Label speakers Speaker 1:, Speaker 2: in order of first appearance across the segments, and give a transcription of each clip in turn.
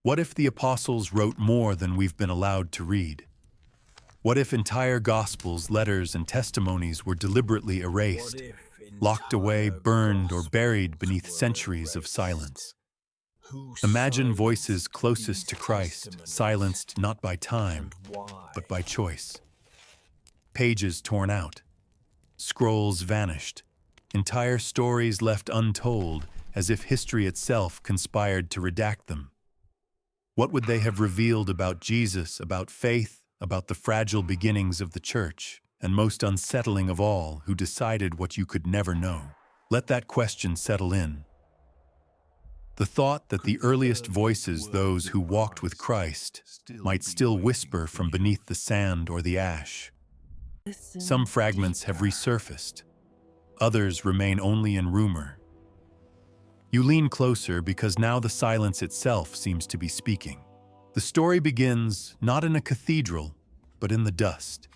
Speaker 1: What if the apostles wrote more than we've been allowed to read? What if entire gospels, letters, and testimonies were deliberately erased, locked away, burned, or buried beneath centuries of silence? Imagine voices closest to Christ, silenced not by time, but by choice. Pages torn out, scrolls vanished, entire stories left untold, as if history itself conspired to redact them. What would they have revealed about Jesus, about faith, about the fragile beginnings of the church, and most unsettling of all, who decided what you could never know? Let that question settle in. The thought that the earliest voices, those who walked with Christ, might still whisper from beneath the sand or the ash. Some fragments have resurfaced. Others remain only in rumor. You lean closer because now the silence itself seems to be speaking. The story begins not in a cathedral, but in the dust.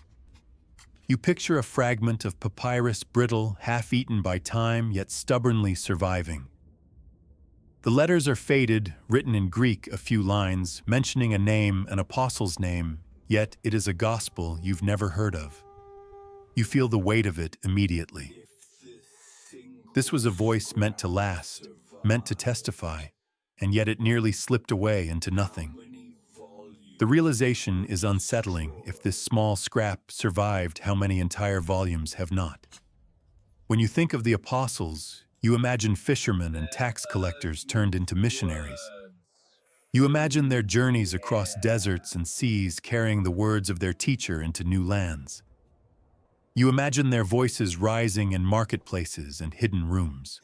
Speaker 1: You picture a fragment of papyrus, brittle, half-eaten by time, yet stubbornly surviving. The letters are faded, written in Greek, a few lines, mentioning a name, an apostle's name, yet it is a gospel you've never heard of. You feel the weight of it immediately. This was a voice meant to last, meant to testify, and yet it nearly slipped away into nothing. The realization is unsettling. If this small scrap survived, how many entire volumes have not? When you think of the apostles, you imagine fishermen and tax collectors turned into missionaries. You imagine their journeys across deserts and seas, carrying the words of their teacher into new lands. You imagine their voices rising in marketplaces and hidden rooms.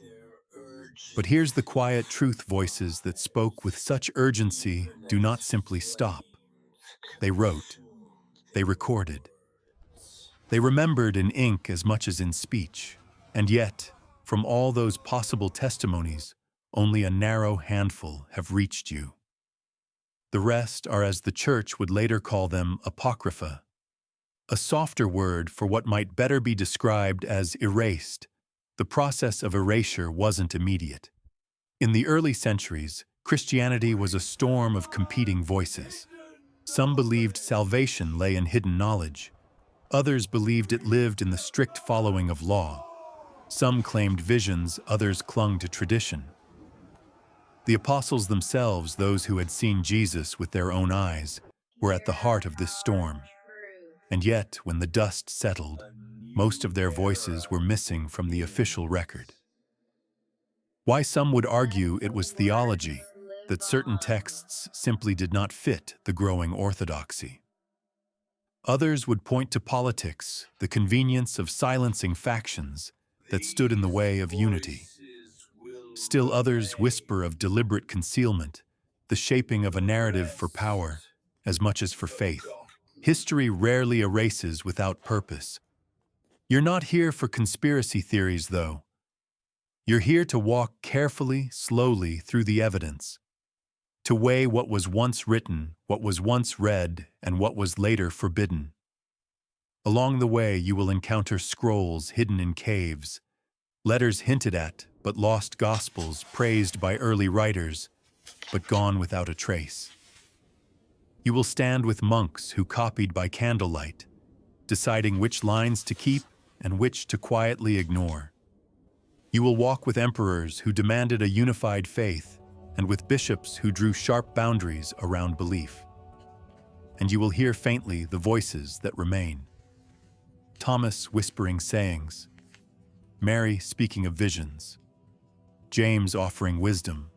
Speaker 1: But here's the quiet truth: voices that spoke with such urgency do not simply stop. They wrote. They recorded. They remembered in ink as much as in speech. And yet, from all those possible testimonies, only a narrow handful have reached you. The rest are, as the Church would later call them, apocrypha, a softer word for what might better be described as erased. The process of erasure wasn't immediate. In the early centuries, Christianity was a storm of competing voices. Some believed salvation lay in hidden knowledge. Others believed it lived in the strict following of law. Some claimed visions, others clung to tradition. The apostles themselves, those who had seen Jesus with their own eyes, were at the heart of this storm. And yet, when the dust settled, most of their voices were missing from the official record. Why some would argue it was theology, that certain texts simply did not fit the growing orthodoxy. Others would point to politics, the convenience of silencing factions that stood in the way of unity. Still others whisper of deliberate concealment, the shaping of a narrative for power as much as for faith. History rarely erases without purpose. You're not here for conspiracy theories, though. You're here to walk carefully, slowly through the evidence, to weigh what was once written, what was once read, and what was later forbidden. Along the way, you will encounter scrolls hidden in caves, letters hinted at but lost, gospels praised by early writers but gone without a trace. You will stand with monks who copied by candlelight, deciding which lines to keep and which to quietly ignore. You will walk with emperors who demanded a unified faith, and with bishops who drew sharp boundaries around belief. And you will hear faintly the voices that remain. Thomas whispering sayings, Mary speaking of visions, James offering wisdom,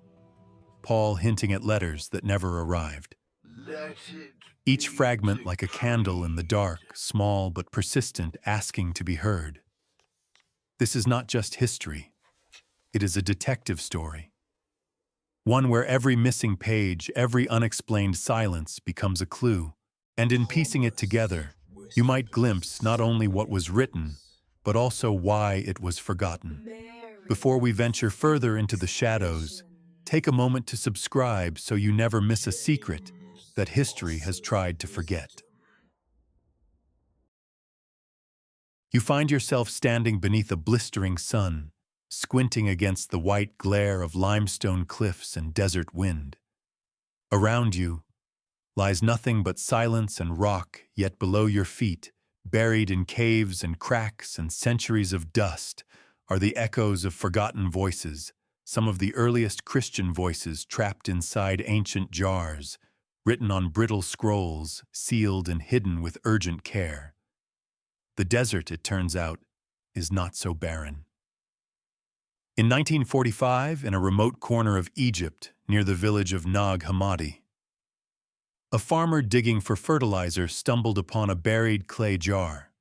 Speaker 1: Paul hinting at letters that never arrived. Each fragment like a candle in the dark, small but persistent, asking to be heard. This is not just history. It is a detective story. One where every missing page, every unexplained silence becomes a clue. And in piecing it together, you might glimpse not only what was written, but also why it was forgotten. Before we venture further into the shadows, take a moment to subscribe so you never miss a secret that history has tried to forget. You find yourself standing beneath a blistering sun, squinting against the white glare of limestone cliffs and desert wind. Around you lies nothing but silence and rock, yet below your feet, buried in caves and cracks and centuries of dust, are the echoes of forgotten voices, some of the earliest Christian voices trapped inside ancient jars, written on brittle scrolls, sealed and hidden with urgent care. The desert, it turns out, is not so barren. In 1945, in a remote corner of Egypt, near the village of Nag Hammadi, a farmer digging for fertilizer stumbled upon a buried clay jar.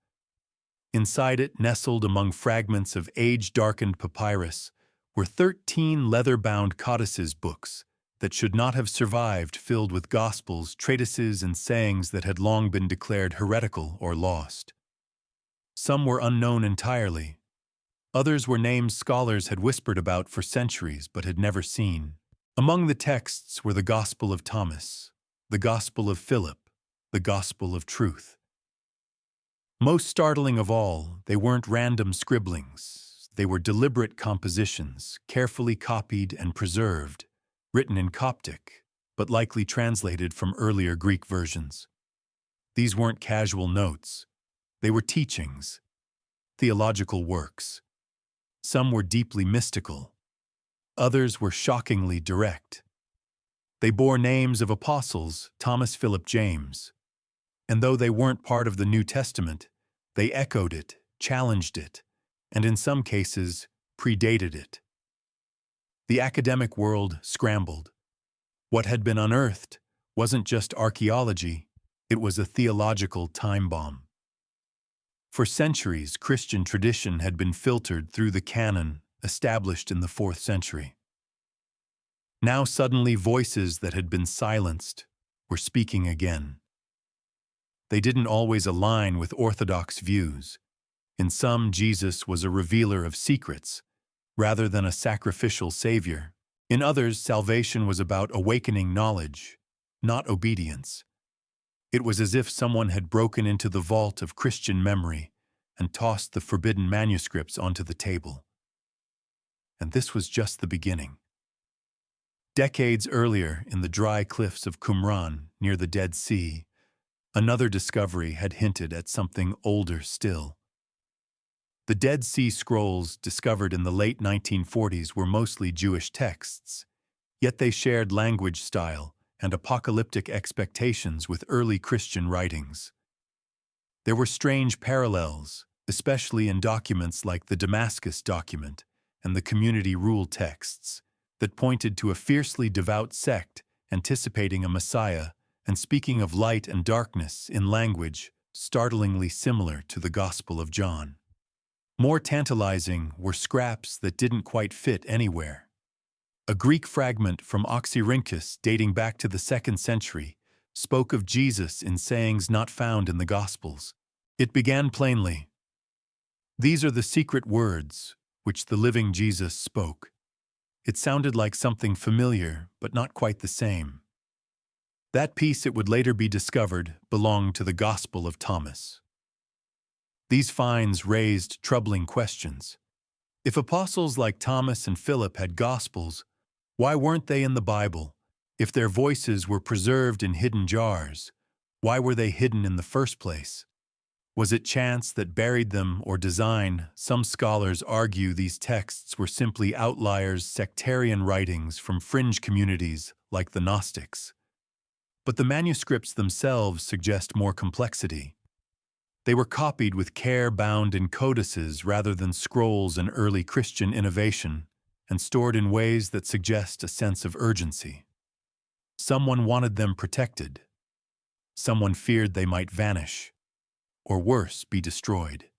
Speaker 1: Inside it, nestled among fragments of age-darkened papyrus, were 13 leather-bound codices books that should not have survived, filled with gospels, treatises, and sayings that had long been declared heretical or lost. Some were unknown entirely. Others were names scholars had whispered about for centuries but had never seen. Among the texts were the Gospel of Thomas, the Gospel of Philip, the Gospel of Truth. Most startling of all, they weren't random scribblings. They were deliberate compositions, carefully copied and preserved, written in Coptic, but likely translated from earlier Greek versions. These weren't casual notes. They were teachings, theological works. Some were deeply mystical. Others were shockingly direct. They bore names of apostles, Thomas, Philip, James. And though they weren't part of the New Testament, they echoed it, challenged it, and in some cases, predated it. The academic world scrambled. What had been unearthed wasn't just archaeology, it was a theological time bomb. For centuries, Christian tradition had been filtered through the canon established in the 4th century. Now suddenly voices that had been silenced were speaking again. They didn't always align with orthodox views. In some, Jesus was a revealer of secrets, rather than a sacrificial savior. In others, salvation was about awakening knowledge, not obedience. It was as if someone had broken into the vault of Christian memory and tossed the forbidden manuscripts onto the table. And this was just the beginning. Decades earlier, in the dry cliffs of Qumran, near the Dead Sea, another discovery had hinted at something older still. The Dead Sea Scrolls, discovered in the late 1940s, were mostly Jewish texts, yet they shared language style and apocalyptic expectations with early Christian writings. There were strange parallels, especially in documents like the Damascus document and the community rule texts, that pointed to a fiercely devout sect anticipating a Messiah and speaking of light and darkness in language startlingly similar to the Gospel of John. More tantalizing were scraps that didn't quite fit anywhere. A Greek fragment from Oxyrhynchus dating back to the 2nd century spoke of Jesus in sayings not found in the Gospels. It began plainly, "These are the secret words which the living Jesus spoke." It sounded like something familiar, but not quite the same. That piece, it would later be discovered, belonged to the Gospel of Thomas. These finds raised troubling questions. If apostles like Thomas and Philip had Gospels, why weren't they in the Bible? If their voices were preserved in hidden jars, why were they hidden in the first place? Was it chance that buried them, or design? Some scholars argue these texts were simply outliers, sectarian writings from fringe communities like the Gnostics. But the manuscripts themselves suggest more complexity. They were copied with care, bound in codices rather than scrolls, an early Christian innovation, and stored in ways that suggest a sense of urgency. Someone wanted them protected. Someone feared they might vanish, or worse, be destroyed.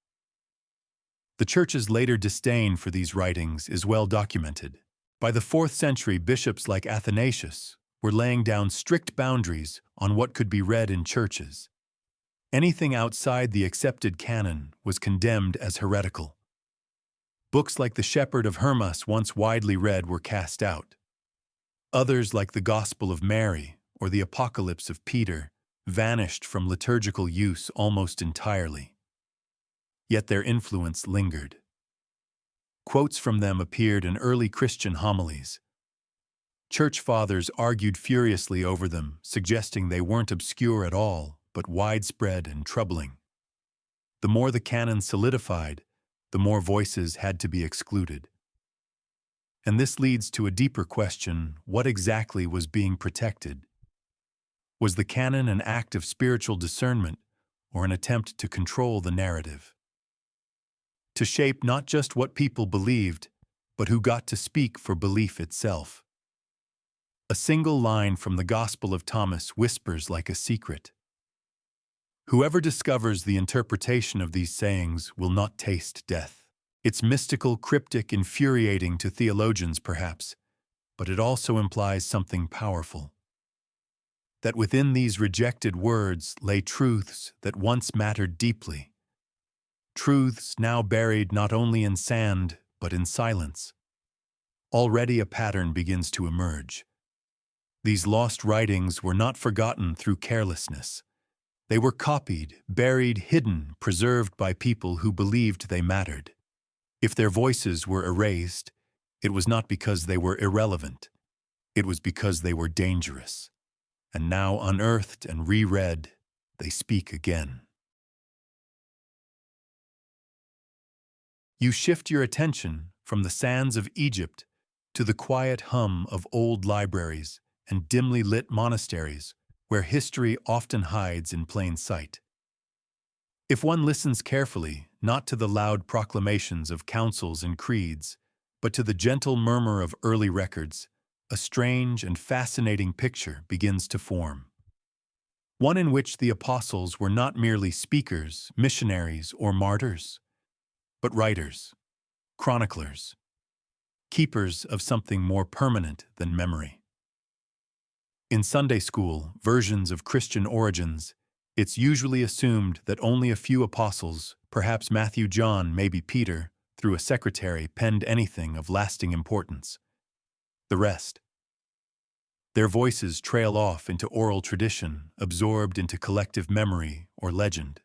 Speaker 1: The Church's later disdain for these writings is well documented. By the 4th century, bishops like Athanasius were laying down strict boundaries on what could be read in churches. Anything outside the accepted canon was condemned as heretical. Books like the Shepherd of Hermas, once widely read, were cast out. Others, like the Gospel of Mary or the Apocalypse of Peter, vanished from liturgical use almost entirely. Yet their influence lingered. Quotes from them appeared in early Christian homilies. Church fathers argued furiously over them, suggesting they weren't obscure at all, but widespread and troubling. The more the canon solidified, the more voices had to be excluded. And this leads to a deeper question: what exactly was being protected? Was the canon an act of spiritual discernment, or an attempt to control the narrative? To shape not just what people believed, but who got to speak for belief itself. A single line from the Gospel of Thomas whispers like a secret. Whoever discovers the interpretation of these sayings will not taste death. It's mystical, cryptic, infuriating to theologians perhaps, but it also implies something powerful. That within these rejected words lay truths that once mattered deeply. Truths now buried not only in sand, but in silence. Already a pattern begins to emerge. These lost writings were not forgotten through carelessness. They were copied, buried, hidden, preserved by people who believed they mattered. If their voices were erased, it was not because they were irrelevant. It was because they were dangerous. And now, unearthed and reread, they speak again. You shift your attention from the sands of Egypt to the quiet hum of old libraries and dimly lit monasteries, where history often hides in plain sight. If one listens carefully, not to the loud proclamations of councils and creeds, but to the gentle murmur of early records, a strange and fascinating picture begins to form. One in which the apostles were not merely speakers, missionaries, or martyrs, but writers, chroniclers, keepers of something more permanent than memory. In Sunday school versions of Christian origins, it's usually assumed that only a few apostles, perhaps Matthew, John, maybe Peter, through a secretary, penned anything of lasting importance. The rest. Their voices trail off into oral tradition, absorbed into collective memory or legend.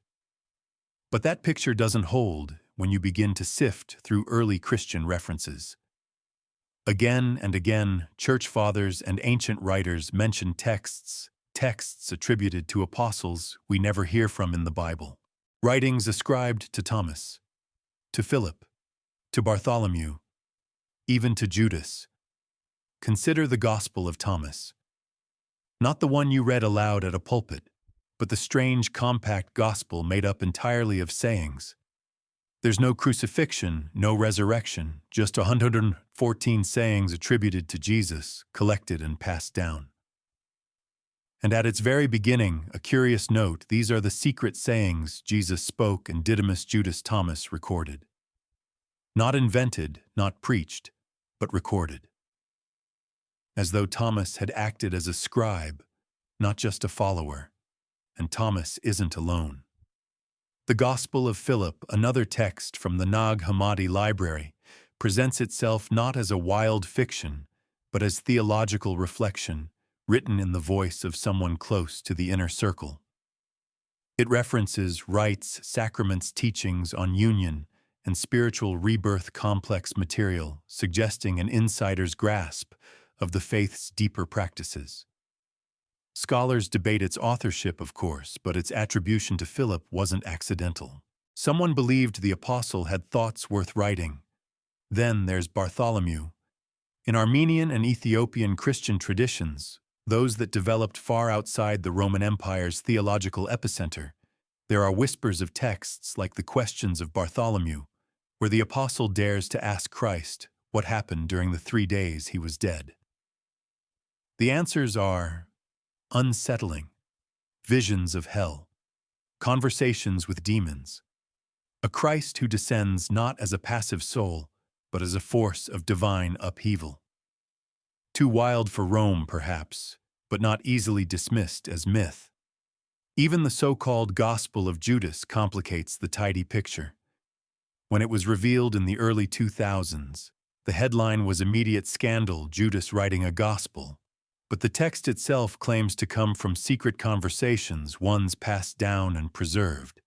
Speaker 1: But that picture doesn't hold when you begin to sift through early Christian references. Again and again, church fathers and ancient writers mention texts attributed to apostles we never hear from in the Bible. Writings ascribed to Thomas, to Philip, to Bartholomew, even to Judas. Consider the Gospel of Thomas. Not the one you read aloud at a pulpit, but the strange, compact gospel made up entirely of sayings. There's no crucifixion, no resurrection, just 114 sayings attributed to Jesus, collected and passed down. And at its very beginning, a curious note: these are the secret sayings Jesus spoke and Didymus Judas Thomas recorded. Not invented, not preached, but recorded. As though Thomas had acted as a scribe, not just a follower. And Thomas isn't alone. The Gospel of Philip, another text from the Nag Hammadi library, presents itself not as a wild fiction, but as theological reflection, written in the voice of someone close to the inner circle. It references rites, sacraments, teachings on union, and spiritual rebirth, complex material, suggesting an insider's grasp of the faith's deeper practices. Scholars debate its authorship, of course, but its attribution to Philip wasn't accidental. Someone believed the apostle had thoughts worth writing. Then there's Bartholomew. In Armenian and Ethiopian Christian traditions, those that developed far outside the Roman Empire's theological epicenter, there are whispers of texts like the Questions of Bartholomew, where the apostle dares to ask Christ what happened during the 3 days he was dead. The answers are unsettling, visions of hell, conversations with demons, a Christ who descends not as a passive soul, but as a force of divine upheaval. Too wild for Rome, perhaps, but not easily dismissed as myth. Even the so-called Gospel of Judas complicates the tidy picture. When it was revealed in the early 2000s, the headline was immediate scandal: Judas writing a gospel. But the text itself claims to come from secret conversations, ones passed down and preserved.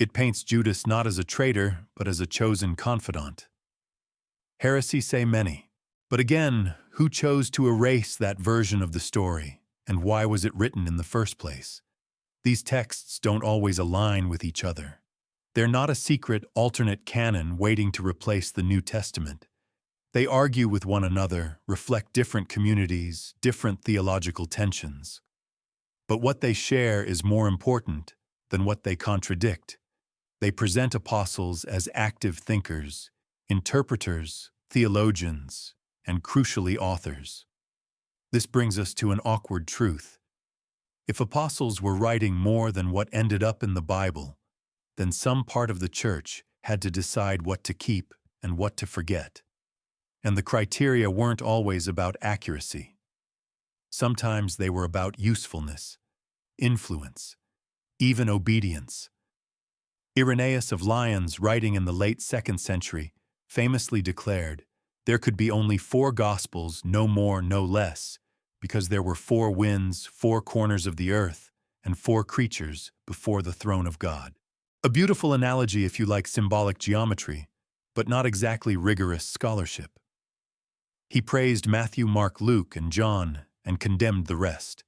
Speaker 1: It paints Judas not as a traitor, but as a chosen confidant. Heresy say many. But again, Who chose to erase that version of the story, and why was it written in the first place? These texts don't always align with each other. They're not a secret alternate canon waiting to replace the New Testament. They argue with one another, reflect different communities, different theological tensions. But what they share is more important than what they contradict. They present apostles as active thinkers, interpreters, theologians, and crucially authors. This brings us to an awkward truth. If apostles were writing more than what ended up in the Bible, then some part of the church had to decide what to keep and what to forget. And the criteria weren't always about accuracy. Sometimes they were about usefulness, influence, even obedience. Irenaeus of Lyons, writing in the late 2nd century, famously declared, "There could be only 4 gospels, no more, no less, because there were 4 winds, 4 corners of the earth, and 4 creatures before the throne of God." A beautiful analogy if you like symbolic geometry, but not exactly rigorous scholarship. He praised Matthew, Mark, Luke, and John, and condemned the rest.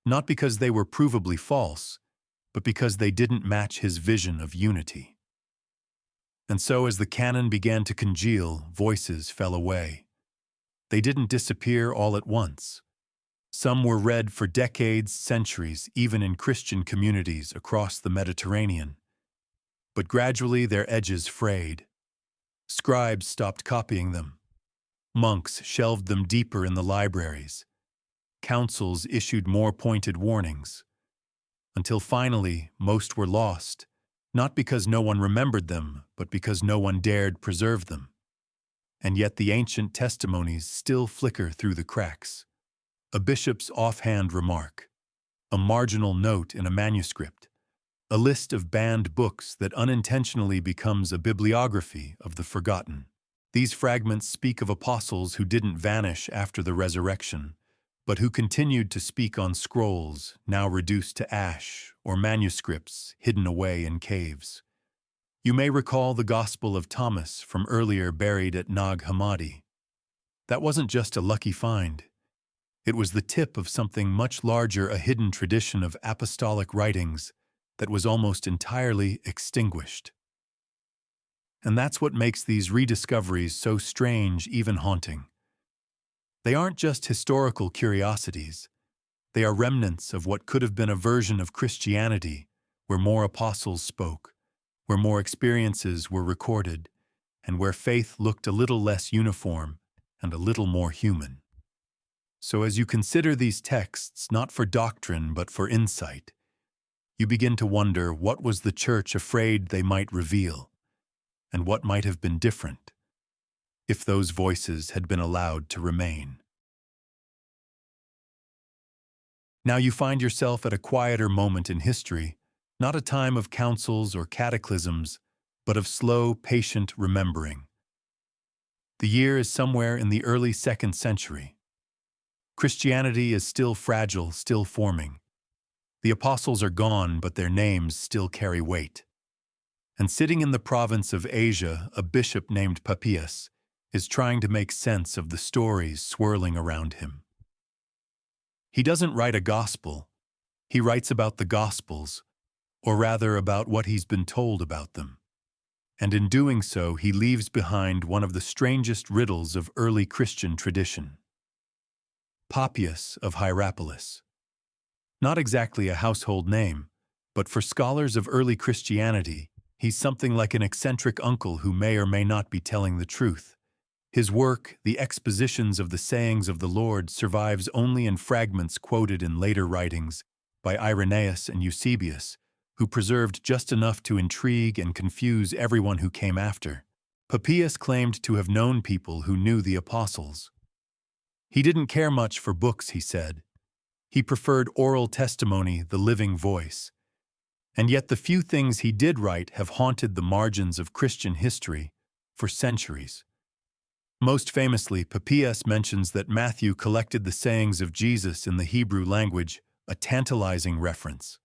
Speaker 1: Not because they were provably false, but because they didn't match his vision of unity. And so as the canon began to congeal, voices fell away. They didn't disappear all at once. Some were read for decades, centuries, even in Christian communities across the Mediterranean. But gradually their edges frayed. Scribes stopped copying them. Monks shelved them deeper in the libraries. Councils issued more pointed warnings. Until finally, most were lost, not because no one remembered them, but because no one dared preserve them. And yet the ancient testimonies still flicker through the cracks. A bishop's offhand remark, a marginal note in a manuscript, a list of banned books that unintentionally becomes a bibliography of the forgotten. These fragments speak of apostles who didn't vanish after the resurrection, but who continued to speak on scrolls now reduced to ash or manuscripts hidden away in caves. You may recall the Gospel of Thomas from earlier buried at Nag Hammadi. That wasn't just a lucky find. It was the tip of something much larger, a hidden tradition of apostolic writings that was almost entirely extinguished. And that's what makes these rediscoveries so strange, even haunting. They aren't just historical curiosities. They are remnants of what could have been a version of Christianity where more apostles spoke, where more experiences were recorded, and where faith looked a little less uniform and a little more human. So as you consider these texts not for doctrine but for insight, you begin to wonder what was the church afraid they might reveal, and what might have been different if those voices had been allowed to remain. Now you find yourself at a quieter moment in history, not a time of councils or cataclysms, but of slow, patient remembering. The year is somewhere in the early 2nd century. Christianity is still fragile, still forming. The apostles are gone, but their names still carry weight. And sitting in the province of Asia, a bishop named Papias is trying to make sense of the stories swirling around him. He doesn't write a gospel. He writes about the gospels, or rather about what he's been told about them. And in doing so, he leaves behind one of the strangest riddles of early Christian tradition. Papias of Hierapolis. Not exactly a household name, but for scholars of early Christianity, he's something like an eccentric uncle who may or may not be telling the truth. His work, The Expositions of the Sayings of the Lord, survives only in fragments quoted in later writings by Irenaeus and Eusebius, who preserved just enough to intrigue and confuse everyone who came after. Papias claimed to have known people who knew the apostles. He didn't care much for books, he said. He preferred oral testimony, the living voice. And yet the few things he did write have haunted the margins of Christian history for centuries. Most famously, Papias mentions that Matthew collected the sayings of Jesus in the Hebrew language, a tantalizing reference.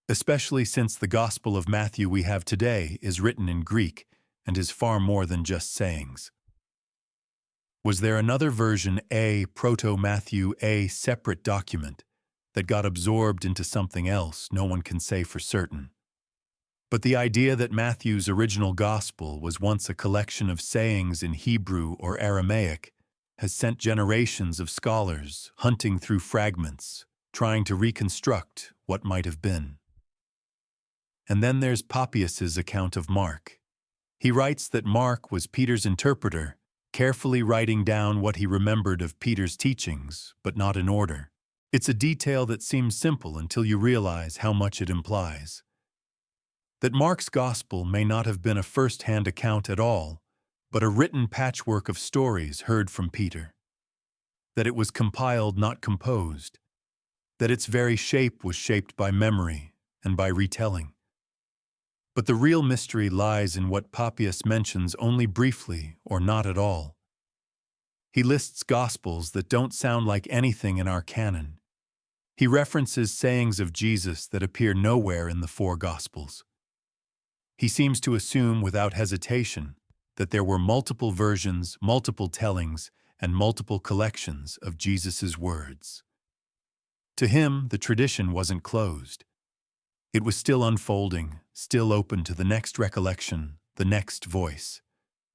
Speaker 1: Especially since the Gospel of Matthew we have today is written in Greek and is far more than just sayings. Was there another version, a proto-Matthew, a separate document, that got absorbed into something else? No one can say for certain. But the idea that Matthew's original gospel was once a collection of sayings in Hebrew or Aramaic has sent generations of scholars hunting through fragments, trying to reconstruct what might have been. And then there's Papias's account of Mark. He writes that Mark was Peter's interpreter, carefully writing down what he remembered of Peter's teachings, but not in order. It's a detail that seems simple until you realize how much it implies. That Mark's gospel may not have been a first-hand account at all, but a written patchwork of stories heard from Peter. That it was compiled, not composed. That its very shape was shaped by memory and by retelling. But the real mystery lies in what Papias mentions only briefly or not at all. He lists gospels that don't sound like anything in our canon. He references sayings of Jesus that appear nowhere in the four gospels. He seems to assume without hesitation that there were multiple versions, multiple tellings, and multiple collections of Jesus' words. To him, the tradition wasn't closed. It was still unfolding, still open to the next recollection, the next voice.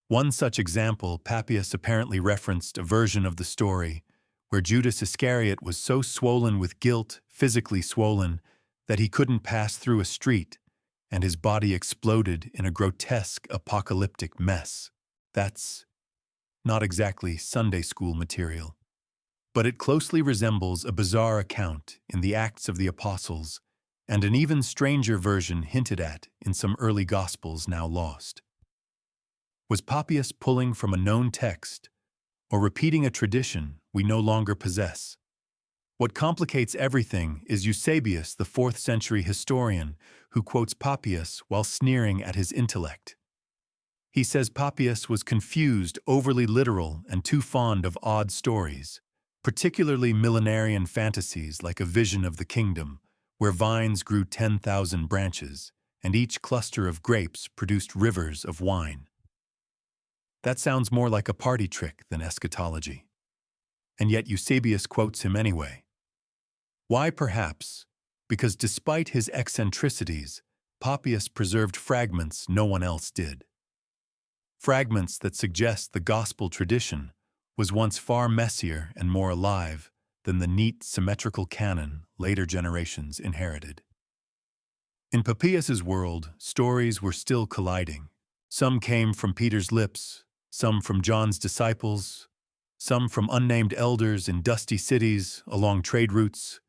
Speaker 1: One such example, Papias apparently referenced a version of the story where Judas Iscariot was so swollen with guilt, physically swollen, that he couldn't pass through a street, and his body exploded in a grotesque apocalyptic mess. That's not exactly Sunday school material, but it closely resembles a bizarre account in the Acts of the Apostles, and an even stranger version hinted at in some early Gospels now lost. Was Papias pulling from a known text, or repeating a tradition we no longer possess? What complicates everything is Eusebius, the 4th century historian, who quotes Papias while sneering at his intellect. He says Papias was confused, overly literal, and too fond of odd stories, particularly millenarian fantasies like a vision of the kingdom, where vines grew 10,000 branches, and each cluster of grapes produced rivers of wine. That sounds more like a party trick than eschatology. And yet Eusebius quotes him anyway. Why, perhaps? Because despite his eccentricities, Papias preserved fragments no one else did. Fragments that suggest the gospel tradition was once far messier and more alive than the neat, symmetrical canon later generations inherited. In Papias's world, stories were still colliding. Some came from Peter's lips, some from John's disciples, some from unnamed elders in dusty cities along trade routes.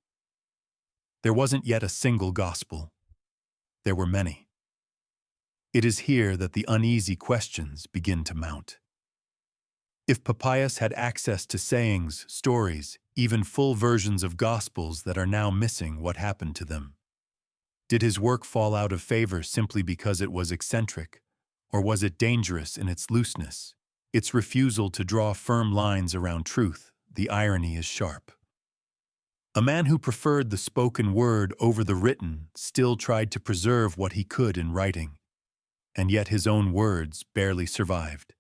Speaker 1: There wasn't yet a single gospel. There were many. It is here that the uneasy questions begin to mount. If Papias had access to sayings, stories, even full versions of Gospels that are now missing, what happened to them? Did his work fall out of favor simply because it was eccentric, or was it dangerous in its looseness, its refusal to draw firm lines around truth? The irony is sharp. A man who preferred the spoken word over the written still tried to preserve what he could in writing, and yet his own words barely survived.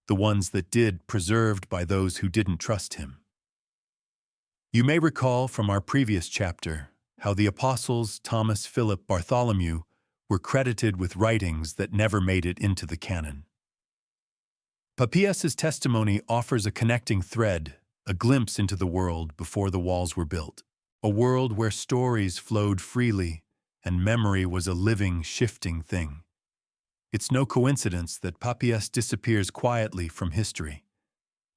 Speaker 1: The ones that did, preserved by those who didn't trust him. You may recall from our previous chapter how the apostles Thomas, Philip, Bartholomew were credited with writings that never made it into the canon. Papias's testimony offers a connecting thread, a glimpse into the world before the walls were built, a world where stories flowed freely and memory was a living, shifting thing. It's no coincidence that Papias disappears quietly from history.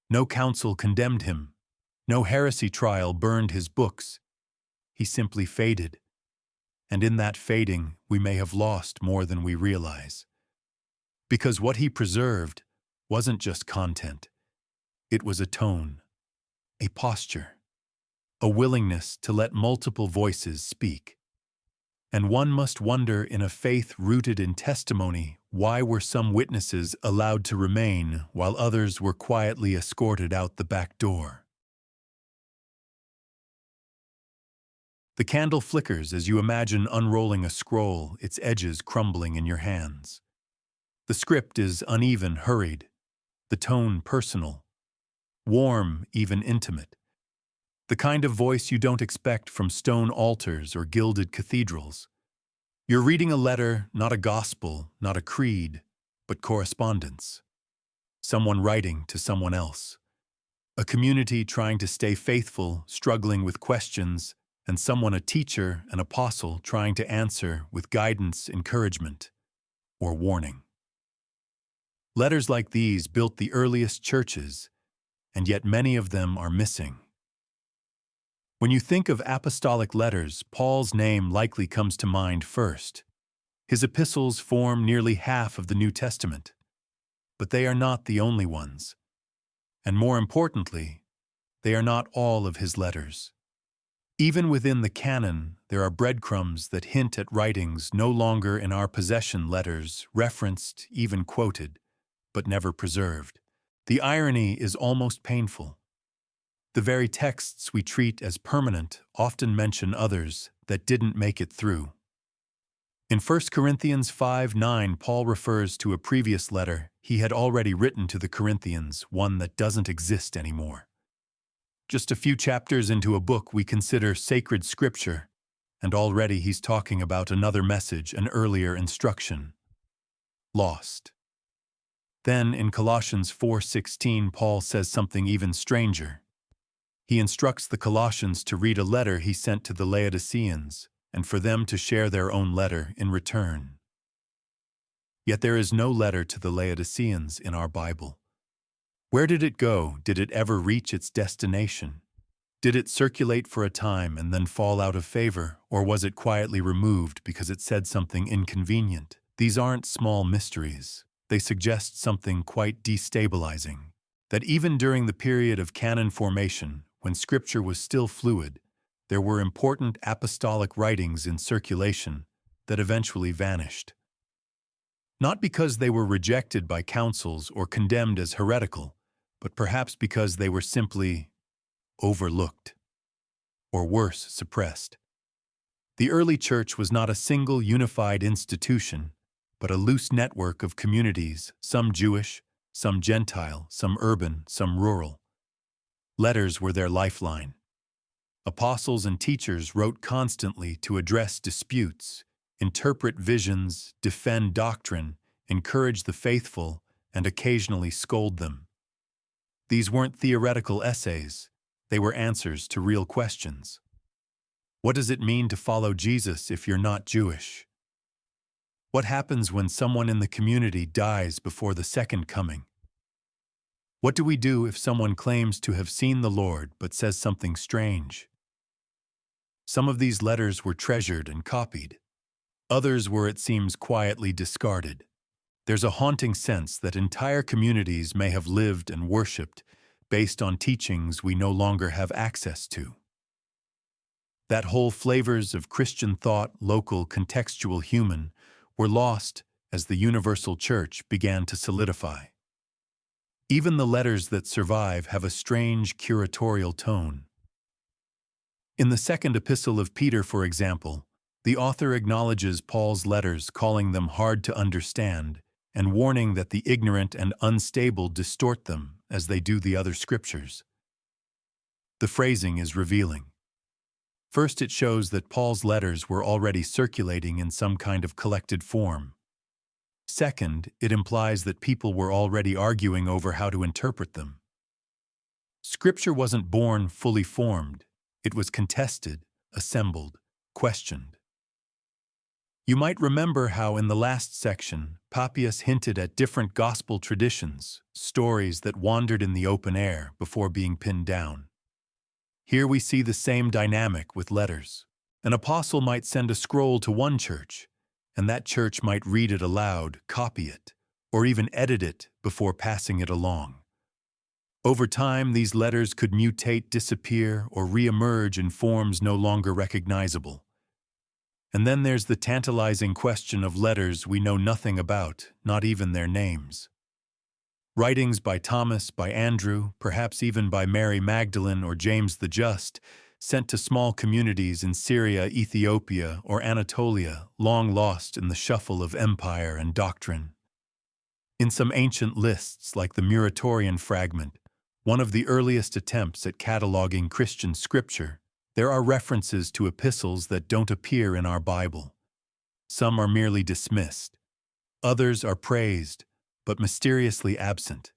Speaker 1: No council condemned him. No heresy trial burned his books. He simply faded. And in that fading, we may have lost more than we realize. Because what he preserved wasn't just content. It was a tone, a posture, a willingness to let multiple voices speak. And one must wonder, in a faith rooted in testimony, why were some witnesses allowed to remain while others were quietly escorted out the back door? The candle flickers as you imagine unrolling a scroll, its edges crumbling in your hands. The script is uneven, hurried, the tone personal, warm, even intimate. The kind of voice you don't expect from stone altars or gilded cathedrals. You're reading a letter, not a gospel, not a creed, but correspondence. Someone writing to someone else. A community trying to stay faithful, struggling with questions, and someone, a teacher, an apostle, trying to answer with guidance, encouragement, or warning. Letters like these built the earliest churches, and yet many of them are missing. When you think of apostolic letters, Paul's name likely comes to mind first. His epistles form nearly half of the New Testament, but they are not the only ones. And more importantly, they are not all of his letters. Even within the canon, there are breadcrumbs that hint at writings no longer in our possession, letters referenced, even quoted, but never preserved. The irony is almost painful. The very texts we treat as permanent often mention others that didn't make it through. In 1 Corinthians 5:9, Paul refers to a previous letter he had already written to the Corinthians, one that doesn't exist anymore. Just a few chapters into a book we consider sacred scripture, and already he's talking about another message, an earlier instruction. Lost. Then in Colossians 4:16, Paul says something even stranger. He instructs the Colossians to read a letter he sent to the Laodiceans, and for them to share their own letter in return. Yet there is no letter to the Laodiceans in our Bible. Where did it go? Did it ever reach its destination? Did it circulate for a time and then fall out of favor, or was it quietly removed because it said something inconvenient? These aren't small mysteries. They suggest something quite destabilizing, that even during the period of canon formation, when Scripture was still fluid, there were important apostolic writings in circulation that eventually vanished. Not because they were rejected by councils or condemned as heretical, but perhaps because they were simply overlooked, or worse, suppressed. The early church was not a single unified institution, but a loose network of communities, some Jewish, some Gentile, some urban, some rural. Letters were their lifeline. Apostles and teachers wrote constantly to address disputes, interpret visions, defend doctrine, encourage the faithful, and occasionally scold them. These weren't theoretical essays. They were answers to real questions. What does it mean to follow Jesus if you're not Jewish? What happens when someone in the community dies before the second coming? What do we do if someone claims to have seen the Lord but says something strange? Some of these letters were treasured and copied. Others were, it seems, quietly discarded. There's a haunting sense that entire communities may have lived and worshipped based on teachings we no longer have access to. That whole flavors of Christian thought, local, contextual, human, were lost as the universal church began to solidify. Even the letters that survive have a strange curatorial tone. In the second epistle of Peter, for example, the author acknowledges Paul's letters, calling them hard to understand, and warning that the ignorant and unstable distort them as they do the other scriptures. The phrasing is revealing. First, it shows that Paul's letters were already circulating in some kind of collected form. Second, it implies that people were already arguing over how to interpret them. Scripture wasn't born fully formed. It was contested, assembled, questioned. You might remember how in the last section, Papias hinted at different gospel traditions, stories that wandered in the open air before being pinned down. Here we see the same dynamic with letters. An apostle might send a scroll to one church, and that church might read it aloud, copy it, or even edit it before passing it along. Over time, these letters could mutate, disappear, or re-emerge in forms no longer recognizable. And then there's the tantalizing question of letters we know nothing about, not even their names. Writings by Thomas, by Andrew, perhaps even by Mary Magdalene or James the Just, sent to small communities in Syria, Ethiopia, or Anatolia, long lost in the shuffle of empire and doctrine. In some ancient lists, like the Muratorian fragment, One of the earliest attempts at cataloging Christian scripture, there are references to epistles that don't appear in our Bible. Some are merely dismissed. Others are praised, but mysteriously absent.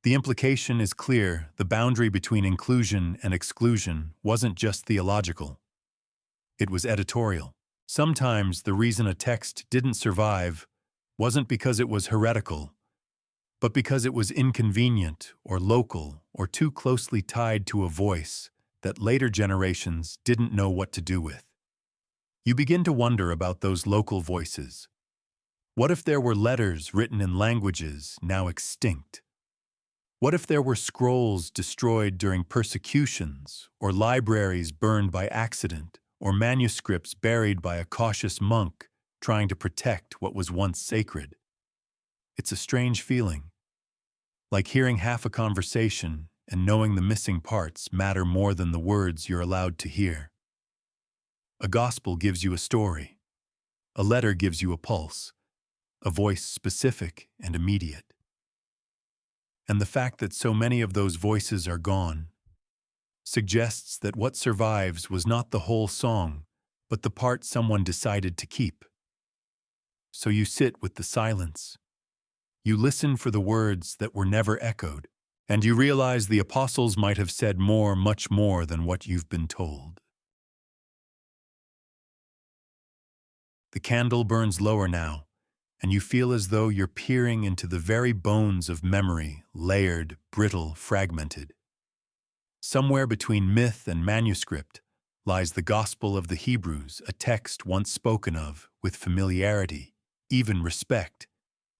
Speaker 1: The implication is clear: the boundary between inclusion and exclusion wasn't just theological. It was editorial. Sometimes the reason a text didn't survive wasn't because it was heretical, but because it was inconvenient or local or too closely tied to a voice that later generations didn't know what to do with. You begin to wonder about those local voices. What if there were letters written in languages now extinct? What if there were scrolls destroyed during persecutions, or libraries burned by accident, or manuscripts buried by a cautious monk trying to protect what was once sacred? It's a strange feeling, like hearing half a conversation and knowing the missing parts matter more than the words you're allowed to hear. A gospel gives you a story. A letter gives you a pulse, a voice specific and immediate. And the fact that so many of those voices are gone suggests that what survives was not the whole song, but the part someone decided to keep. So you sit with the silence. You listen for the words that were never echoed, and you realize the apostles might have said more, much more than what you've been told. The candle burns lower now, and you feel as though you're peering into the very bones of memory, layered, brittle, fragmented. Somewhere between myth and manuscript lies the Gospel of the Hebrews, a text once spoken of with familiarity, even respect,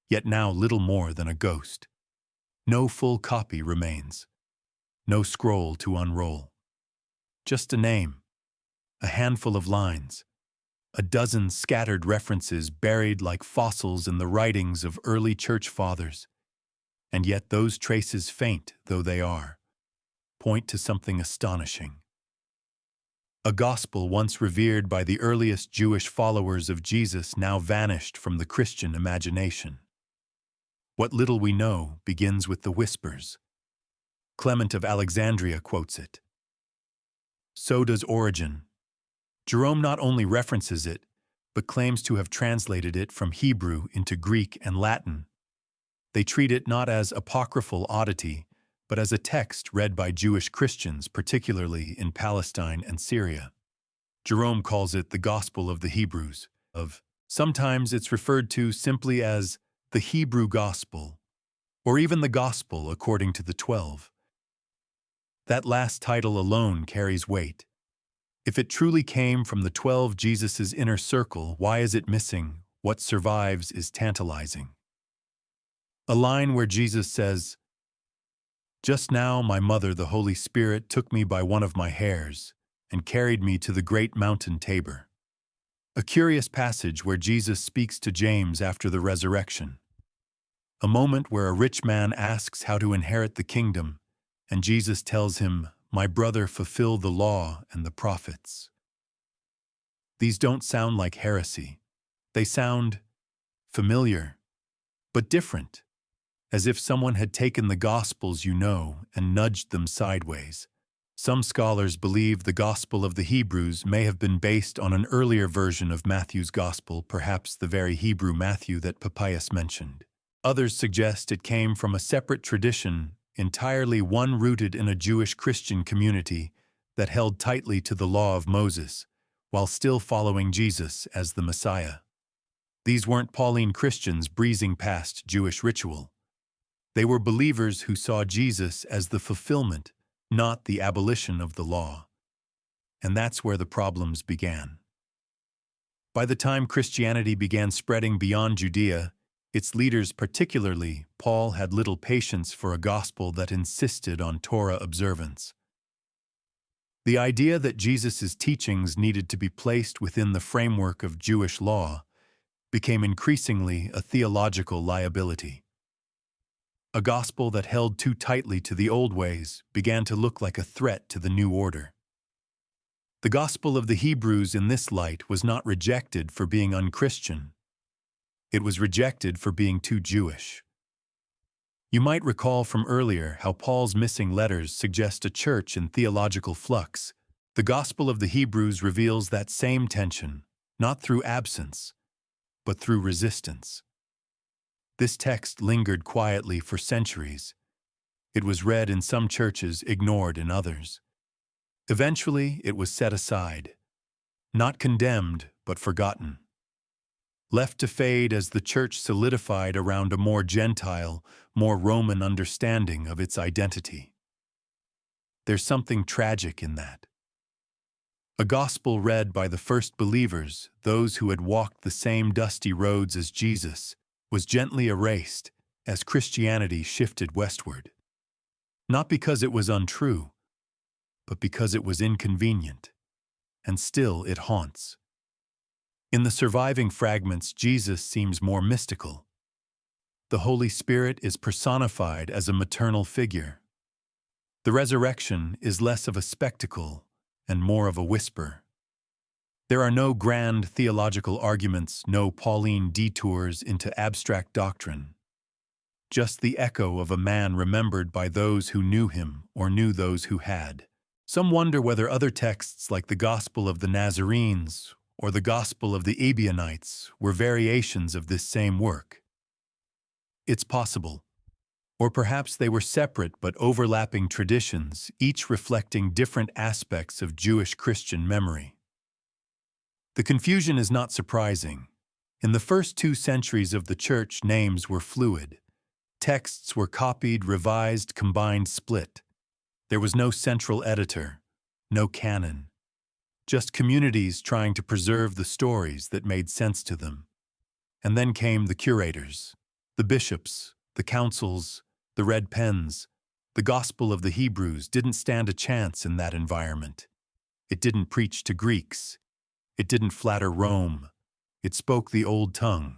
Speaker 1: yet now little more than a ghost. No full copy remains, no scroll to unroll. Just a name, a handful of lines, a dozen scattered references buried like fossils in the writings of early church fathers. And yet those traces, faint though they are, point to something astonishing. A gospel once revered by the earliest Jewish followers of Jesus now vanished from the Christian imagination. What little we know begins with the whispers. Clement of Alexandria quotes it. So does Origen. Jerome not only references it, but claims to have translated it from Hebrew into Greek and Latin. They treat it not as apocryphal oddity, but as a text read by Jewish Christians, particularly in Palestine and Syria. Jerome calls it the Gospel of the Hebrews. Sometimes it's referred to simply as the Hebrew Gospel, or even the Gospel according to the 12. That last title alone carries weight. If it truly came from the 12, Jesus' inner circle, why is it missing? What survives is tantalizing. A line where Jesus says, "Just now my mother, the Holy Spirit, took me by one of my hairs and carried me to the great mountain Tabor." A curious passage where Jesus speaks to James after the resurrection. A moment where a rich man asks how to inherit the kingdom, and Jesus tells him, "My brother, fulfill the law and the prophets." These don't sound like heresy. They sound familiar, but different, as if someone had taken the Gospels and nudged them sideways. Some scholars believe the Gospel of the Hebrews may have been based on an earlier version of Matthew's Gospel, perhaps the very Hebrew Matthew that Papias mentioned. Others suggest it came from a separate tradition, entirely one rooted in a Jewish Christian community that held tightly to the law of Moses, while still following Jesus as the Messiah. These weren't Pauline Christians breezing past Jewish ritual. They were believers who saw Jesus as the fulfillment, not the abolition of the law. And that's where the problems began. By the time Christianity began spreading beyond Judea, its leaders, particularly Paul, had little patience for a gospel that insisted on Torah observance. The idea that Jesus' teachings needed to be placed within the framework of Jewish law became increasingly a theological liability. A gospel that held too tightly to the old ways began to look like a threat to the new order. The Gospel of the Hebrews in this light was not rejected for being unchristian. It was rejected for being too Jewish. You might recall from earlier how Paul's missing letters suggest a church in theological flux. The Gospel of the Hebrews reveals that same tension, not through absence, but through resistance. This text lingered quietly for centuries. It was read in some churches, ignored in others. Eventually, it was set aside, not condemned, but forgotten. Left to fade as the church solidified around a more Gentile, more Roman understanding of its identity. There's something tragic in that. A gospel read by the first believers, those who had walked the same dusty roads as Jesus, was gently erased as Christianity shifted westward. Not because it was untrue, but because it was inconvenient, and still it haunts. In the surviving fragments, Jesus seems more mystical. The Holy Spirit is personified as a maternal figure. The resurrection is less of a spectacle and more of a whisper. There are no grand theological arguments, no Pauline detours into abstract doctrine. Just the echo of a man remembered by those who knew him or knew those who had. Some wonder whether other texts like the Gospel of the Nazarenes or the Gospel of the Ebionites were variations of this same work. It's possible. Or perhaps they were separate but overlapping traditions, each reflecting different aspects of Jewish Christian memory. The confusion is not surprising. In the first 2 centuries of the Church, names were fluid. Texts were copied, revised, combined, split. There was no central editor, no canon. Just communities trying to preserve the stories that made sense to them. And then came the curators, the bishops, the councils, the red pens. The Gospel of the Hebrews didn't stand a chance in that environment. It didn't preach to Greeks. It didn't flatter Rome. It spoke the old tongue.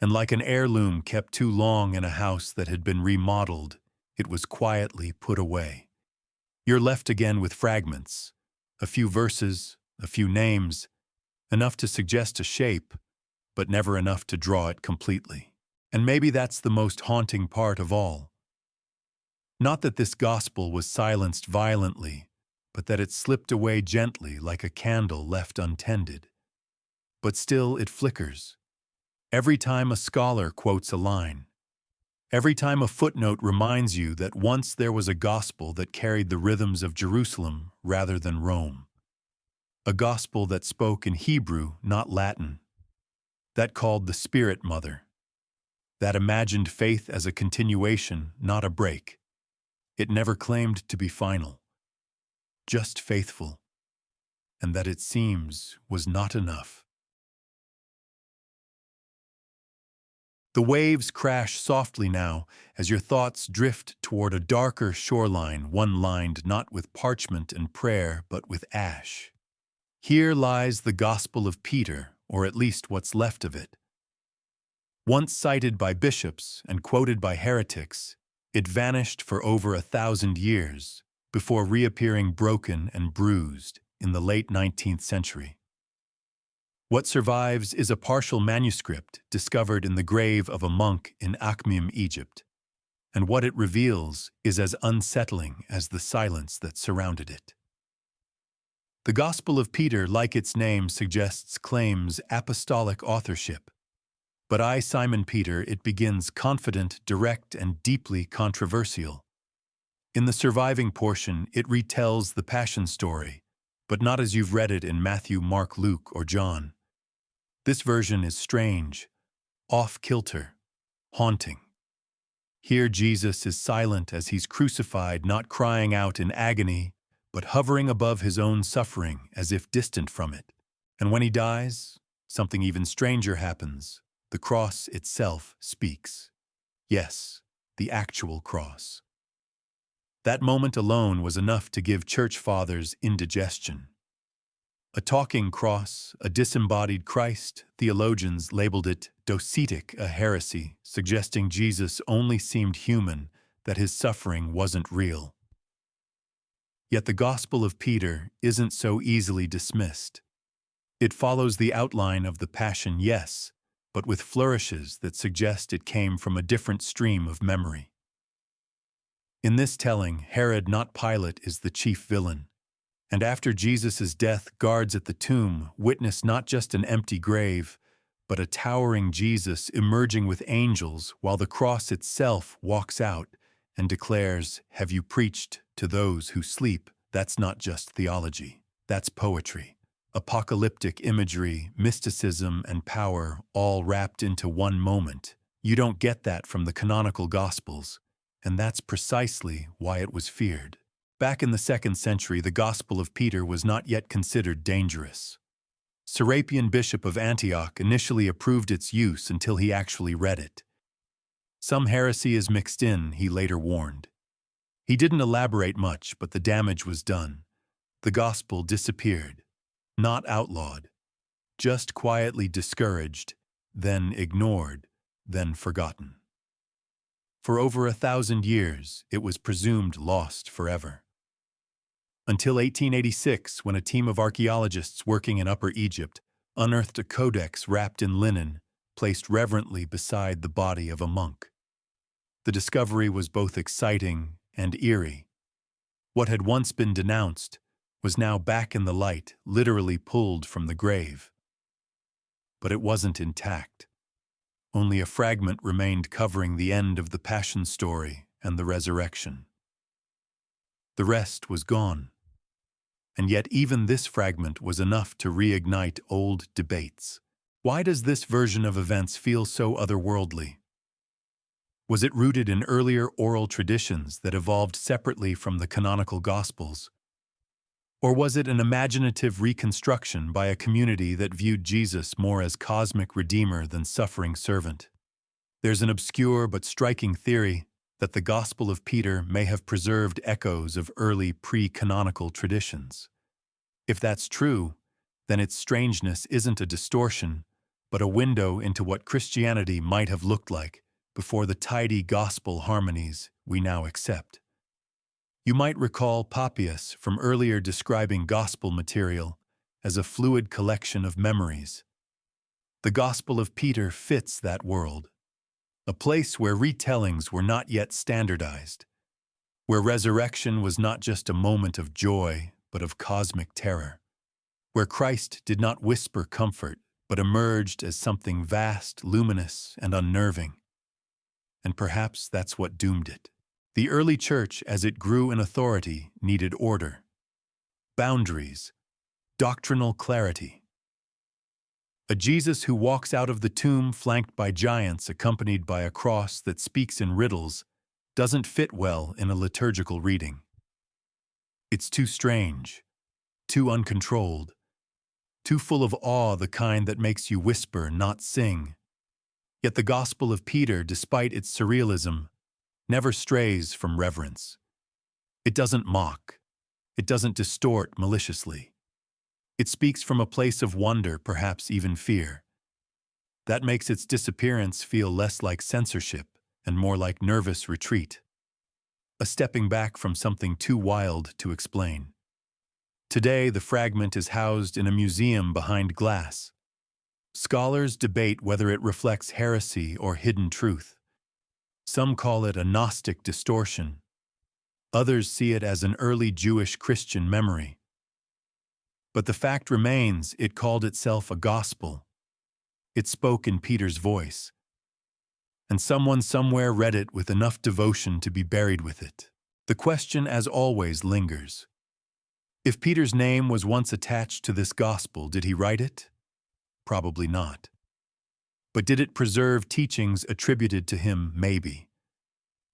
Speaker 1: And like an heirloom kept too long in a house that had been remodeled, it was quietly put away. You're left again with fragments, a few verses, a few names, enough to suggest a shape, but never enough to draw it completely. And maybe that's the most haunting part of all. Not that this gospel was silenced violently, but that it slipped away gently like a candle left untended. But still it flickers. Every time a scholar quotes a line, every time a footnote reminds you that once there was a gospel that carried the rhythms of Jerusalem rather than Rome. A gospel that spoke in Hebrew, not Latin. That called the Spirit Mother. That imagined faith as a continuation, not a break. It never claimed to be final. Just faithful. And that it seems was not enough. The waves crash softly now as your thoughts drift toward a darker shoreline, one lined not with parchment and prayer, but with ash. Here lies the Gospel of Peter, or at least what's left of it. Once cited by bishops and quoted by heretics, it vanished for over 1,000 years before reappearing broken and bruised in the late 19th century. What survives is a partial manuscript discovered in the grave of a monk in Akhmim, Egypt, and what it reveals is as unsettling as the silence that surrounded it. The Gospel of Peter, like its name suggests, claims apostolic authorship. But I, Simon Peter, it begins confident, direct, and deeply controversial. In the surviving portion, it retells the Passion story, but not as you've read it in Matthew, Mark, Luke, or John. This version is strange, off-kilter, haunting. Here Jesus is silent as he's crucified, not crying out in agony, but hovering above his own suffering as if distant from it. And when he dies, something even stranger happens. The cross itself speaks. Yes, the actual cross. That moment alone was enough to give church fathers indigestion. A talking cross, a disembodied Christ, theologians labeled it docetic, a heresy, suggesting Jesus only seemed human, that his suffering wasn't real. Yet the Gospel of Peter isn't so easily dismissed. It follows the outline of the Passion, yes, but with flourishes that suggest it came from a different stream of memory. In this telling, Herod, not Pilate, is the chief villain. And after Jesus' death, guards at the tomb witness not just an empty grave, but a towering Jesus emerging with angels while the cross itself walks out and declares, "Have you preached to those who sleep?" That's not just theology. That's poetry. Apocalyptic imagery, mysticism, and power all wrapped into one moment. You don't get that from the canonical Gospels, and that's precisely why it was feared. Back in the 2nd century, the Gospel of Peter was not yet considered dangerous. Serapion, bishop of Antioch, initially approved its use until he actually read it. Some heresy is mixed in, he later warned. He didn't elaborate much, but the damage was done. The Gospel disappeared. Not outlawed, just quietly discouraged, then ignored, then forgotten. For over 1,000 years, it was presumed lost forever. Until 1886, when a team of archaeologists working in Upper Egypt unearthed a codex wrapped in linen, placed reverently beside the body of a monk. The discovery was both exciting and eerie. What had once been denounced was now back in the light, literally pulled from the grave. But it wasn't intact. Only a fragment remained covering the end of the Passion story and the resurrection. The rest was gone. And yet even this fragment was enough to reignite old debates. Why does this version of events feel so otherworldly? Was it rooted in earlier oral traditions that evolved separately from the canonical Gospels? Or was it an imaginative reconstruction by a community that viewed Jesus more as cosmic redeemer than suffering servant? There's an obscure but striking theory that the Gospel of Peter may have preserved echoes of early pre-canonical traditions. If that's true, then its strangeness isn't a distortion, but a window into what Christianity might have looked like before the tidy gospel harmonies we now accept. You might recall Papias from earlier describing gospel material as a fluid collection of memories. The Gospel of Peter fits that world, a place where retellings were not yet standardized, where resurrection was not just a moment of joy, but of cosmic terror, where Christ did not whisper comfort, but emerged as something vast, luminous, and unnerving. And perhaps that's what doomed it. The early church, as it grew in authority, needed order, boundaries, doctrinal clarity. A Jesus who walks out of the tomb flanked by giants accompanied by a cross that speaks in riddles doesn't fit well in a liturgical reading. It's too strange, too uncontrolled, too full of awe, the kind that makes you whisper, not sing. Yet the Gospel of Peter, despite its surrealism, never strays from reverence. It doesn't mock. It doesn't distort maliciously. It speaks from a place of wonder, perhaps even fear. That makes its disappearance feel less like censorship and more like nervous retreat, a stepping back from something too wild to explain. Today, the fragment is housed in a museum behind glass. Scholars debate whether it reflects heresy or hidden truth. Some call it a Gnostic distortion. Others see it as an early Jewish Christian memory. But the fact remains, it called itself a gospel. It spoke in Peter's voice. And someone somewhere read it with enough devotion to be buried with it. The question, as always, lingers. If Peter's name was once attached to this gospel, did he write it? Probably not. But did it preserve teachings attributed to him? Maybe.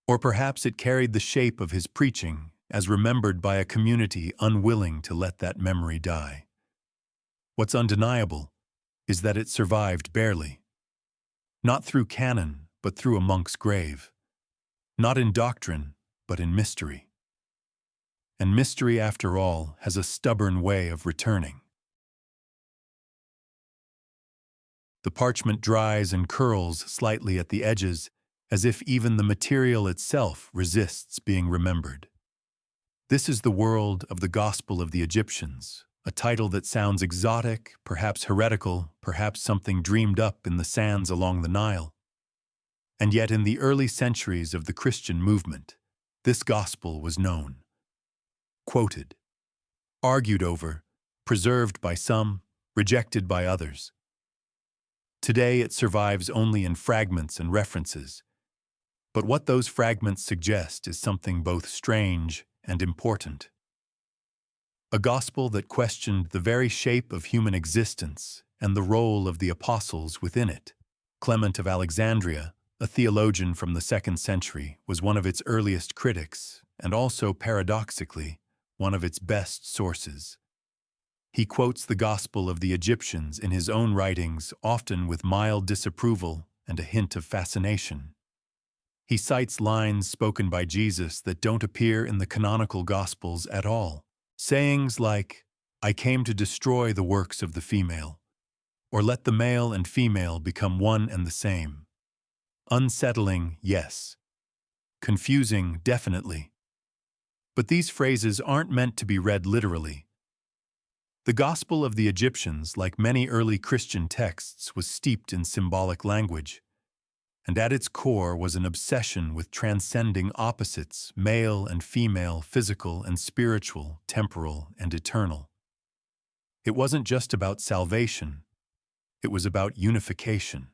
Speaker 1: Or perhaps it carried the shape of his preaching, as remembered by a community unwilling to let that memory die. What's undeniable is that it survived barely. Not through canon, but through a monk's grave. Not in doctrine, but in mystery. And mystery, after all, has a stubborn way of returning. The parchment dries and curls slightly at the edges, as if even the material itself resists being remembered. This is the world of the Gospel of the Egyptians, a title that sounds exotic, perhaps heretical, perhaps something dreamed up in the sands along the Nile. And yet in the early centuries of the Christian movement, This gospel was known, quoted, argued over, preserved by some, rejected by others. Today it survives only in fragments and references, but what those fragments suggest is something both strange and important. A gospel that questioned the very shape of human existence and the role of the apostles within it. Clement of Alexandria, a theologian from the 2nd century, was one of its earliest critics and also, paradoxically, one of its best sources. He quotes the Gospel of the Egyptians in his own writings, often with mild disapproval and a hint of fascination. He cites lines spoken by Jesus that don't appear in the canonical Gospels at all. Sayings like, "I came to destroy the works of the female," or "let the male and female become one and the same." Unsettling, yes. Confusing, definitely. But these phrases aren't meant to be read literally. The Gospel of the Egyptians, like many early Christian texts, was steeped in symbolic language, and at its core was an obsession with transcending opposites, male and female, physical and spiritual, temporal and eternal. It wasn't just about salvation, it was about unification,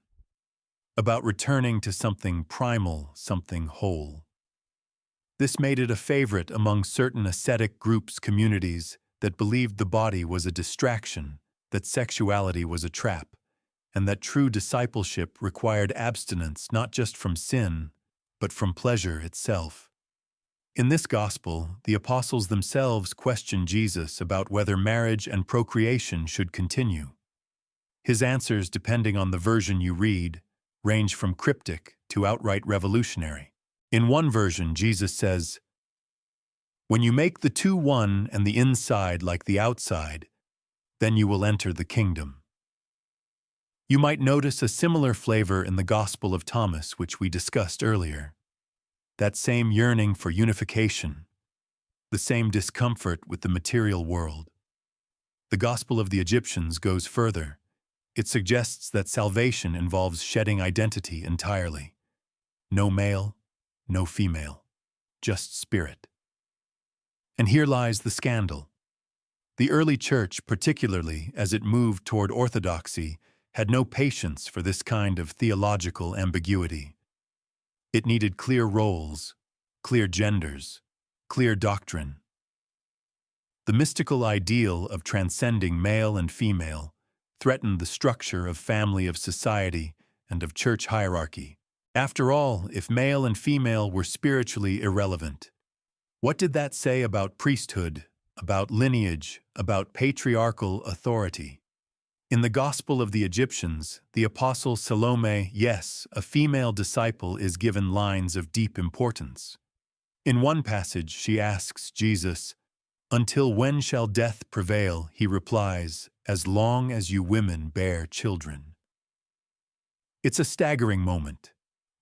Speaker 1: about returning to something primal, something whole. This made it a favorite among certain ascetic groups, communities, that believed the body was a distraction, that sexuality was a trap, and that true discipleship required abstinence not just from sin, but from pleasure itself. In this gospel, the apostles themselves question Jesus about whether marriage and procreation should continue. His answers, depending on the version you read, range from cryptic to outright revolutionary. In one version, Jesus says, "When you make the two one and the inside like the outside, then you will enter the kingdom." You might notice a similar flavor in the Gospel of Thomas, which we discussed earlier. That same yearning for unification, the same discomfort with the material world. The Gospel of the Egyptians goes further. It suggests that salvation involves shedding identity entirely. No male, no female, just spirit. And here lies the scandal. The early church, particularly as it moved toward orthodoxy, had no patience for this kind of theological ambiguity. It needed clear roles, clear genders, clear doctrine. The mystical ideal of transcending male and female threatened the structure of family, of society, and of church hierarchy. After all, if male and female were spiritually irrelevant, what did that say about priesthood, about lineage, about patriarchal authority? In the Gospel of the Egyptians, the apostle Salome, yes, a female disciple, is given lines of deep importance. In one passage, she asks Jesus, "Until when shall death prevail?" He replies, "As long as you women bear children." It's a staggering moment.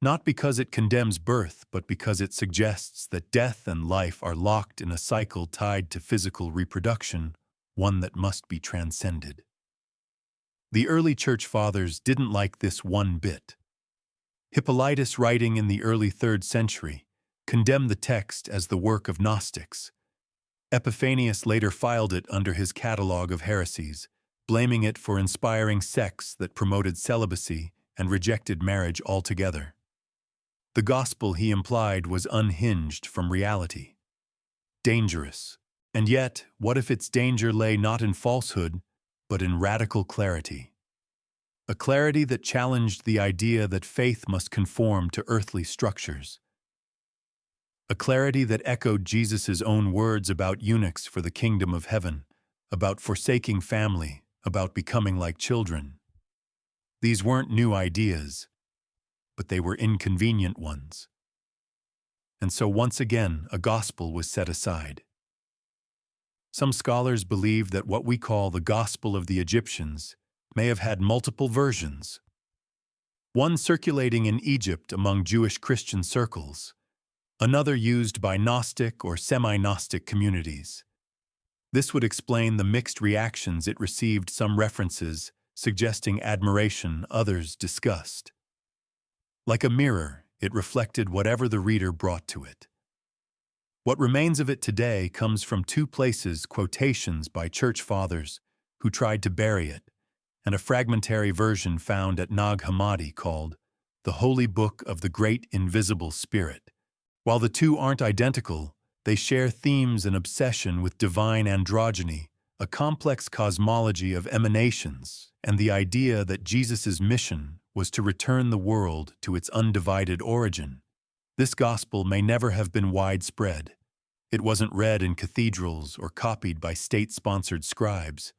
Speaker 1: Not because it condemns birth, but because it suggests that death and life are locked in a cycle tied to physical reproduction, one that must be transcended. The early church fathers didn't like this one bit. Hippolytus, writing in the early 3rd century, condemned the text as the work of Gnostics. Epiphanius later filed it under his catalogue of heresies, blaming it for inspiring sects that promoted celibacy and rejected marriage altogether. The gospel, he implied, was unhinged from reality. Dangerous. And yet, what if its danger lay not in falsehood, but in radical clarity? A clarity that challenged the idea that faith must conform to earthly structures. A clarity that echoed Jesus' own words about eunuchs for the kingdom of heaven, about forsaking family, about becoming like children. These weren't new ideas, but they were inconvenient ones. And so once again, a gospel was set aside. Some scholars believe that what we call the Gospel of the Egyptians may have had multiple versions. One circulating in Egypt among Jewish Christian circles, another used by Gnostic or semi-Gnostic communities. This would explain the mixed reactions it received, some references suggesting admiration, others disgust. Like a mirror, it reflected whatever the reader brought to it. What remains of it today comes from two places, quotations by church fathers who tried to bury it, and a fragmentary version found at Nag Hammadi called the Holy Book of the Great Invisible Spirit. While the two aren't identical, they share themes and obsession with divine androgyny, a complex cosmology of emanations, and the idea that Jesus' mission was to return the world to its undivided origin. This gospel may never have been widespread. It wasn't read in cathedrals or copied by state-sponsored scribes.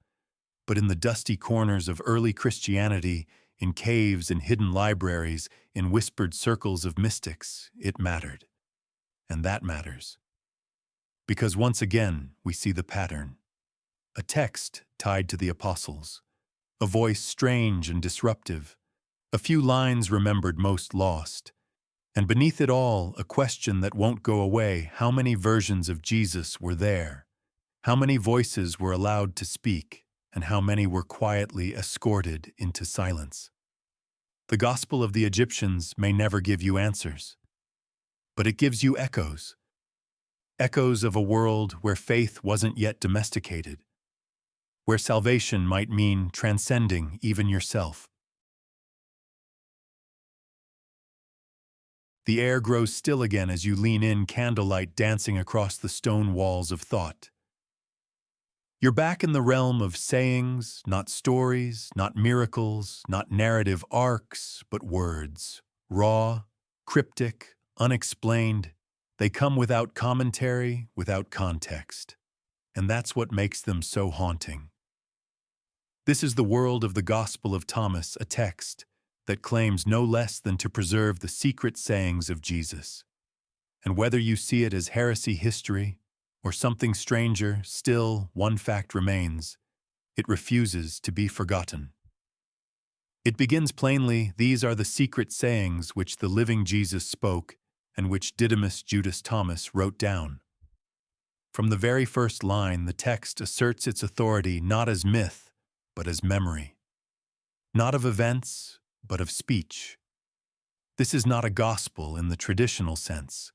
Speaker 1: But in the dusty corners of early Christianity, in caves and hidden libraries, in whispered circles of mystics, it mattered. And that matters. Because once again, we see the pattern. A text tied to the apostles. A voice strange and disruptive. A few lines remembered, most lost. And beneath it all, a question that won't go away: how many versions of Jesus were there? How many voices were allowed to speak? And how many were quietly escorted into silence? The Gospel of the Egyptians may never give you answers, but it gives you echoes. Echoes of a world where faith wasn't yet domesticated, where salvation might mean transcending even yourself. The air grows still again as you lean in, candlelight dancing across the stone walls of thought. You're back in the realm of sayings, not stories, not miracles, not narrative arcs, but words. Raw, cryptic, unexplained. They come without commentary, without context. And that's what makes them so haunting. This is the world of the Gospel of Thomas, a text that claims no less than to preserve the secret sayings of Jesus. And whether you see it as heresy history or something stranger, still one fact remains: it refuses to be forgotten. It begins plainly: these are the secret sayings which the living Jesus spoke and which Didymus Judas Thomas wrote down. From the very first line, the text asserts its authority not as myth, but as memory. Not of events, but of speech. This is not a gospel in the traditional sense.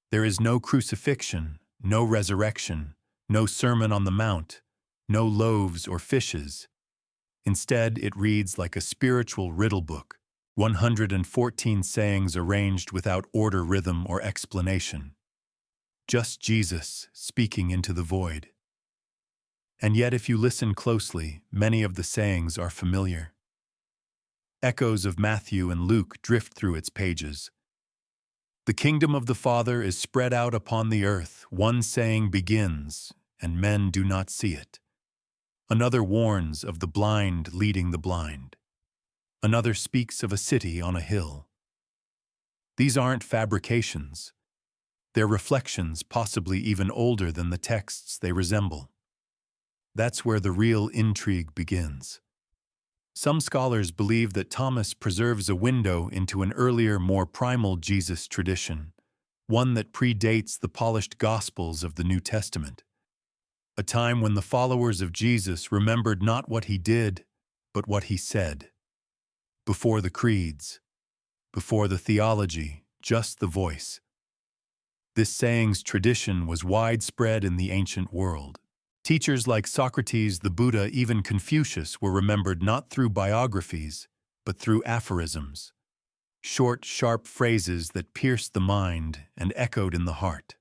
Speaker 1: There is no crucifixion, no resurrection, no Sermon on the Mount, no loaves or fishes. Instead, it reads like a spiritual riddle book, 114 sayings arranged without order, rhythm, or explanation. Just Jesus speaking into the void. And yet, if you listen closely, many of the sayings are familiar. Echoes of Matthew and Luke drift through its pages. The kingdom of the Father is spread out upon the earth, one saying begins, and men do not see it. Another warns of the blind leading the blind. Another speaks of a city on a hill. These aren't fabrications. They're reflections, possibly even older than the texts they resemble. That's where the real intrigue begins. Some scholars believe that Thomas preserves a window into an earlier, more primal Jesus tradition, one that predates the polished Gospels of the New Testament. A time when the followers of Jesus remembered not what he did, but what he said. Before the creeds, before the theology, just the voice. This sayings tradition was widespread in the ancient world. Teachers like Socrates, the Buddha, even Confucius were remembered not through biographies, but through aphorisms. Short, sharp phrases that pierced the mind and echoed in the heart.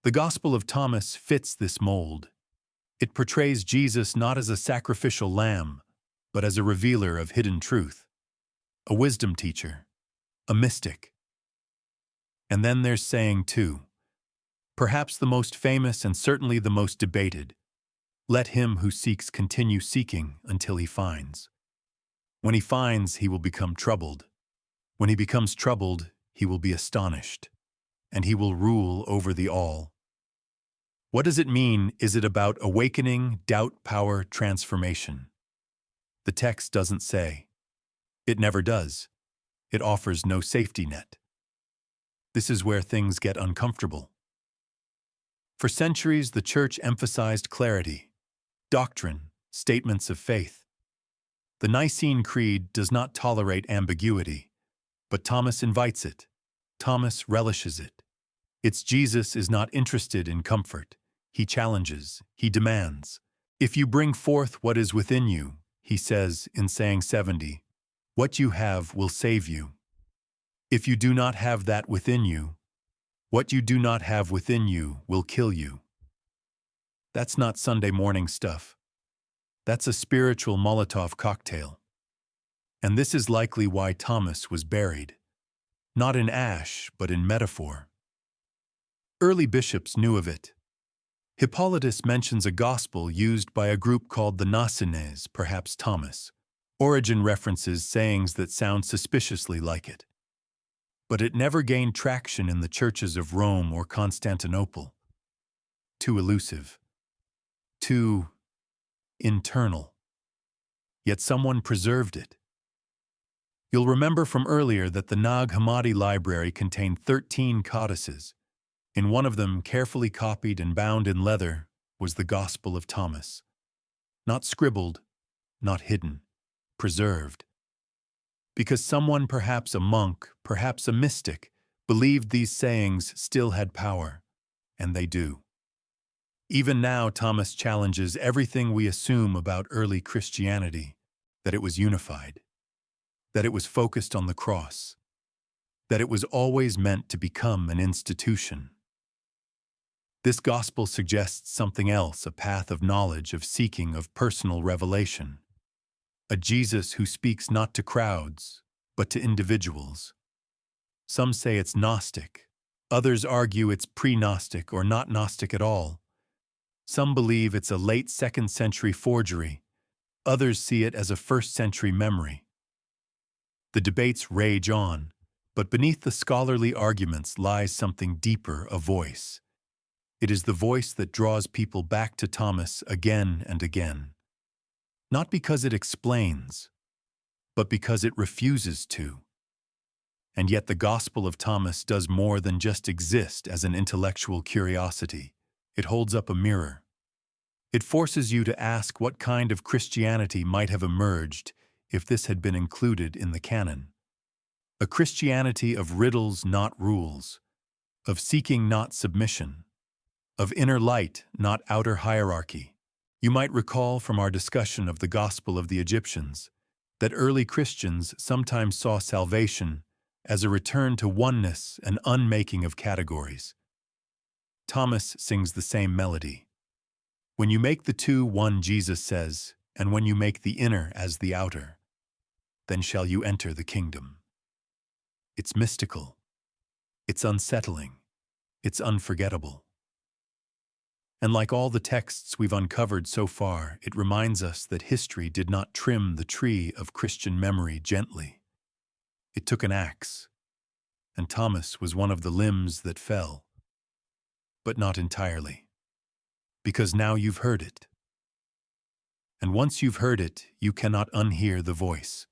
Speaker 1: The Gospel of Thomas fits this mold. It portrays Jesus not as a sacrificial lamb, but as a revealer of hidden truth, a wisdom teacher, a mystic. And then there's saying two. Perhaps the most famous and certainly the most debated: let him who seeks continue seeking until he finds. When he finds, he will become troubled. When he becomes troubled, he will be astonished, and he will rule over the all. What does it mean? Is it about awakening, doubt, power, transformation? The text doesn't say. It never does. It offers no safety net. This is where things get uncomfortable. For centuries, the Church emphasized clarity, doctrine, statements of faith. The Nicene Creed does not tolerate ambiguity, but Thomas invites it. Thomas relishes it. Its Jesus is not interested in comfort. He challenges, he demands. If you bring forth what is within you, he says in saying 70, what you have will save you. If you do not have that within you, what you do not have within you will kill you. That's not Sunday morning stuff. That's a spiritual Molotov cocktail. And this is likely why Thomas was buried. Not in ash, but in metaphor. Early bishops knew of it. Hippolytus mentions a gospel used by a group called the Nazarenes, perhaps Thomas. Origen references sayings that sound suspiciously like it. But it never gained traction in the churches of Rome or Constantinople. Too elusive. Too internal. Yet someone preserved it. You'll remember from earlier that the Nag Hammadi library contained 13 codices. In one of them, carefully copied and bound in leather, was the Gospel of Thomas. Not scribbled, not hidden, preserved. Because someone, perhaps a monk, perhaps a mystic, believed these sayings still had power, and they do. Even now, Thomas challenges everything we assume about early Christianity, that it was unified, that it was focused on the cross, that it was always meant to become an institution. This gospel suggests something else, a path of knowledge, of seeking, of personal revelation. A Jesus who speaks not to crowds, but to individuals. Some say it's Gnostic. Others argue it's pre-Gnostic or not Gnostic at all. Some believe it's a late 2nd century forgery. Others see it as a 1st century memory. The debates rage on, but beneath the scholarly arguments lies something deeper, a voice. It is the voice that draws people back to Thomas again and again. Not because it explains, but because it refuses to. And yet the Gospel of Thomas does more than just exist as an intellectual curiosity. It holds up a mirror. It forces you to ask what kind of Christianity might have emerged if this had been included in the canon. A Christianity of riddles, not rules, of seeking, not submission, of inner light, not outer hierarchy. You might recall from our discussion of the Gospel of the Egyptians that early Christians sometimes saw salvation as a return to oneness and unmaking of categories. Thomas sings the same melody. When you make the two one, Jesus says, and when you make the inner as the outer, then shall you enter the kingdom. It's mystical. It's unsettling. It's unforgettable. And like all the texts we've uncovered so far, it reminds us that history did not trim the tree of Christian memory gently. It took an axe, and Thomas was one of the limbs that fell. But not entirely, because now you've heard it. And once you've heard it, you cannot unhear the voice.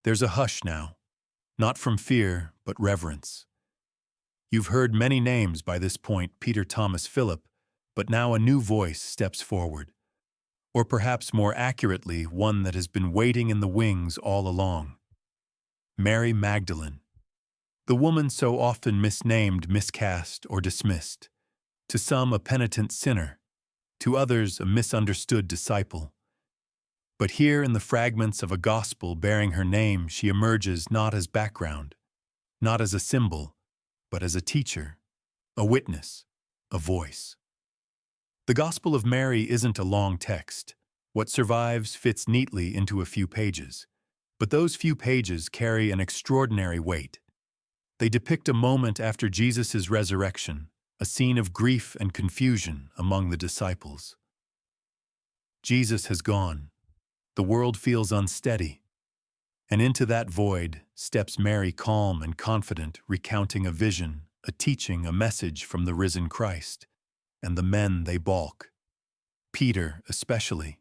Speaker 1: There's a hush now, not from fear, but reverence. You've heard many names by this point, Peter, Thomas, Philip, but now a new voice steps forward. Or perhaps more accurately, one that has been waiting in the wings all along. Mary Magdalene, the woman so often misnamed, miscast, or dismissed. To some a penitent sinner, to others a misunderstood disciple. But here in the fragments of a gospel bearing her name, she emerges not as background, not as a symbol, but as a teacher, a witness, a voice. The Gospel of Mary isn't a long text. What survives fits neatly into a few pages. But those few pages carry an extraordinary weight. They depict a moment after Jesus' resurrection, a scene of grief and confusion among the disciples. Jesus has gone. The world feels unsteady. And into that void steps Mary, calm and confident, recounting a vision, a teaching, a message from the risen Christ. And the men, they balk. Peter, especially.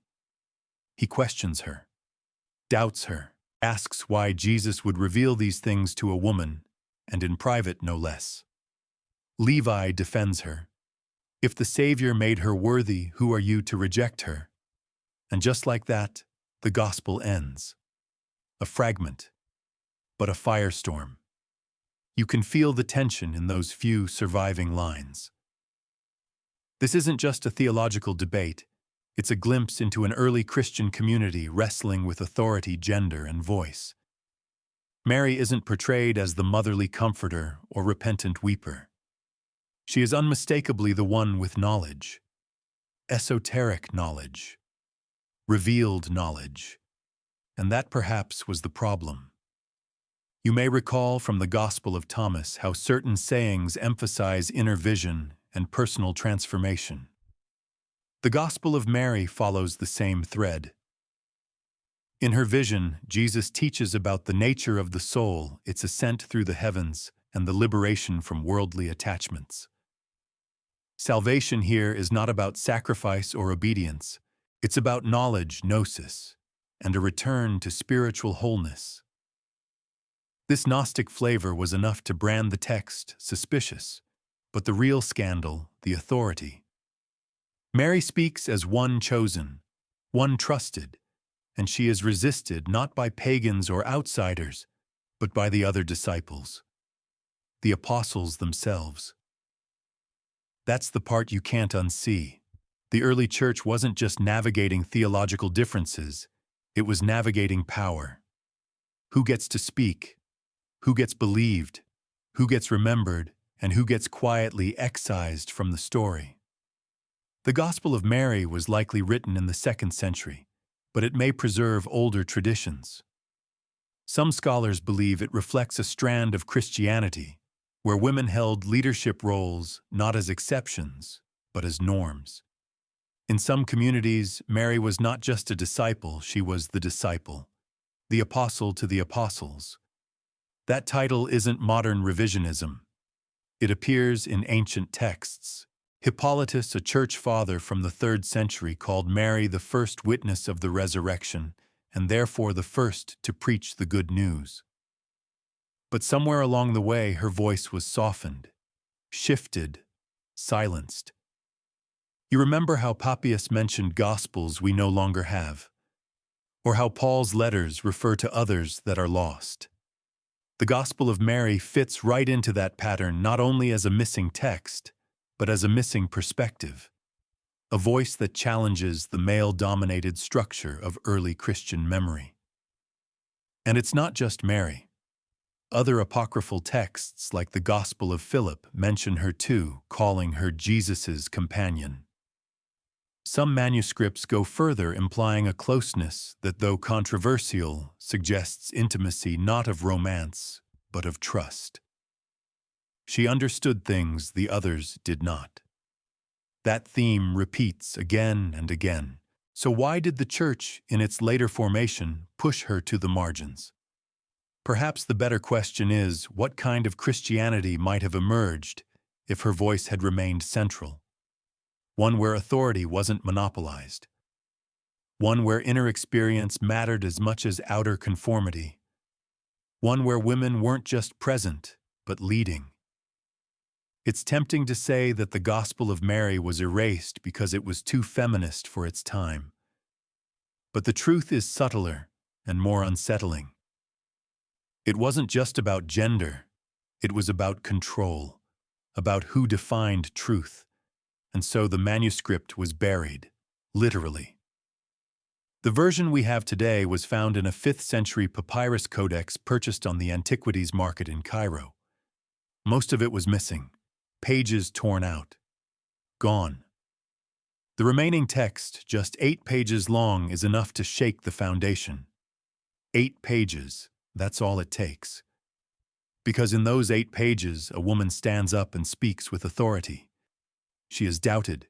Speaker 1: He questions her, doubts her, asks why Jesus would reveal these things to a woman, and in private no less. Levi defends her. If the Savior made her worthy, who are you to reject her? And just like that, the gospel ends. A fragment, but a firestorm. You can feel the tension in those few surviving lines. This isn't just a theological debate, it's a glimpse into an early Christian community wrestling with authority, gender, and voice. Mary isn't portrayed as the motherly comforter or repentant weeper. She is unmistakably the one with knowledge, esoteric knowledge, revealed knowledge, and that perhaps was the problem. You may recall from the Gospel of Thomas how certain sayings emphasize inner vision and personal transformation. The Gospel of Mary follows the same thread. In her vision, Jesus teaches about the nature of the soul, its ascent through the heavens, and the liberation from worldly attachments. Salvation here is not about sacrifice or obedience, it's about knowledge, gnosis, and a return to spiritual wholeness. This Gnostic flavor was enough to brand the text suspicious, but the real scandal, the authority. Mary speaks as one chosen, one trusted, and she is resisted not by pagans or outsiders, but by the other disciples, the apostles themselves. That's the part you can't unsee. The early church wasn't just navigating theological differences, it was navigating power. Who gets to speak? Who gets believed? Who gets remembered? And who gets quietly excised from the story? The Gospel of Mary was likely written in the 2nd century, but it may preserve older traditions. Some scholars believe it reflects a strand of Christianity, where women held leadership roles not as exceptions, but as norms. In some communities, Mary was not just a disciple, she was the disciple, the apostle to the apostles. That title isn't modern revisionism. It appears in ancient texts. Hippolytus, a church father from the 3rd century, called Mary the first witness of the resurrection, and therefore the first to preach the good news. But somewhere along the way, her voice was softened, shifted, silenced. You remember how Papias mentioned gospels we no longer have, or how Paul's letters refer to others that are lost. The Gospel of Mary fits right into that pattern, not only as a missing text, but as a missing perspective, a voice that challenges the male-dominated structure of early Christian memory. And it's not just Mary. Other apocryphal texts, like the Gospel of Philip, mention her too, calling her Jesus's companion. Some manuscripts go further, implying a closeness that, though controversial, suggests intimacy not of romance, but of trust. She understood things the others did not. That theme repeats again and again. So why did the Church, in its later formation, push her to the margins? Perhaps the better question is, what kind of Christianity might have emerged if her voice had remained central? One where authority wasn't monopolized. One where inner experience mattered as much as outer conformity. One where women weren't just present, but leading. It's tempting to say that the Gospel of Mary was erased because it was too feminist for its time. But the truth is subtler and more unsettling. It wasn't just about gender, it was about control, about who defined truth. And so the manuscript was buried, literally. The version we have today was found in a 5th century papyrus codex purchased on the antiquities market in Cairo. Most of it was missing, pages torn out, gone. The remaining text, just 8 pages long, is enough to shake the foundation. 8 pages, that's all it takes. Because in those 8 pages, a woman stands up and speaks with authority. She is doubted.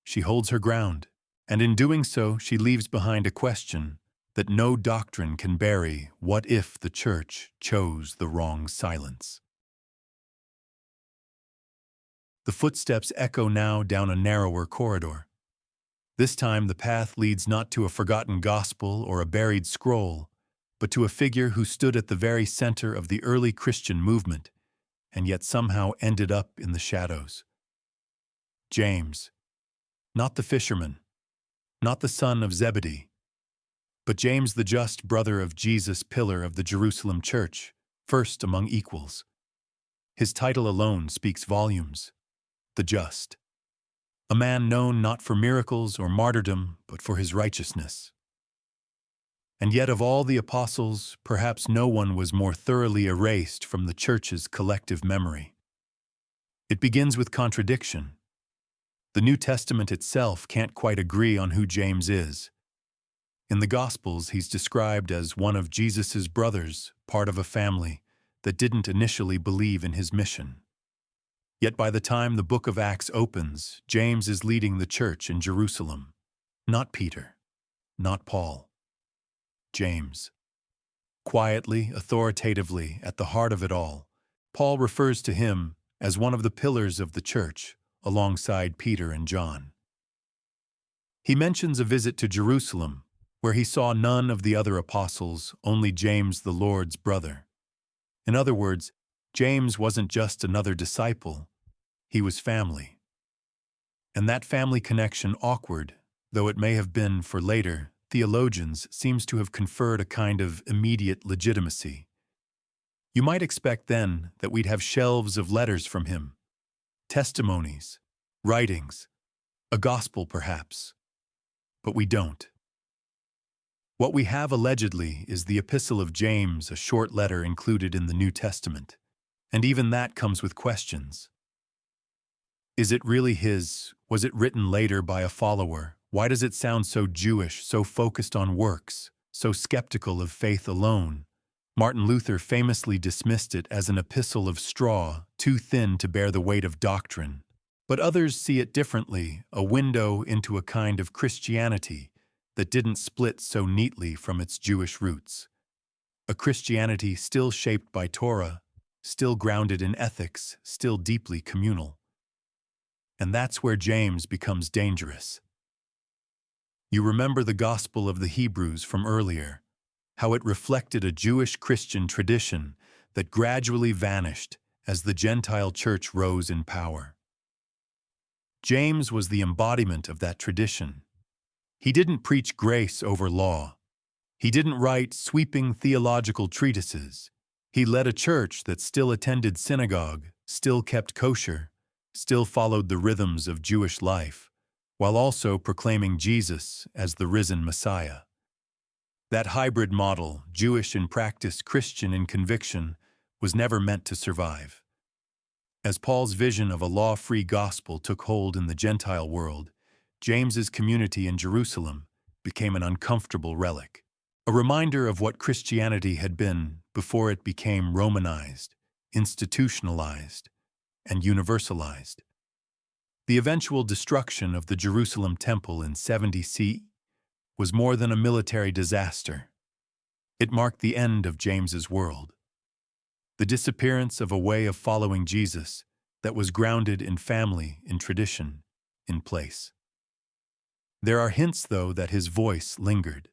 Speaker 1: She holds her ground, and in doing so, she leaves behind a question that no doctrine can bury: what if the Church chose the wrong silence? The footsteps echo now down a narrower corridor. This time the path leads not to a forgotten gospel or a buried scroll, but to a figure who stood at the very center of the early Christian movement, and yet somehow ended up in the shadows. James, not the fisherman, not the son of Zebedee, but James, the just brother of Jesus, pillar of the Jerusalem church, first among equals. His title alone speaks volumes. The just. A man known not for miracles or martyrdom, but for his righteousness. And yet of all the apostles, perhaps no one was more thoroughly erased from the Church's collective memory. It begins with contradiction. The New Testament itself can't quite agree on who James is. In the Gospels, he's described as one of Jesus' brothers, part of a family that didn't initially believe in his mission. Yet by the time the book of Acts opens, James is leading the church in Jerusalem. Not Peter, not Paul. James. Quietly, authoritatively, at the heart of it all, Paul refers to him as one of the pillars of the church, alongside Peter and John. He mentions a visit to Jerusalem, where he saw none of the other apostles, only James, the Lord's brother. In other words, James wasn't just another disciple, he was family. And that family connection, awkward, though it may have been for later theologians, seems to have conferred a kind of immediate legitimacy. You might expect then that we'd have shelves of letters from him, testimonies, writings, a gospel perhaps. But we don't. What we have allegedly is the Epistle of James, a short letter included in the New Testament. And even that comes with questions. Is it really his? Was it written later by a follower? Why does it sound so Jewish, so focused on works, so skeptical of faith alone? Martin Luther famously dismissed it as an epistle of straw, too thin to bear the weight of doctrine. But others see it differently, a window into a kind of Christianity that didn't split so neatly from its Jewish roots. A Christianity still shaped by Torah, still grounded in ethics, still deeply communal. And that's where James becomes dangerous. You remember the Gospel of the Hebrews from earlier, how it reflected a Jewish Christian tradition that gradually vanished as the Gentile church rose in power. James was the embodiment of that tradition. He didn't preach grace over law. He didn't write sweeping theological treatises. He led a church that still attended synagogue, still kept kosher, still followed the rhythms of Jewish life, while also proclaiming Jesus as the risen Messiah. That hybrid model, Jewish in practice, Christian in conviction, was never meant to survive. As Paul's vision of a law-free gospel took hold in the Gentile world, James's community in Jerusalem became an uncomfortable relic, a reminder of what Christianity had been before it became Romanized, institutionalized, and universalized. The eventual destruction of the Jerusalem temple in 70 CE was more than a military disaster. It marked the end of James's world. The disappearance of a way of following Jesus that was grounded in family, in tradition, in place. There are hints, though, that his voice lingered.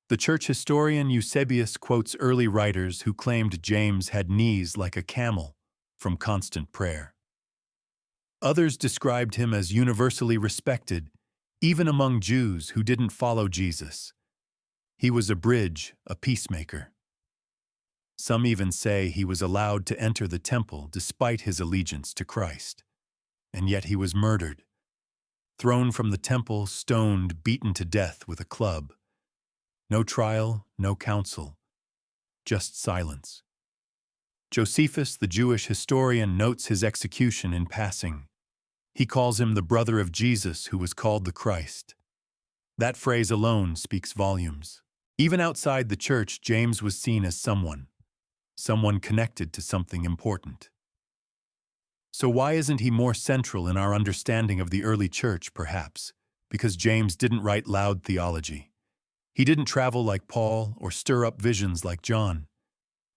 Speaker 1: The church historian Eusebius quotes early writers who claimed James had knees like a camel from constant prayer. Others described him as universally respected, even among Jews who didn't follow Jesus. He was a bridge, a peacemaker. Some even say he was allowed to enter the temple despite his allegiance to Christ. And yet he was murdered. Thrown from the temple, stoned, beaten to death with a club. No trial, no counsel, just silence. Josephus, the Jewish historian, notes his execution in passing. He calls him the brother of Jesus who was called the Christ. That phrase alone speaks volumes. Even outside the church, James was seen as someone connected to something important. So why isn't he more central in our understanding of the early church, perhaps? Because James didn't write loud theology. He didn't travel like Paul or stir up visions like John.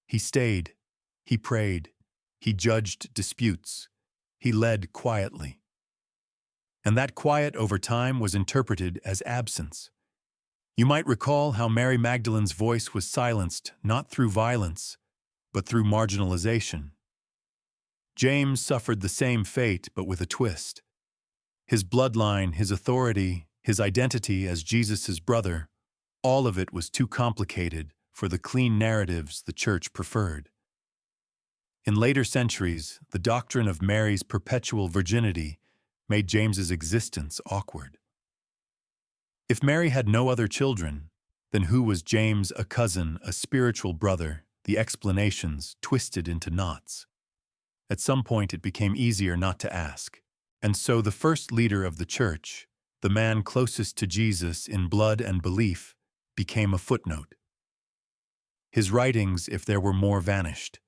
Speaker 1: He stayed. He prayed. He judged disputes. He led quietly. And that quiet over time was interpreted as absence. You might recall how Mary Magdalene's voice was silenced not through violence, but through marginalization. James suffered the same fate, but with a twist. His bloodline, his authority, his identity as Jesus' brother, all of it was too complicated for the clean narratives the church preferred. In later centuries, the doctrine of Mary's perpetual virginity made James's existence awkward. If Mary had no other children, then who was James, a cousin, a spiritual brother? The explanations twisted into knots. At some point it became easier not to ask. And so the first leader of the church, the man closest to Jesus in blood and belief, became a footnote. His writings, if there were more, vanished.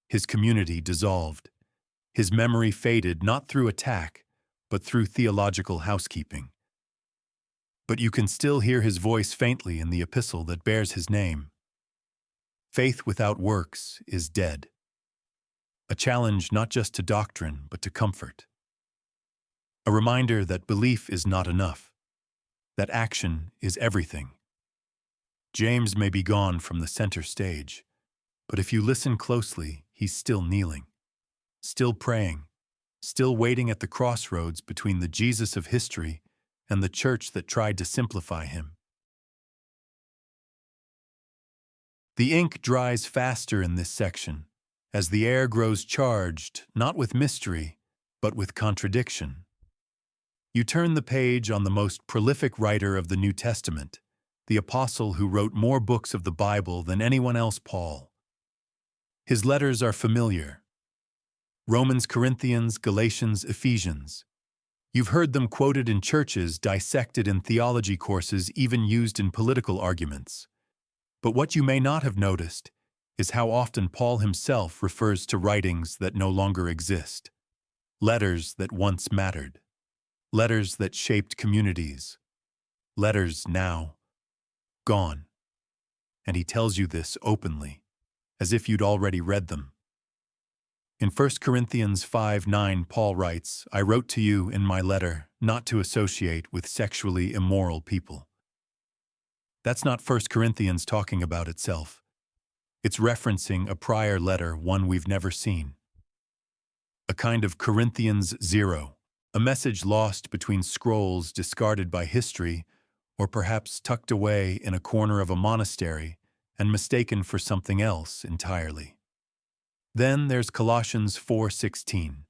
Speaker 1: His community dissolved. His memory faded not through attack, but through theological housekeeping. But you can still hear his voice faintly in the epistle that bears his name. Faith without works is dead. A challenge not just to doctrine, but to comfort. A reminder that belief is not enough, that action is everything. James may be gone from the center stage, but if you listen closely, he's still kneeling, still praying, still waiting at the crossroads between the Jesus of history and the church that tried to simplify him. The ink dries faster in this section, as the air grows charged, not with mystery, but with contradiction. You turn the page on the most prolific writer of the New Testament, the apostle who wrote more books of the Bible than anyone else, Paul. His letters are familiar. Romans, Corinthians, Galatians, Ephesians. You've heard them quoted in churches, dissected in theology courses, even used in political arguments. But what you may not have noticed is how often Paul himself refers to writings that no longer exist. Letters that once mattered. Letters that shaped communities. Letters now gone. And he tells you this openly, as if you'd already read them. In 1 Corinthians 5:9, Paul writes, "I wrote to you in my letter not to associate with sexually immoral people." That's not 1 Corinthians talking about itself. It's referencing a prior letter, one we've never seen. A kind of Corinthians 0, a message lost between scrolls discarded by history, or perhaps tucked away in a corner of a monastery and mistaken for something else entirely. Then there's Colossians 4:16.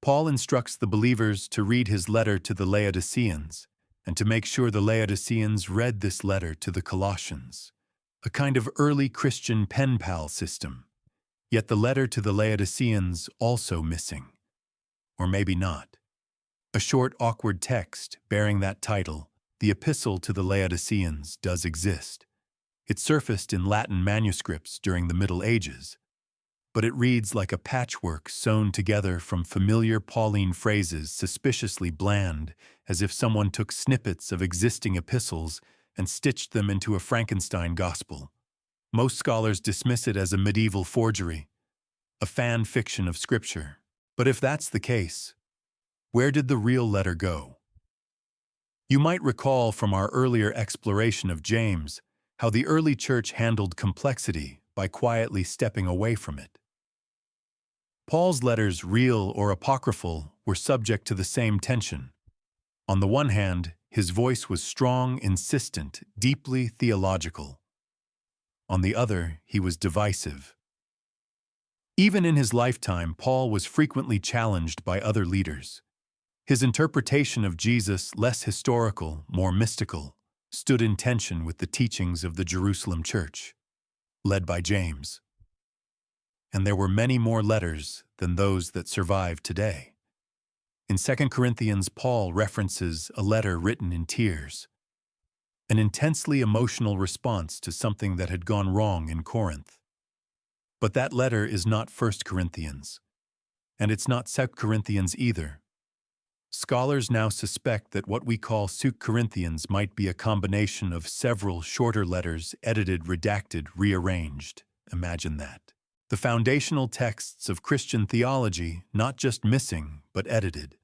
Speaker 1: Paul instructs the believers to read his letter to the Laodiceans, and to make sure the Laodiceans read this letter to the Colossians, a kind of early Christian pen pal system. Yet the letter to the Laodiceans also missing. Or maybe not. A short, awkward text bearing that title, the Epistle to the Laodiceans, does exist. It surfaced in Latin manuscripts during the Middle Ages, but it reads like a patchwork sewn together from familiar Pauline phrases, suspiciously bland, as if someone took snippets of existing epistles and stitched them into a Frankenstein gospel. Most scholars dismiss it as a medieval forgery, a fan fiction of Scripture. But if that's the case, where did the real letter go? You might recall from our earlier exploration of James how the early church handled complexity by quietly stepping away from it. Paul's letters, real or apocryphal, were subject to the same tension. On the one hand, his voice was strong, insistent, deeply theological. On the other, he was divisive. Even in his lifetime, Paul was frequently challenged by other leaders. His interpretation of Jesus, less historical, more mystical, stood in tension with the teachings of the Jerusalem church, led by James. And there were many more letters than those that survive today. In 2 Corinthians, Paul references a letter written in tears, an intensely emotional response to something that had gone wrong in Corinth. But that letter is not 1 Corinthians, and it's not 2 Corinthians either. Scholars now suspect that what we call 2 Corinthians might be a combination of several shorter letters, edited, redacted, rearranged. Imagine that. The foundational texts of Christian theology not just missing, but edited.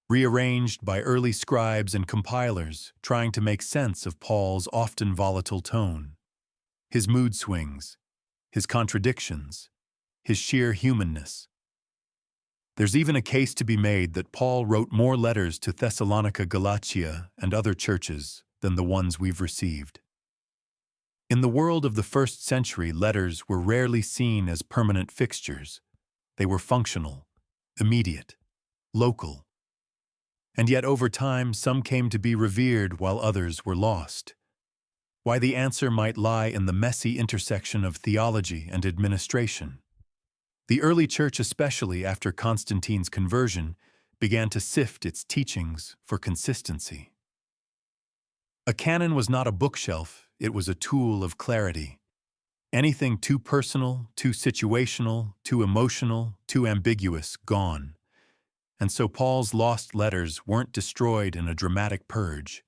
Speaker 1: Rearranged by early scribes and compilers trying to make sense of Paul's often volatile tone, his mood swings, his contradictions, his sheer humanness. There's even a case to be made that Paul wrote more letters to Thessalonica, Galatia, and other churches than the ones we've received. In the world of the first century, letters were rarely seen as permanent fixtures. They were functional, immediate, local. And yet over time, some came to be revered while others were lost. Why the answer might lie in the messy intersection of theology and administration. The early church, especially after Constantine's conversion, began to sift its teachings for consistency. A canon was not a bookshelf, it was a tool of clarity. Anything too personal, too situational, too emotional, too ambiguous, gone. And so Paul's lost letters weren't destroyed in a dramatic purge.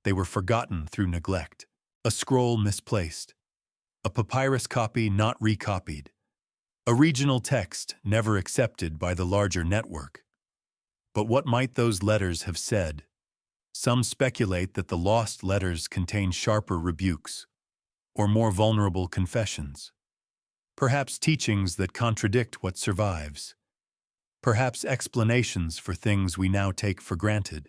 Speaker 1: They were forgotten through neglect, a scroll misplaced, a papyrus copy not recopied, a regional text never accepted by the larger network. But what might those letters have said? Some speculate that the lost letters contain sharper rebukes, or more vulnerable confessions. Perhaps teachings that contradict what survives. Perhaps explanations for things we now take for granted.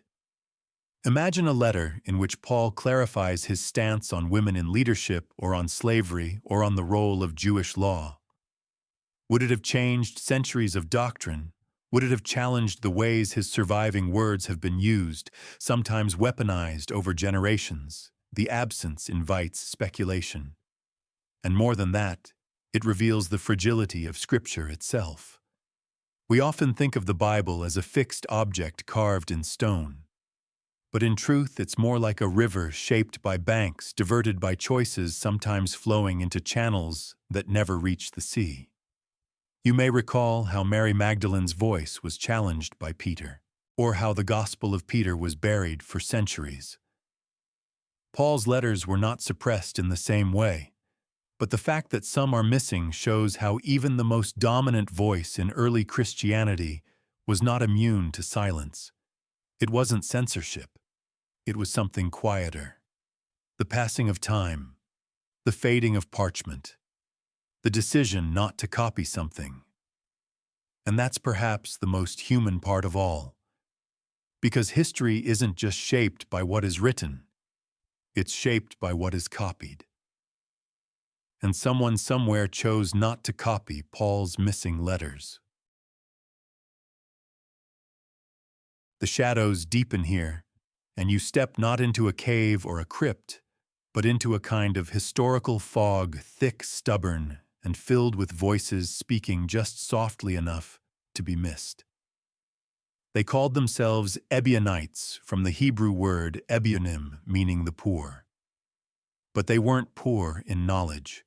Speaker 1: Imagine a letter in which Paul clarifies his stance on women in leadership or on slavery or on the role of Jewish law. Would it have changed centuries of doctrine? Would it have challenged the ways his surviving words have been used, sometimes weaponized over generations? The absence invites speculation. And more than that, it reveals the fragility of Scripture itself. We often think of the Bible as a fixed object carved in stone. But in truth, it's more like a river shaped by banks, diverted by choices sometimes flowing into channels that never reach the sea. You may recall how Mary Magdalene's voice was challenged by Peter, or how the Gospel of Peter was buried for centuries. Paul's letters were not suppressed in the same way, but the fact that some are missing shows how even the most dominant voice in early Christianity was not immune to silence. It wasn't censorship. It was something quieter. The passing of time, the fading of parchment, the decision not to copy something. And that's perhaps the most human part of all. Because history isn't just shaped by what is written, it's shaped by what is copied. And someone somewhere chose not to copy Paul's missing letters. The shadows deepen here, and you step not into a cave or a crypt, but into a kind of historical fog, thick, stubborn, and filled with voices speaking just softly enough to be missed. They called themselves Ebionites, from the Hebrew word Ebionim, meaning the poor. But they weren't poor in knowledge.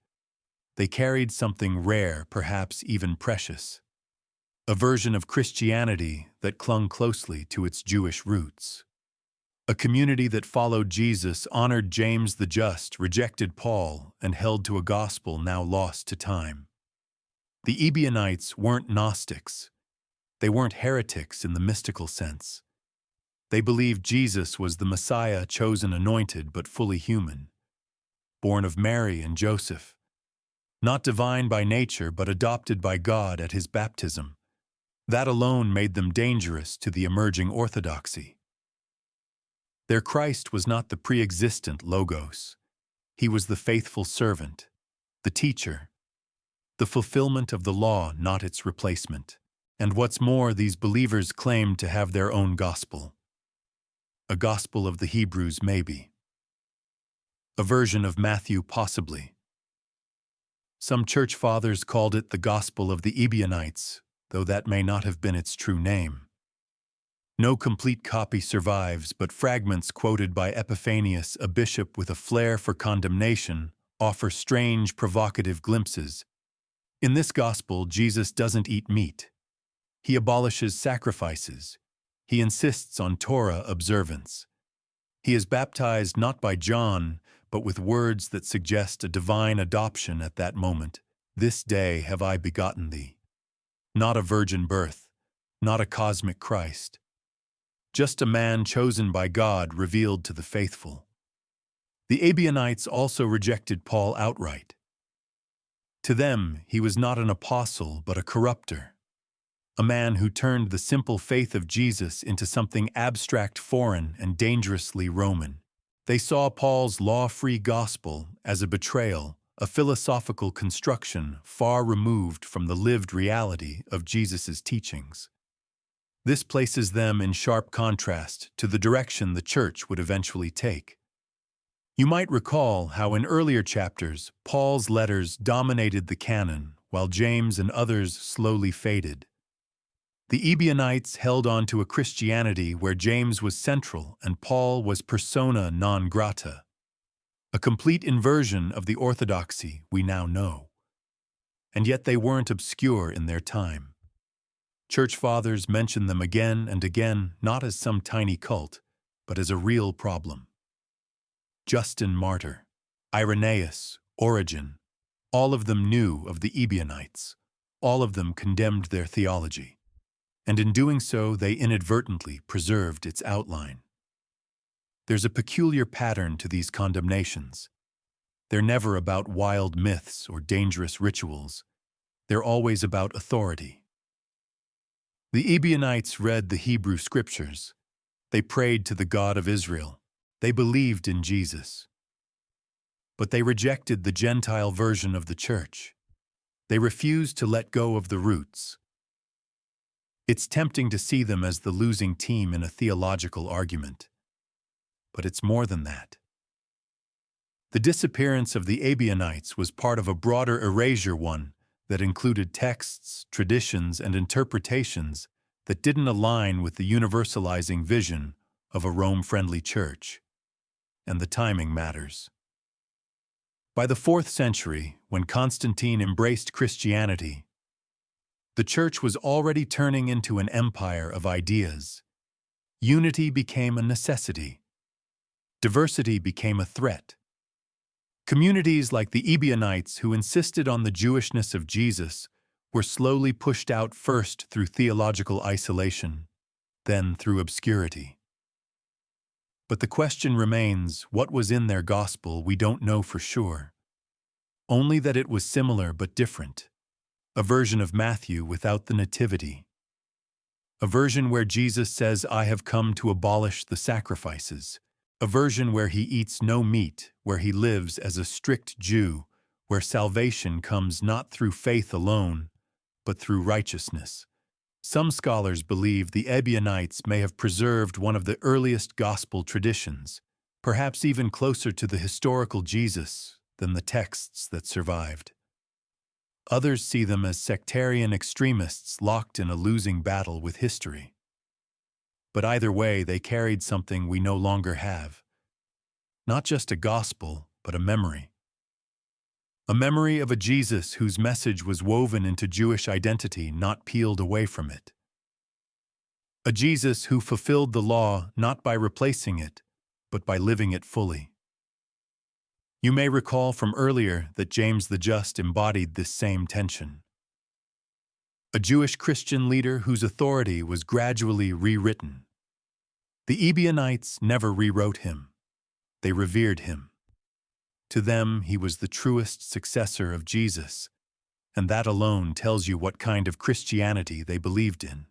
Speaker 1: They carried something rare, perhaps even precious. A version of Christianity that clung closely to its Jewish roots. A community that followed Jesus, honored James the Just, rejected Paul, and held to a gospel now lost to time. The Ebionites weren't Gnostics. They weren't heretics in the mystical sense. They believed Jesus was the Messiah, chosen, anointed, but fully human. Born of Mary and Joseph. Not divine by nature, but adopted by God at his baptism. That alone made them dangerous to the emerging orthodoxy. Their Christ was not the pre-existent Logos. He was the faithful servant, the teacher, the fulfillment of the law, not its replacement. And what's more, these believers claimed to have their own gospel. A gospel of the Hebrews, maybe. A version of Matthew, possibly. Some church fathers called it the Gospel of the Ebionites, though that may not have been its true name. No complete copy survives, but fragments quoted by Epiphanius, a bishop with a flair for condemnation, offer strange, provocative glimpses. In this gospel, Jesus doesn't eat meat. He abolishes sacrifices. He insists on Torah observance. He is baptized not by John, but with words that suggest a divine adoption at that moment. This day have I begotten thee. Not a virgin birth, not a cosmic Christ. Just a man chosen by God, revealed to the faithful. The Ebionites also rejected Paul outright. To them, he was not an apostle, but a corrupter. A man who turned the simple faith of Jesus into something abstract, foreign, and dangerously Roman. They saw Paul's law-free gospel as a betrayal, a philosophical construction far removed from the lived reality of Jesus' teachings. This places them in sharp contrast to the direction the church would eventually take. You might recall how in earlier chapters, Paul's letters dominated the canon, while James and others slowly faded. The Ebionites held on to a Christianity where James was central and Paul was persona non grata, a complete inversion of the orthodoxy we now know. And yet they weren't obscure in their time. Church fathers mention them again and again, not as some tiny cult, but as a real problem. Justin Martyr, Irenaeus, Origen, all of them knew of the Ebionites. All of them condemned their theology. And in doing so, they inadvertently preserved its outline. There's a peculiar pattern to these condemnations. They're never about wild myths or dangerous rituals. They're always about authority. The Ebionites read the Hebrew Scriptures. They prayed to the God of Israel. They believed in Jesus. But they rejected the Gentile version of the church. They refused to let go of the roots. It's tempting to see them as the losing team in a theological argument. But it's more than that. The disappearance of the Ebionites was part of a broader erasure one that included texts, traditions, and interpretations that didn't align with the universalizing vision of a Rome-friendly church. And the timing matters. By the 4th century, when Constantine embraced Christianity, the church was already turning into an empire of ideas. Unity became a necessity. Diversity became a threat. Communities like the Ebionites, who insisted on the Jewishness of Jesus, were slowly pushed out first through theological isolation, then through obscurity. But the question remains, what was in their gospel we don't know for sure. Only that it was similar but different. A version of Matthew without the nativity. A version where Jesus says, "I have come to abolish the sacrifices." A version where he eats no meat, where he lives as a strict Jew, where salvation comes not through faith alone, but through righteousness. Some scholars believe the Ebionites may have preserved one of the earliest gospel traditions, perhaps even closer to the historical Jesus than the texts that survived. Others see them as sectarian extremists locked in a losing battle with history. But either way, they carried something we no longer have. Not just a gospel, but a memory. A memory of a Jesus whose message was woven into Jewish identity, not peeled away from it. A Jesus who fulfilled the law not by replacing it, but by living it fully. You may recall from earlier that James the Just embodied this same tension. A Jewish Christian leader whose authority was gradually rewritten. The Ebionites never rewrote him. They revered him. To them, he was the truest successor of Jesus, and that alone tells you what kind of Christianity they believed in.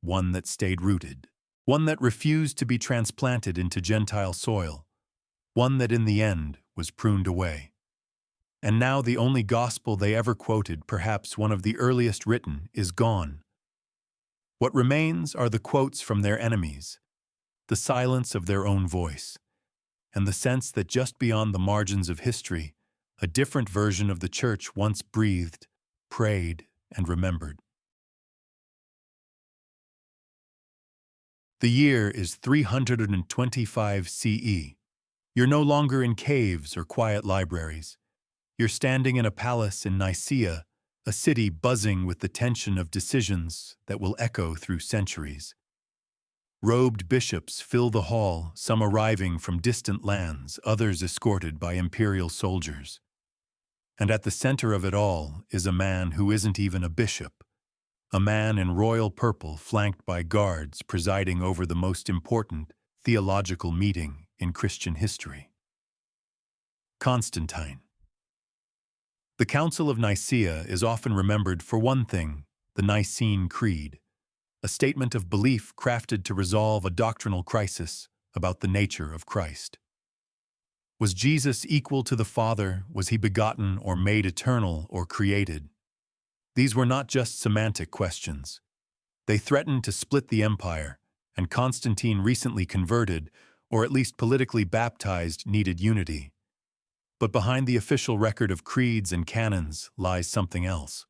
Speaker 1: One that stayed rooted. One that refused to be transplanted into Gentile soil. One that in the end was pruned away. And now the only gospel they ever quoted, perhaps one of the earliest written, is gone. What remains are the quotes from their enemies, the silence of their own voice, and the sense that just beyond the margins of history, a different version of the church once breathed, prayed, and remembered. The year is 325 CE. You're no longer in caves or quiet libraries. You're standing in a palace in Nicaea, a city buzzing with the tension of decisions that will echo through centuries. Robed bishops fill the hall, some arriving from distant lands, others escorted by imperial soldiers. And at the center of it all is a man who isn't even a bishop, a man in royal purple flanked by guards presiding over the most important theological meeting in Christian history. Constantine. The Council of Nicaea is often remembered for one thing, the Nicene Creed, a statement of belief crafted to resolve a doctrinal crisis about the nature of Christ. Was Jesus equal to the Father? Was he begotten or made eternal or created? These were not just semantic questions. They threatened to split the empire, and Constantine, recently converted, or at least politically baptized, needed unity. But behind the official record of creeds and canons lies something else.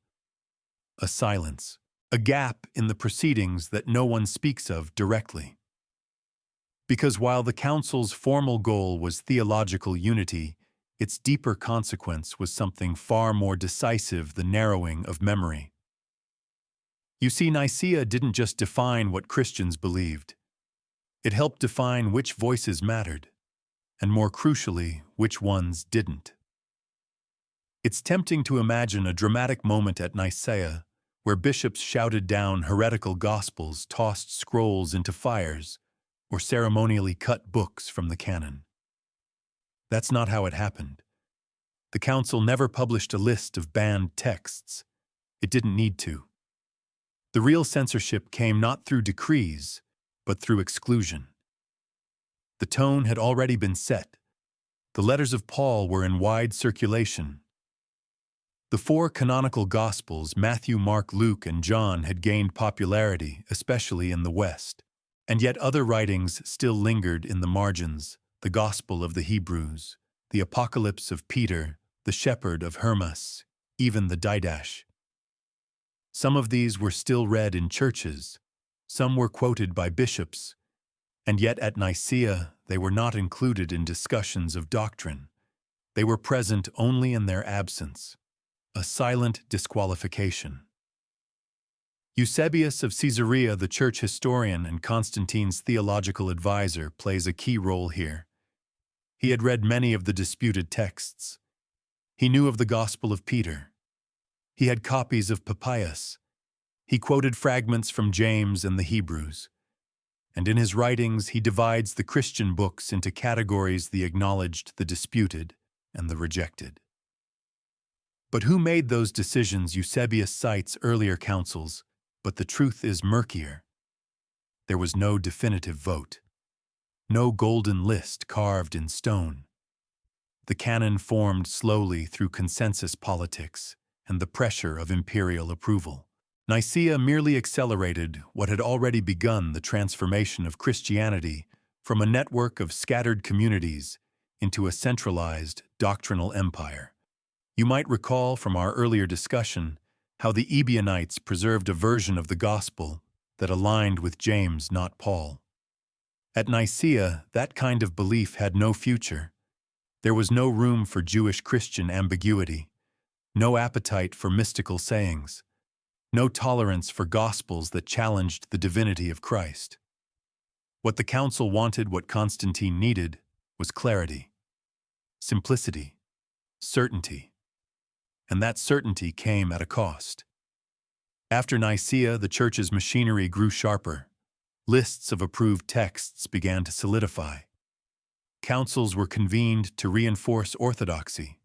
Speaker 1: A silence, a gap in the proceedings that no one speaks of directly. Because while the Council's formal goal was theological unity, its deeper consequence was something far more decisive: the narrowing of memory. You see, Nicaea didn't just define what Christians believed. It helped define which voices mattered, and more crucially, which ones didn't. It's tempting to imagine a dramatic moment at Nicaea where bishops shouted down heretical gospels, tossed scrolls into fires, or ceremonially cut books from the canon. That's not how it happened. The Council never published a list of banned texts. It didn't need to. The real censorship came not through decrees, but through exclusion. The tone had already been set. The letters of Paul were in wide circulation. The four canonical Gospels, Matthew, Mark, Luke, and John, had gained popularity, especially in the West. And yet other writings still lingered in the margins: the Gospel of the Hebrews, the Apocalypse of Peter, the Shepherd of Hermas, even the Didache. Some of these were still read in churches, some were quoted by bishops, and yet at Nicaea they were not included in discussions of doctrine. They were present only in their absence, a silent disqualification. Eusebius of Caesarea, the church historian and Constantine's theological advisor, plays a key role here. He had read many of the disputed texts. He knew of the Gospel of Peter. He had copies of Papias. He quoted fragments from James and the Hebrews. And in his writings he divides the Christian books into categories: the acknowledged, the disputed, and the rejected. But who made those decisions? Eusebius cites earlier councils, but the truth is murkier. There was no definitive vote, no golden list carved in stone. The canon formed slowly through consensus politics and the pressure of imperial approval. Nicaea merely accelerated what had already begun: the transformation of Christianity from a network of scattered communities into a centralized doctrinal empire. You might recall from our earlier discussion how the Ebionites preserved a version of the gospel that aligned with James, not Paul. At Nicaea, that kind of belief had no future. There was no room for Jewish Christian ambiguity, no appetite for mystical sayings, no tolerance for gospels that challenged the divinity of Christ. What the council wanted, what Constantine needed, was clarity, simplicity, certainty. And that certainty came at a cost. After Nicaea, the church's machinery grew sharper. Lists of approved texts began to solidify. Councils were convened to reinforce orthodoxy.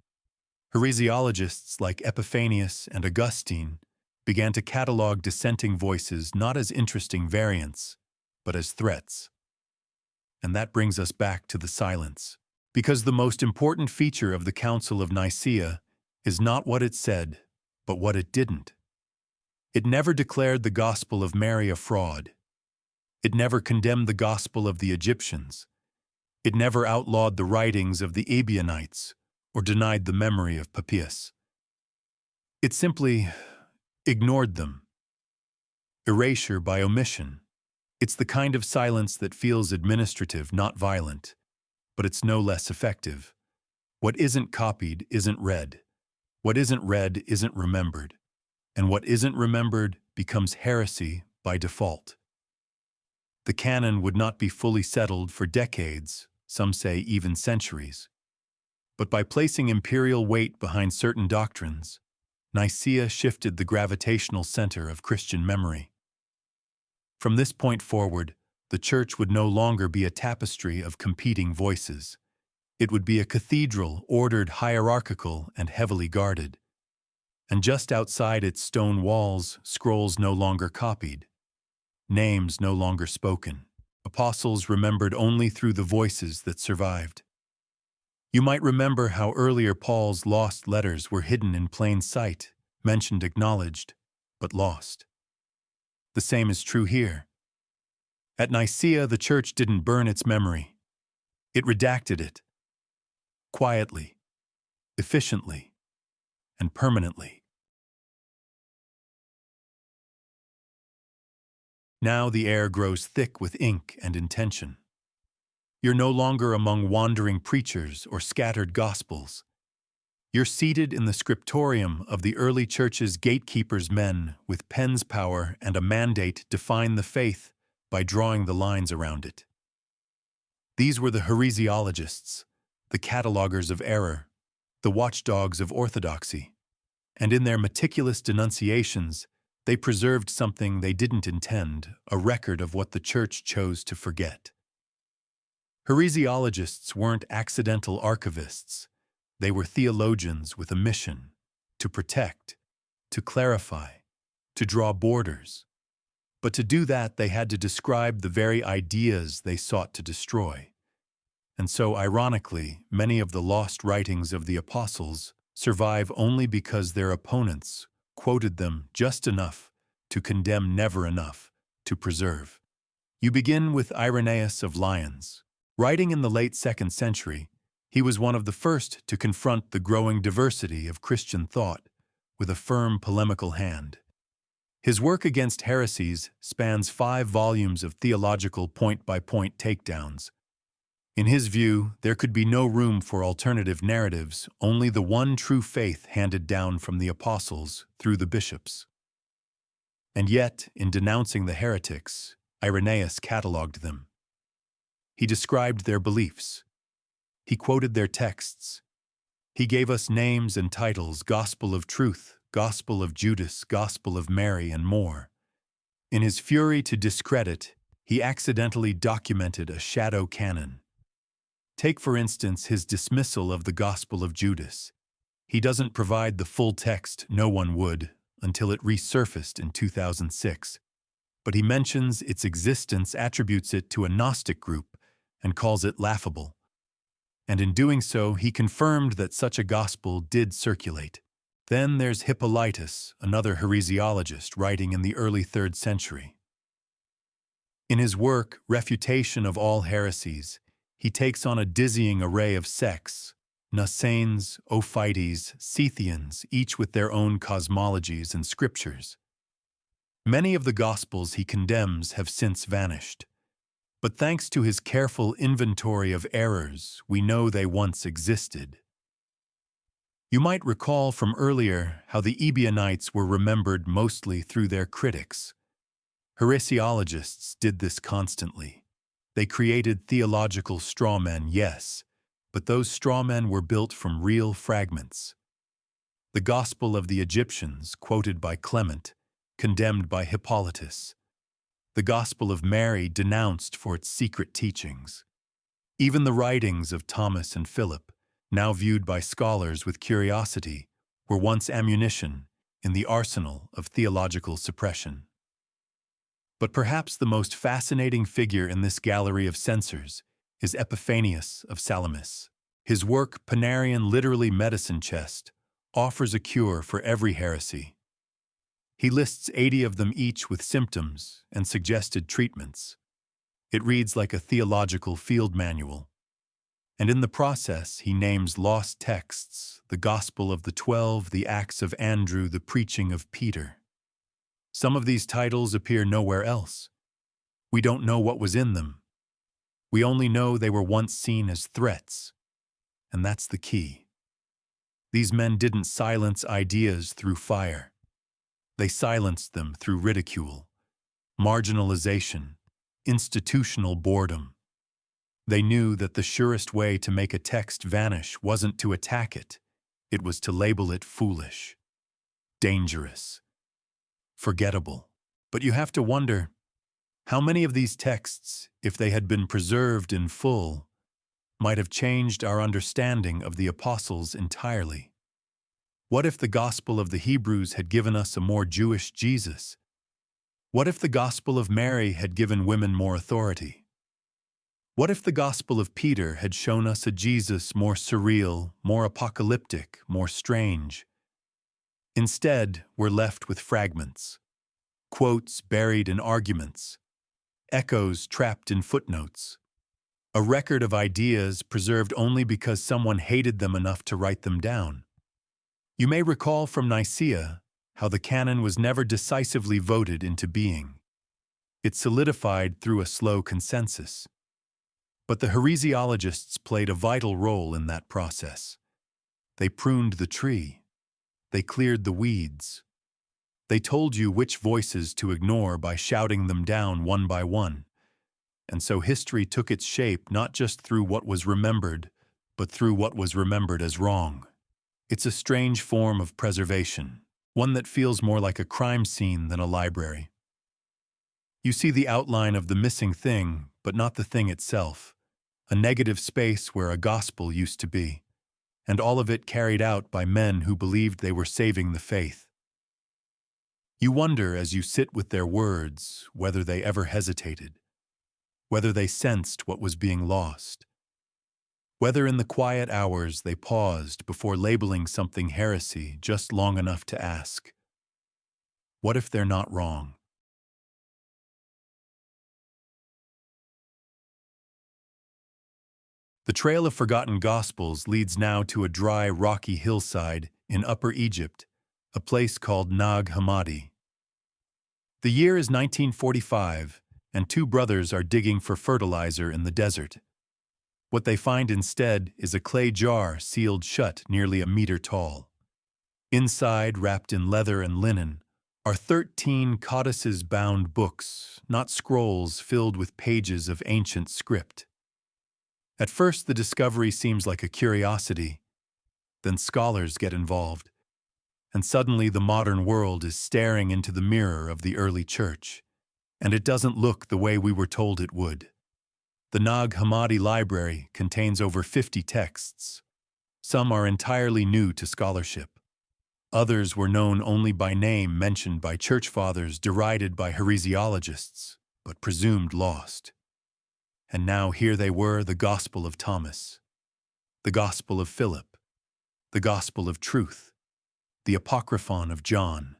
Speaker 1: Heresiologists like Epiphanius and Augustine began to catalog dissenting voices not as interesting variants, but as threats. And that brings us back to the silence. Because the most important feature of the Council of Nicaea is not what it said, but what it didn't. It never declared the gospel of Mary a fraud. It never condemned the gospel of the Egyptians. It never outlawed the writings of the Ebionites or denied the memory of Papias. It simply ignored them. Erasure by omission. It's the kind of silence that feels administrative, not violent, but it's no less effective. What isn't copied isn't read. What isn't read isn't remembered, and what isn't remembered becomes heresy by default. The canon would not be fully settled for decades, some say even centuries. But by placing imperial weight behind certain doctrines, Nicaea shifted the gravitational center of Christian memory. From this point forward, the church would no longer be a tapestry of competing voices. It would be a cathedral, ordered, hierarchical, and heavily guarded. And just outside its stone walls, scrolls no longer copied, names no longer spoken, apostles remembered only through the voices that survived. You might remember how earlier Paul's lost letters were hidden in plain sight, mentioned, acknowledged, but lost. The same is true here. At Nicaea, the church didn't burn its memory. It redacted it. Quietly, efficiently, and permanently. Now the air grows thick with ink and intention. You're no longer among wandering preachers or scattered gospels. You're seated in the scriptorium of the early church's gatekeepers, men with pen's power and a mandate to define the faith by drawing the lines around it. These were the heresiologists, the catalogers of error, the watchdogs of orthodoxy, and in their meticulous denunciations, they preserved something they didn't intend, a record of what the church chose to forget. Heresiologists weren't accidental archivists. They were theologians with a mission: to protect, to clarify, to draw borders. But to do that, they had to describe the very ideas they sought to destroy. And so, ironically, many of the lost writings of the apostles survive only because their opponents quoted them just enough to condemn, never enough to preserve. You begin with Irenaeus of Lyons. Writing in the late 2nd century, he was one of the first to confront the growing diversity of Christian thought with a firm polemical hand. His work against heresies spans 5 volumes of theological point-by-point takedowns. In his view, there could be no room for alternative narratives, only the one true faith handed down from the apostles through the bishops. And yet, in denouncing the heretics, Irenaeus catalogued them. He described their beliefs. He quoted their texts. He gave us names and titles: Gospel of Truth, Gospel of Judas, Gospel of Mary, and more. In his fury to discredit, he accidentally documented a shadow canon. Take, for instance, his dismissal of the Gospel of Judas. He doesn't provide the full text, no one would, until it resurfaced in 2006. But he mentions its existence, attributes it to a Gnostic group, and calls it laughable. And in doing so, he confirmed that such a gospel did circulate. Then there's Hippolytus, another heresiologist writing in the early 3rd century. In his work, Refutation of All Heresies, he takes on a dizzying array of sects: Nazaenes, Ophites, Scythians, each with their own cosmologies and scriptures. Many of the Gospels he condemns have since vanished. But thanks to his careful inventory of errors, we know they once existed. You might recall from earlier how the Ebionites were remembered mostly through their critics. Heresiologists did this constantly. They created theological strawmen, yes, but those strawmen were built from real fragments. The Gospel of the Egyptians, quoted by Clement, condemned by Hippolytus. The Gospel of Mary, denounced for its secret teachings. Even the writings of Thomas and Philip, now viewed by scholars with curiosity, were once ammunition in the arsenal of theological suppression. But perhaps the most fascinating figure in this gallery of censors is Epiphanius of Salamis. His work, Panarion, literally medicine chest, offers a cure for every heresy. He lists 80 of them, each with symptoms and suggested treatments. It reads like a theological field manual. And in the process, he names lost texts: the Gospel of the 12, the Acts of Andrew, the preaching of Peter. Some of these titles appear nowhere else. We don't know what was in them. We only know they were once seen as threats. And that's the key. These men didn't silence ideas through fire. They silenced them through ridicule, marginalization, institutional boredom. They knew that the surest way to make a text vanish wasn't to attack it. It was to label it foolish, dangerous, forgettable. But you have to wonder, how many of these texts, if they had been preserved in full, might have changed our understanding of the apostles entirely? What if the Gospel of the Hebrews had given us a more Jewish Jesus? What if the Gospel of Mary had given women more authority? What if the Gospel of Peter had shown us a Jesus more surreal, more apocalyptic, more strange? Instead, we're left with fragments, quotes buried in arguments, echoes trapped in footnotes, a record of ideas preserved only because someone hated them enough to write them down. You may recall from Nicaea how the canon was never decisively voted into being. It solidified through a slow consensus. But the heresiologists played a vital role in that process. They pruned the tree. They cleared the weeds. They told you which voices to ignore by shouting them down one by one. And so history took its shape not just through what was remembered, but through what was remembered as wrong. It's a strange form of preservation, one that feels more like a crime scene than a library. You see the outline of the missing thing, but not the thing itself. A negative space where a gospel used to be, and all of it carried out by men who believed they were saving the faith. You wonder as you sit with their words whether they ever hesitated, whether they sensed what was being lost, whether in the quiet hours they paused before labeling something heresy just long enough to ask, what if they're not wrong? The trail of forgotten Gospels leads now to a dry, rocky hillside in Upper Egypt, a place called Nag Hammadi. The year is 1945, and two brothers are digging for fertilizer in the desert. What they find instead is a clay jar sealed shut nearly a meter tall. Inside, wrapped in leather and linen, are 13 codices-bound books, not scrolls filled with pages of ancient script. At first, the discovery seems like a curiosity. Then scholars get involved, and suddenly the modern world is staring into the mirror of the early church, and it doesn't look the way we were told it would. The Nag Hammadi library contains over 50 texts. Some are entirely new to scholarship. Others were known only by name, mentioned by church fathers, derided by heresiologists, but presumed lost. And now here they were, the Gospel of Thomas, the Gospel of Philip, the Gospel of Truth, the Apocryphon of John,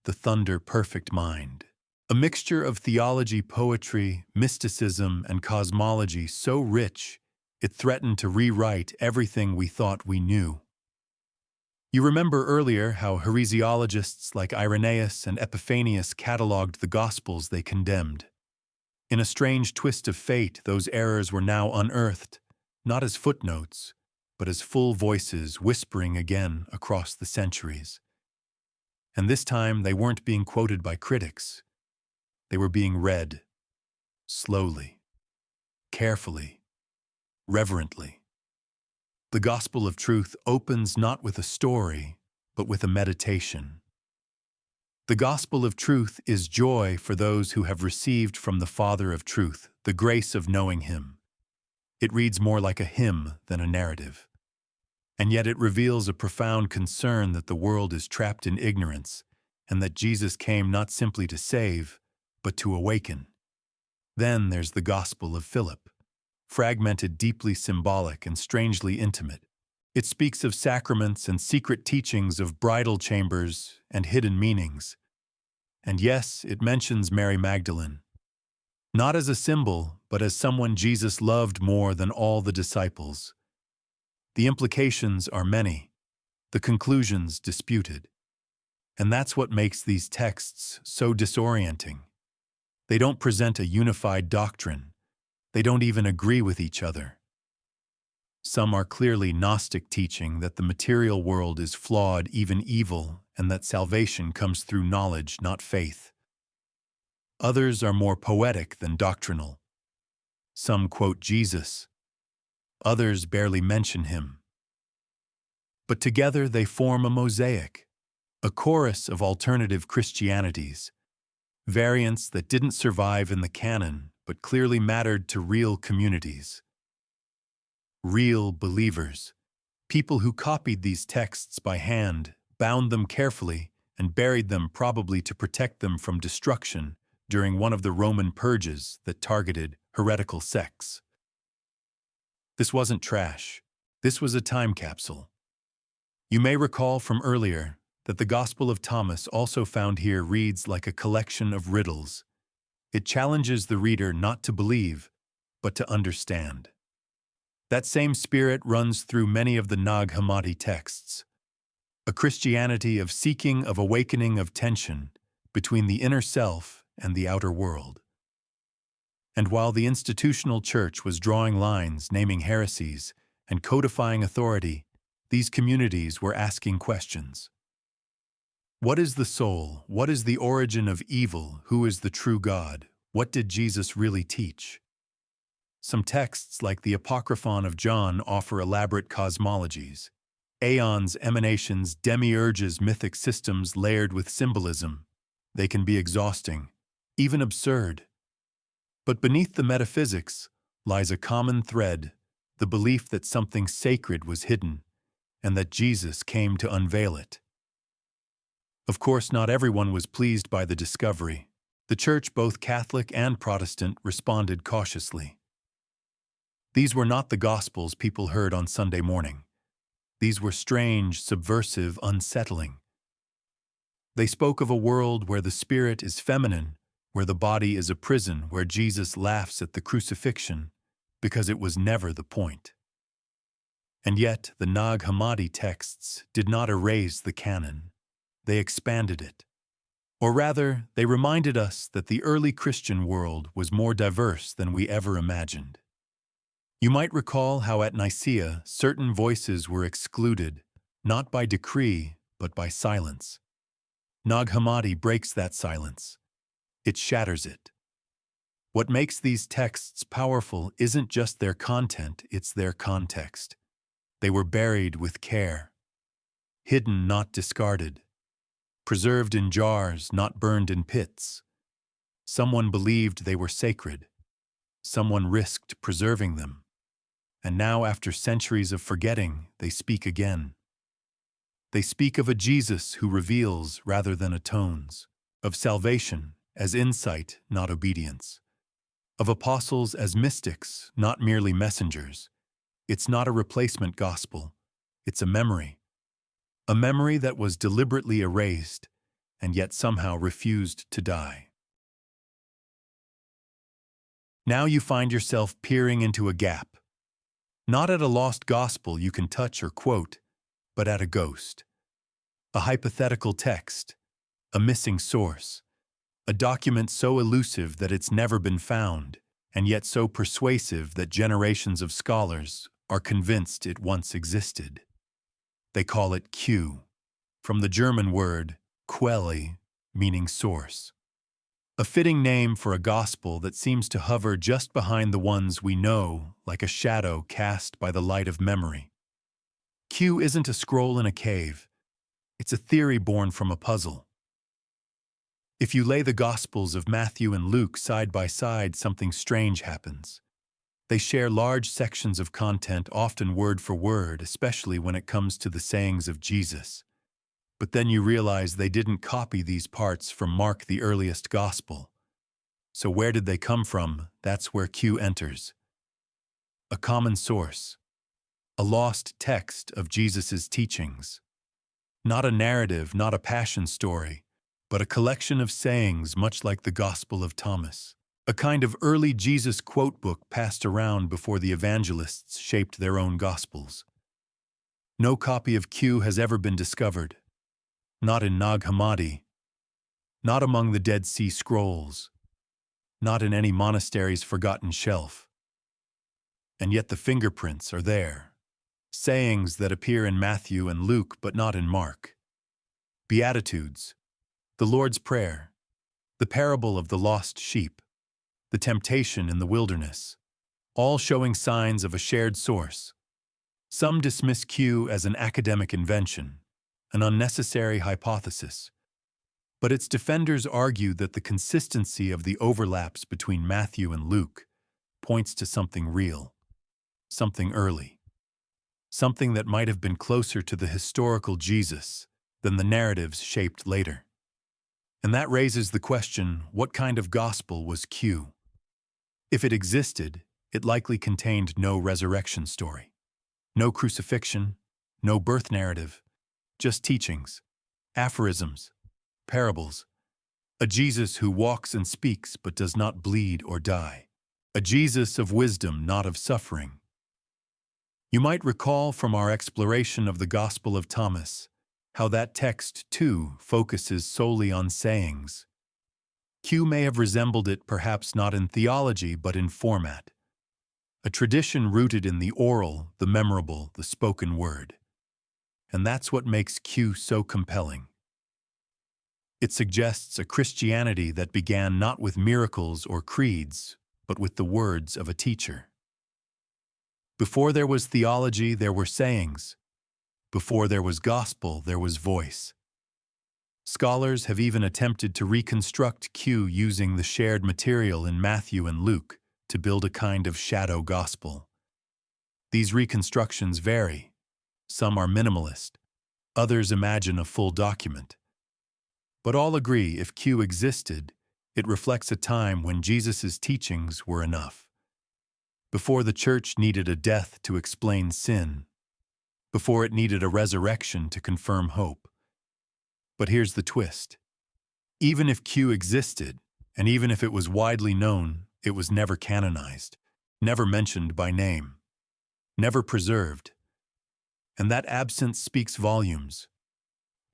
Speaker 1: the Thunder-Perfect Mind. A mixture of theology, poetry, mysticism, and cosmology so rich it threatened to rewrite everything we thought we knew. You remember earlier how heresiologists like Irenaeus and Epiphanius catalogued the Gospels they condemned. In a strange twist of fate, those errors were now unearthed, not as footnotes, but as full voices whispering again across the centuries. And this time they weren't being quoted by critics. They were being read, slowly, carefully, reverently. The Gospel of Truth opens not with a story, but with a meditation. The Gospel of Truth is joy for those who have received from the Father of Truth the grace of knowing Him. It reads more like a hymn than a narrative. And yet it reveals a profound concern that the world is trapped in ignorance, and that Jesus came not simply to save, but to awaken. Then there's the Gospel of Philip, fragmented, deeply symbolic, and strangely intimate. It speaks of sacraments and secret teachings of bridal chambers and hidden meanings. And yes, it mentions Mary Magdalene, not as a symbol, but as someone Jesus loved more than all the disciples. The implications are many, the conclusions disputed. And that's what makes these texts so disorienting. They don't present a unified doctrine. They don't even agree with each other. Some are clearly Gnostic teaching that the material world is flawed, even evil, and that salvation comes through knowledge, not faith. Others are more poetic than doctrinal. Some quote Jesus. Others barely mention Him. But together they form a mosaic, a chorus of alternative Christianities, variants that didn't survive in the canon but clearly mattered to real communities. Real believers, people who copied these texts by hand, bound them carefully, and buried them probably to protect them from destruction during one of the Roman purges that targeted heretical sects. This wasn't trash. This was a time capsule. You may recall from earlier that the Gospel of Thomas, also found here, reads like a collection of riddles. It challenges the reader not to believe, but to understand. That same spirit runs through many of the Nag Hammadi texts, a Christianity of seeking, of awakening, of tension between the inner self and the outer world. And while the institutional church was drawing lines, naming heresies, and codifying authority, these communities were asking questions. What is the soul? What is the origin of evil? Who is the true God? What did Jesus really teach? Some texts, like the Apocryphon of John, offer elaborate cosmologies. Aeons, emanations, demiurges, mythic systems layered with symbolism. They can be exhausting, even absurd. But beneath the metaphysics lies a common thread, the belief that something sacred was hidden, and that Jesus came to unveil it. Of course, not everyone was pleased by the discovery. The Church, both Catholic and Protestant, responded cautiously. These were not the Gospels people heard on Sunday morning. These were strange, subversive, unsettling. They spoke of a world where the spirit is feminine, where the body is a prison, where Jesus laughs at the crucifixion, because it was never the point. And yet, the Nag Hammadi texts did not erase the canon. They expanded it. Or rather, they reminded us that the early Christian world was more diverse than we ever imagined. You might recall how at Nicaea certain voices were excluded, not by decree, but by silence. Nag Hammadi breaks that silence. It shatters it. What makes these texts powerful isn't just their content, it's their context. They were buried with care, hidden, not discarded, preserved in jars, not burned in pits. Someone believed they were sacred. Someone risked preserving them. And now, after centuries of forgetting, they speak again. They speak of a Jesus who reveals rather than atones, of salvation as insight, not obedience, of apostles as mystics, not merely messengers. It's not a replacement gospel. It's a memory that was deliberately erased and yet somehow refused to die. Now you find yourself peering into a gap, not at a lost gospel you can touch or quote, but at a ghost, a hypothetical text, a missing source, a document so elusive that it's never been found, and yet so persuasive that generations of scholars are convinced it once existed. They call it Q, from the German word Quelle, meaning source. A fitting name for a gospel that seems to hover just behind the ones we know, like a shadow cast by the light of memory. Q isn't a scroll in a cave. It's a theory born from a puzzle. If you lay the Gospels of Matthew and Luke side by side, something strange happens. They share large sections of content, often word for word, especially when it comes to the sayings of Jesus. But then you realize they didn't copy these parts from Mark, the earliest gospel. So where did they come from? That's where Q enters. A common source. A lost text of Jesus' teachings. Not a narrative, not a passion story, but a collection of sayings much like the Gospel of Thomas. A kind of early Jesus quote book passed around before the evangelists shaped their own Gospels. No copy of Q has ever been discovered. Not in Nag Hammadi, not among the Dead Sea Scrolls, not in any monastery's forgotten shelf. And yet the fingerprints are there, sayings that appear in Matthew and Luke but not in Mark. Beatitudes, the Lord's Prayer, the parable of the lost sheep, the temptation in the wilderness, all showing signs of a shared source. Some dismiss Q as an academic invention, an unnecessary hypothesis. But its defenders argue that the consistency of the overlaps between Matthew and Luke points to something real, something early, something that might have been closer to the historical Jesus than the narratives shaped later. And that raises the question, what kind of gospel was Q? If it existed, It likely contained no resurrection story, no crucifixion, no birth narrative, just teachings, aphorisms, parables, a Jesus who walks and speaks but does not bleed or die, a Jesus of wisdom, not of suffering. You might recall from our exploration of the Gospel of Thomas how that text, too, focuses solely on sayings. Q may have resembled it perhaps not in theology but in format, a tradition rooted in the oral, the memorable, the spoken word. And that's what makes Q so compelling. It suggests a Christianity that began not with miracles or creeds, but with the words of a teacher. Before there was theology, there were sayings. Before there was gospel, there was voice. Scholars have even attempted to reconstruct Q using the shared material in Matthew and Luke to build a kind of shadow gospel. These reconstructions vary. Some are minimalist, others imagine a full document. But all agree if Q existed, it reflects a time when Jesus' teachings were enough. Before the church needed a death to explain sin, before it needed a resurrection to confirm hope. But here's the twist. Even if Q existed, and even if it was widely known, it was never canonized, never mentioned by name, never preserved. And that absence speaks volumes.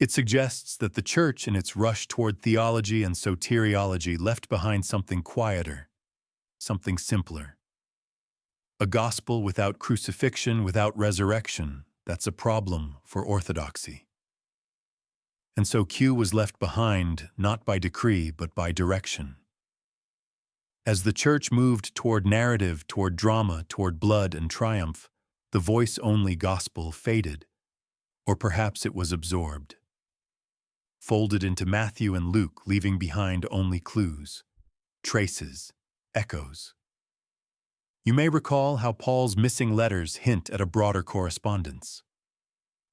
Speaker 1: It suggests that the church, in its rush toward theology and soteriology, left behind something quieter, something simpler. A gospel without crucifixion, without resurrection, that's a problem for orthodoxy. And so Q was left behind, not by decree, but by direction. As the church moved toward narrative, toward drama, toward blood and triumph, the voice-only gospel faded, or perhaps it was absorbed, folded into Matthew and Luke, leaving behind only clues, traces, echoes. You may recall how Paul's missing letters hint at a broader correspondence.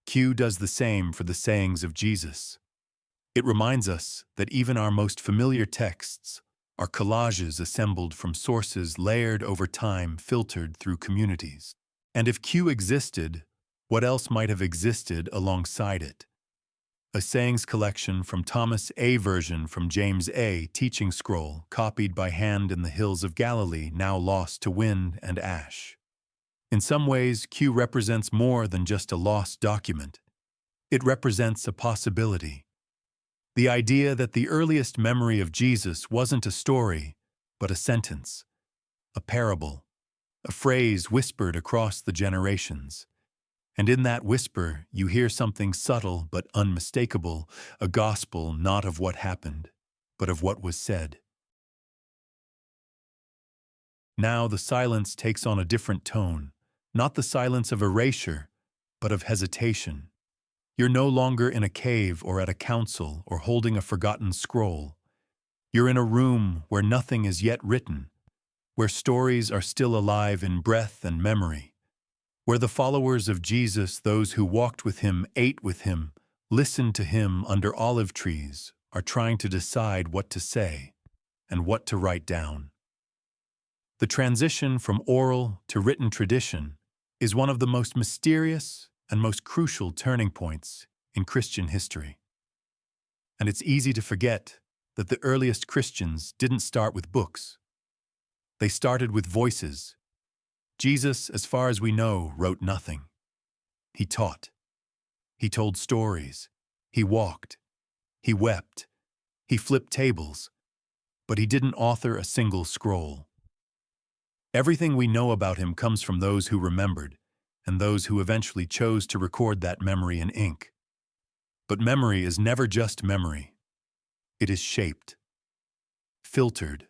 Speaker 1: Q does the same for the sayings of Jesus. It reminds us that even our most familiar texts are collages assembled from sources layered over time, filtered through communities. And if Q existed, what else might have existed alongside it? A sayings collection from Thomas A. version from James A. teaching scroll, copied by hand in the hills of Galilee, now lost to wind and ash. In some ways, Q represents more than just a lost document. It represents a possibility. The idea that the earliest memory of Jesus wasn't a story, but a sentence, a parable, a phrase whispered across the generations. And in that whisper, you hear something subtle but unmistakable, a gospel not of what happened, but of what was said. Now the silence takes on a different tone, not the silence of erasure, but of hesitation. You're no longer in a cave or at a council or holding a forgotten scroll. You're in a room where nothing is yet written, where stories are still alive in breath and memory, where the followers of Jesus, those who walked with him, ate with him, listened to him under olive trees, are trying to decide what to say and what to write down. The transition from oral to written tradition is one of the most mysterious and most crucial turning points in Christian history. And it's easy to forget that the earliest Christians didn't start with books. They started with voices. Jesus, as far as we know, wrote nothing. He taught. He told stories. He walked. He wept. He flipped tables. But he didn't author a single scroll. Everything we know about him comes from those who remembered, and those who eventually chose to record that memory in ink. But memory is never just memory. It is shaped, filtered,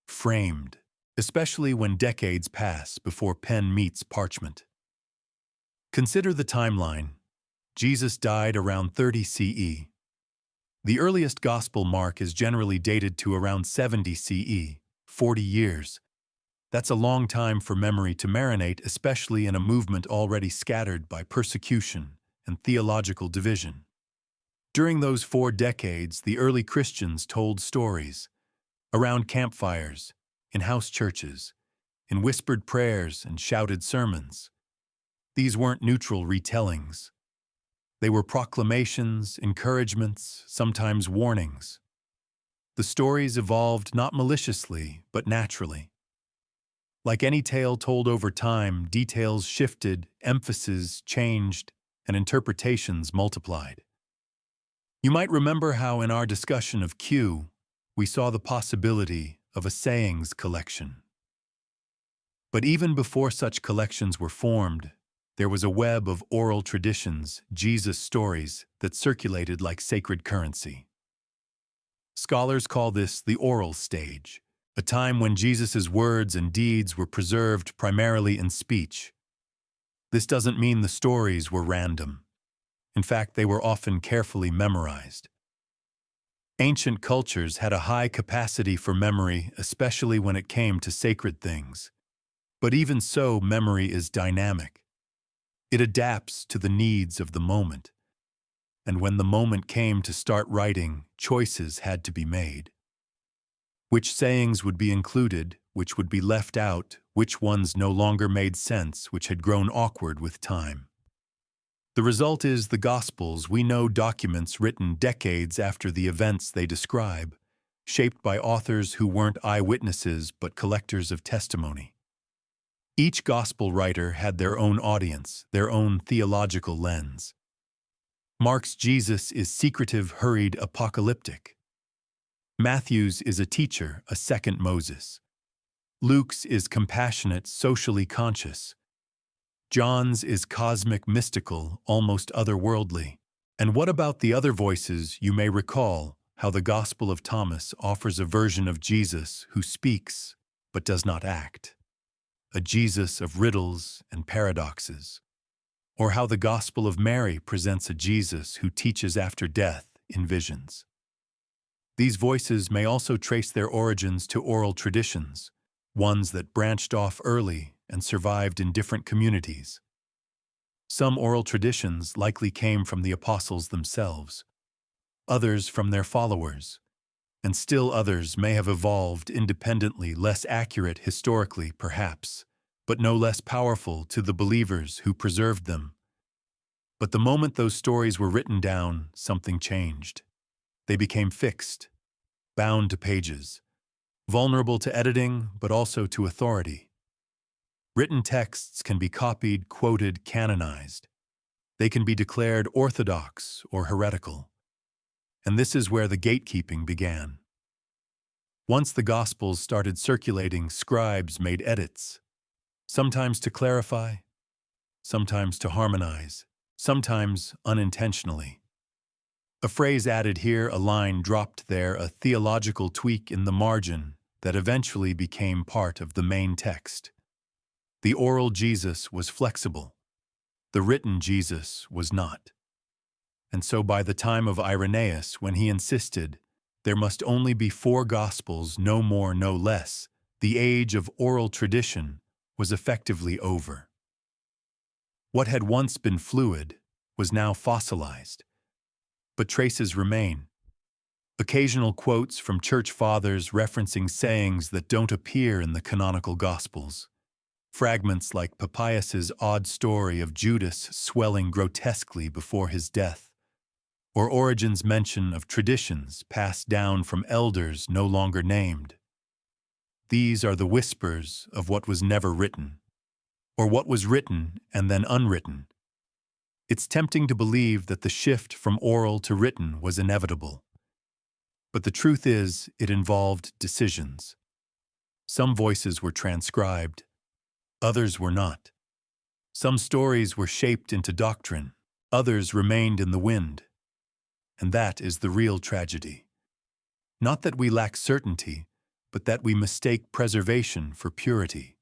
Speaker 1: framed, especially when decades pass before pen meets parchment. Consider the timeline. Jesus died around 30 CE. The earliest Gospel mark is generally dated to around 70 CE, 40 years. That's a long time for memory to marinate, especially in a movement already scattered by persecution and theological division. During those 4 decades, the early Christians told stories around campfires, in house churches, in whispered prayers and shouted sermons. These weren't neutral retellings. They were proclamations, encouragements, sometimes warnings. The stories evolved not maliciously, but naturally. Like any tale told over time, details shifted, emphasis changed, and interpretations multiplied. You might remember how in our discussion of Q, we saw the possibility of a sayings collection. But even before such collections were formed, there was a web of oral traditions, Jesus stories, that circulated like sacred currency. Scholars call this the oral stage, a time when Jesus' words and deeds were preserved primarily in speech. This doesn't mean the stories were random. In fact, they were often carefully memorized. Ancient cultures had a high capacity for memory, especially when it came to sacred things. But even so, memory is dynamic. It adapts to the needs of the moment. And when the moment came to start writing, choices had to be made. Which sayings would be included, which would be left out, which ones no longer made sense, which had grown awkward with time. The result is the Gospels, we know, documents written decades after the events they describe, shaped by authors who weren't eyewitnesses but collectors of testimony. Each Gospel writer had their own audience, their own theological lens. Mark's Jesus is secretive, hurried, apocalyptic. Matthew's is a teacher, a second Moses. Luke's is compassionate, socially conscious. John's is cosmic, mystical, almost otherworldly. And what about the other voices? You may recall how the Gospel of Thomas offers a version of Jesus who speaks but does not act, a Jesus of riddles and paradoxes. Or how the Gospel of Mary presents a Jesus who teaches after death in visions. These voices may also trace their origins to oral traditions, ones that branched off early and survived in different communities. Some oral traditions likely came from the apostles themselves, others from their followers, and still others may have evolved independently, less accurate historically perhaps, but no less powerful to the believers who preserved them. But the moment those stories were written down, something changed. They became fixed, bound to pages, vulnerable to editing, but also to authority. Written texts can be copied, quoted, canonized. They can be declared orthodox or heretical. And this is where the gatekeeping began. Once the Gospels started circulating, scribes made edits, sometimes to clarify, sometimes to harmonize, sometimes unintentionally. A phrase added here, a line dropped there, a theological tweak in the margin that eventually became part of the main text. The oral Jesus was flexible. The written Jesus was not. And so by the time of Irenaeus, when he insisted, there must only be 4 Gospels, no more, no less, the age of oral tradition was effectively over. What had once been fluid was now fossilized. But traces remain. Occasional quotes from church fathers referencing sayings that don't appear in the canonical Gospels. Fragments like Papias' odd story of Judas swelling grotesquely before his death, or Origen's mention of traditions passed down from elders no longer named. These are the whispers of what was never written, or what was written and then unwritten. It's tempting to believe that the shift from oral to written was inevitable. But the truth is, it involved decisions. Some voices were transcribed, others were not. Some stories were shaped into doctrine, others remained in the wind. And that is the real tragedy. Not that we lack certainty, but that we mistake preservation for purity.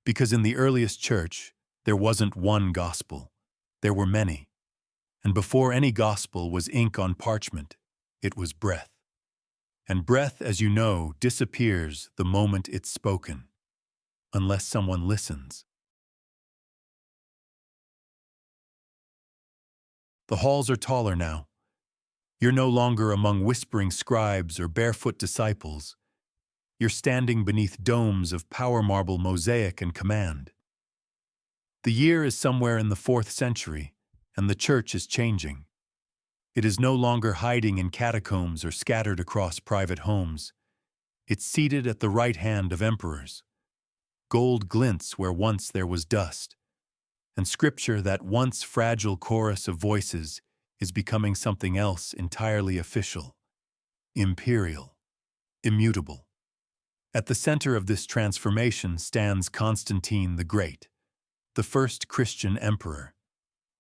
Speaker 1: Because in the earliest church, there wasn't one gospel. There were many. And before any gospel was ink on parchment, it was breath. And breath, as you know, disappears the moment it's spoken, unless someone listens. The halls are taller now. You're no longer among whispering scribes or barefoot disciples. You're standing beneath domes of power marble mosaic and command. The year is somewhere in the 4th century, and the church is changing. It is no longer hiding in catacombs or scattered across private homes. It's seated at the right hand of emperors. Gold glints where once there was dust, and scripture, that once fragile chorus of voices, is becoming something else entirely official, imperial, immutable. At the center of this transformation stands Constantine the Great, the first Christian emperor,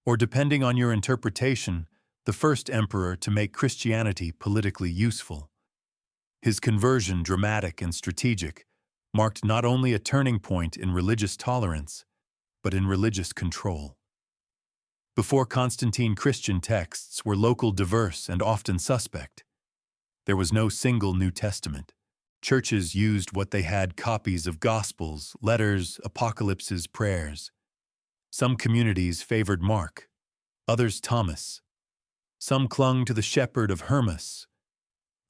Speaker 1: or depending on your interpretation, the first emperor to make Christianity politically useful. His conversion, dramatic and strategic, marked not only a turning point in religious tolerance, but in religious control. Before Constantine, Christian texts were local, diverse, and often suspect. There was no single New Testament. Churches used what they had: copies of Gospels, letters, apocalypses, prayers. Some communities favored Mark, others Thomas. Some clung to the shepherd of Hermas.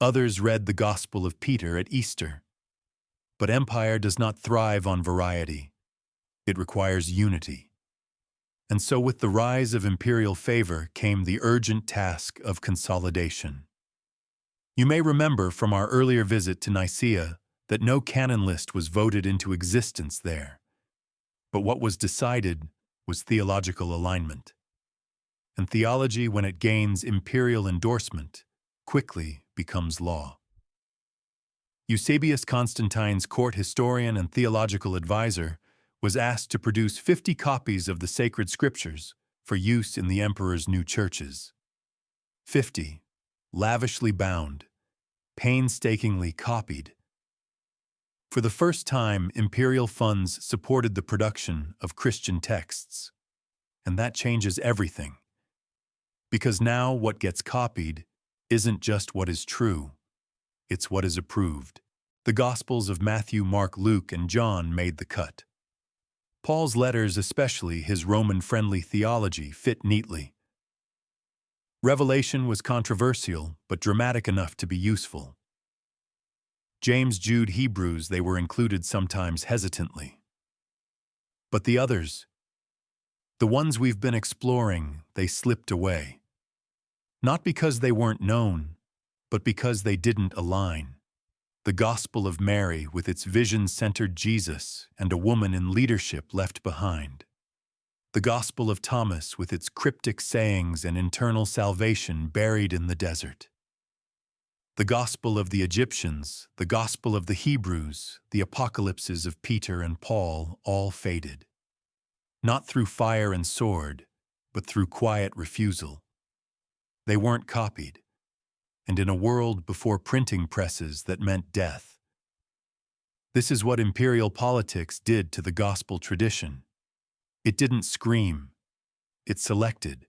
Speaker 1: Others read the Gospel of Peter at Easter. But empire does not thrive on variety. It requires unity. And so with the rise of imperial favor came the urgent task of consolidation. You may remember from our earlier visit to Nicaea that no canon list was voted into existence there. But what was decided was theological alignment. And theology, when it gains imperial endorsement, quickly becomes law. Eusebius, Constantine's court historian and theological advisor, was asked to produce 50 copies of the sacred scriptures for use in the emperor's new churches. 50, lavishly bound, painstakingly copied. For the first time, imperial funds supported the production of Christian texts. And that changes everything. Because now what gets copied isn't just what is true, it's what is approved. The Gospels of Matthew, Mark, Luke, and John made the cut. Paul's letters, especially his Roman-friendly theology, fit neatly. Revelation was controversial, but dramatic enough to be useful. James, Jude, Hebrews, they were included sometimes hesitantly. But the others, the ones we've been exploring, they slipped away. Not because they weren't known, but because they didn't align. The Gospel of Mary, with its vision-centered Jesus and a woman in leadership left behind. The Gospel of Thomas, with its cryptic sayings and internal salvation buried in the desert. The Gospel of the Egyptians, the Gospel of the Hebrews, the apocalypses of Peter and Paul all faded. Not through fire and sword, but through quiet refusal. They weren't copied. And in a world before printing presses that meant death. This is what imperial politics did to the gospel tradition. It didn't scream. It selected.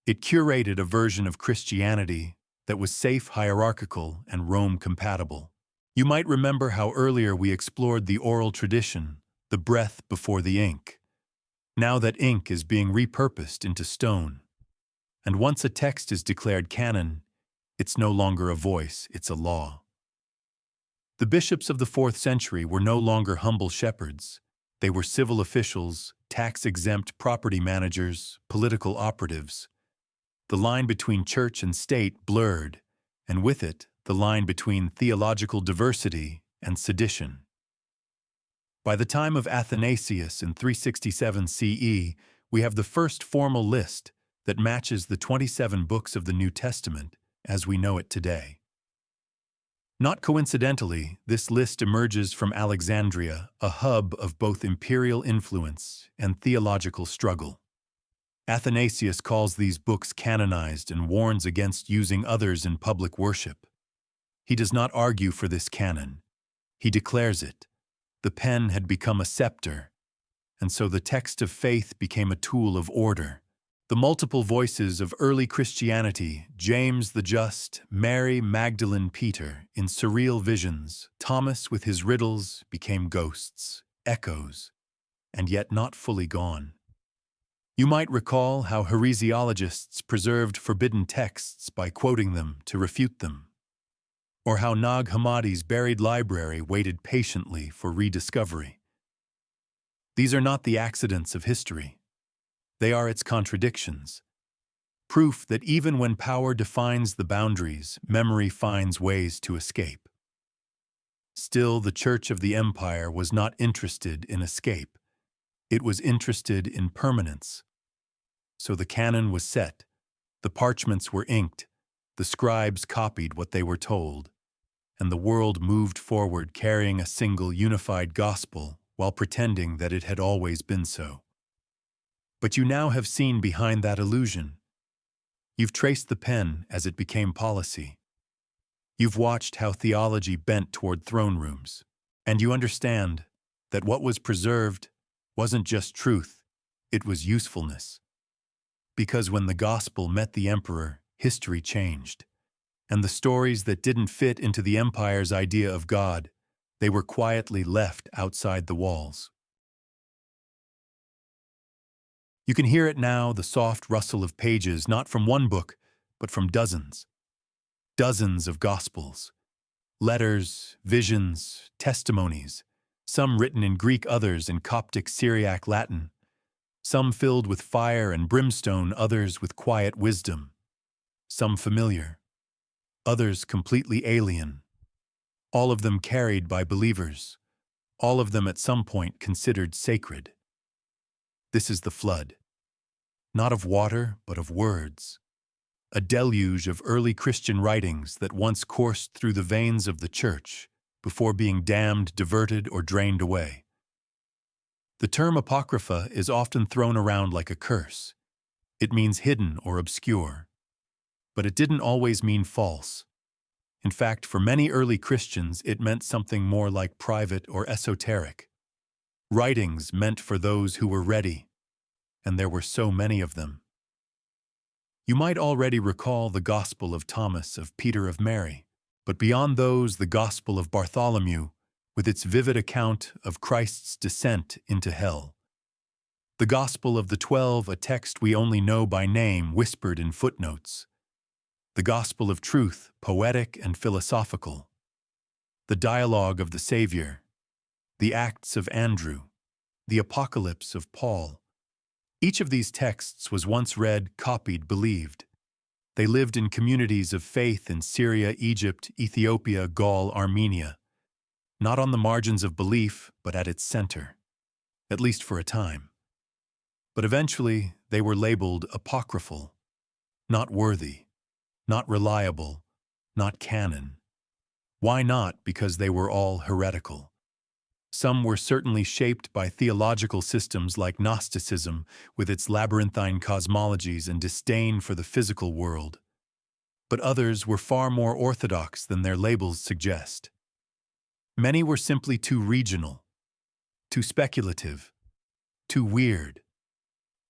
Speaker 1: It curated a version of Christianity that was safe, hierarchical, and Rome-compatible. You might remember how earlier we explored the oral tradition, the breath before the ink. Now that ink is being repurposed into stone. And once a text is declared canon, it's no longer a voice, it's a law. The bishops of the 4th century were no longer humble shepherds. They were civil officials, tax-exempt property managers, political operatives. The line between church and state blurred, and with it, the line between theological diversity and sedition. By the time of Athanasius in 367 CE, we have the first formal list that matches the 27 books of the New Testament as we know it today. Not coincidentally, this list emerges from Alexandria, a hub of both imperial influence and theological struggle. Athanasius calls these books canonized and warns against using others in public worship. He does not argue for this canon. He declares it. The pen had become a scepter, and so the text of faith became a tool of order. The multiple voices of early Christianity, James the Just, Mary Magdalene, Peter, in surreal visions, Thomas with his riddles became ghosts, echoes, and yet not fully gone. You might recall how heresiologists preserved forbidden texts by quoting them to refute them. or how Nag Hammadi's buried library waited patiently for rediscovery. These are not the accidents of history. They are its contradictions. Proof that even when power defines the boundaries, memory finds ways to escape. Still, the Church of the Empire was not interested in escape. It was interested in permanence. So the canon was set, the parchments were inked, the scribes copied what they were told, and the world moved forward carrying a single unified gospel while pretending that it had always been so. But you now have seen behind that illusion. You've traced the pen as it became policy. You've watched how theology bent toward throne rooms, and you understand that what was preserved wasn't just truth, it was usefulness. Because when the gospel met the emperor, history changed, and the stories that didn't fit into the empire's idea of God, they were quietly left outside the walls. You can hear it now, the soft rustle of pages, not from one book, but from dozens. Dozens of gospels, letters, visions, testimonies, some written in Greek, others in Coptic Syriac Latin, some filled with fire and brimstone, others with quiet wisdom, some familiar, others completely alien, all of them carried by believers, all of them at some point considered sacred. This is the flood, not of water, but of words. A deluge of early Christian writings that once coursed through the veins of the church before being dammed, diverted, or drained away. The term apocrypha is often thrown around like a curse. It means hidden or obscure. But it didn't always mean false. In fact, for many early Christians, it meant something more like private or esoteric. Writings meant for those who were ready, and there were so many of them. You might already recall the Gospel of Thomas, of Peter, of Mary, but beyond those, the Gospel of Bartholomew, with its vivid account of Christ's descent into hell. The Gospel of the 12, a text we only know by name, whispered in footnotes. The Gospel of Truth, poetic and philosophical. The Dialogue of the Savior. The Acts of Andrew. The Apocalypse of Paul. Each of these texts was once read, copied, believed. They lived in communities of faith in Syria, Egypt, Ethiopia, Gaul, Armenia. Not on the margins of belief, but at its center. At least for a time. But eventually, they were labeled apocryphal. Not worthy. Not reliable. Not canon. Why not? Because they were all heretical. Some were certainly shaped by theological systems like Gnosticism, with its labyrinthine cosmologies and disdain for the physical world. But others were far more orthodox than their labels suggest. Many were simply too regional, too speculative, too weird,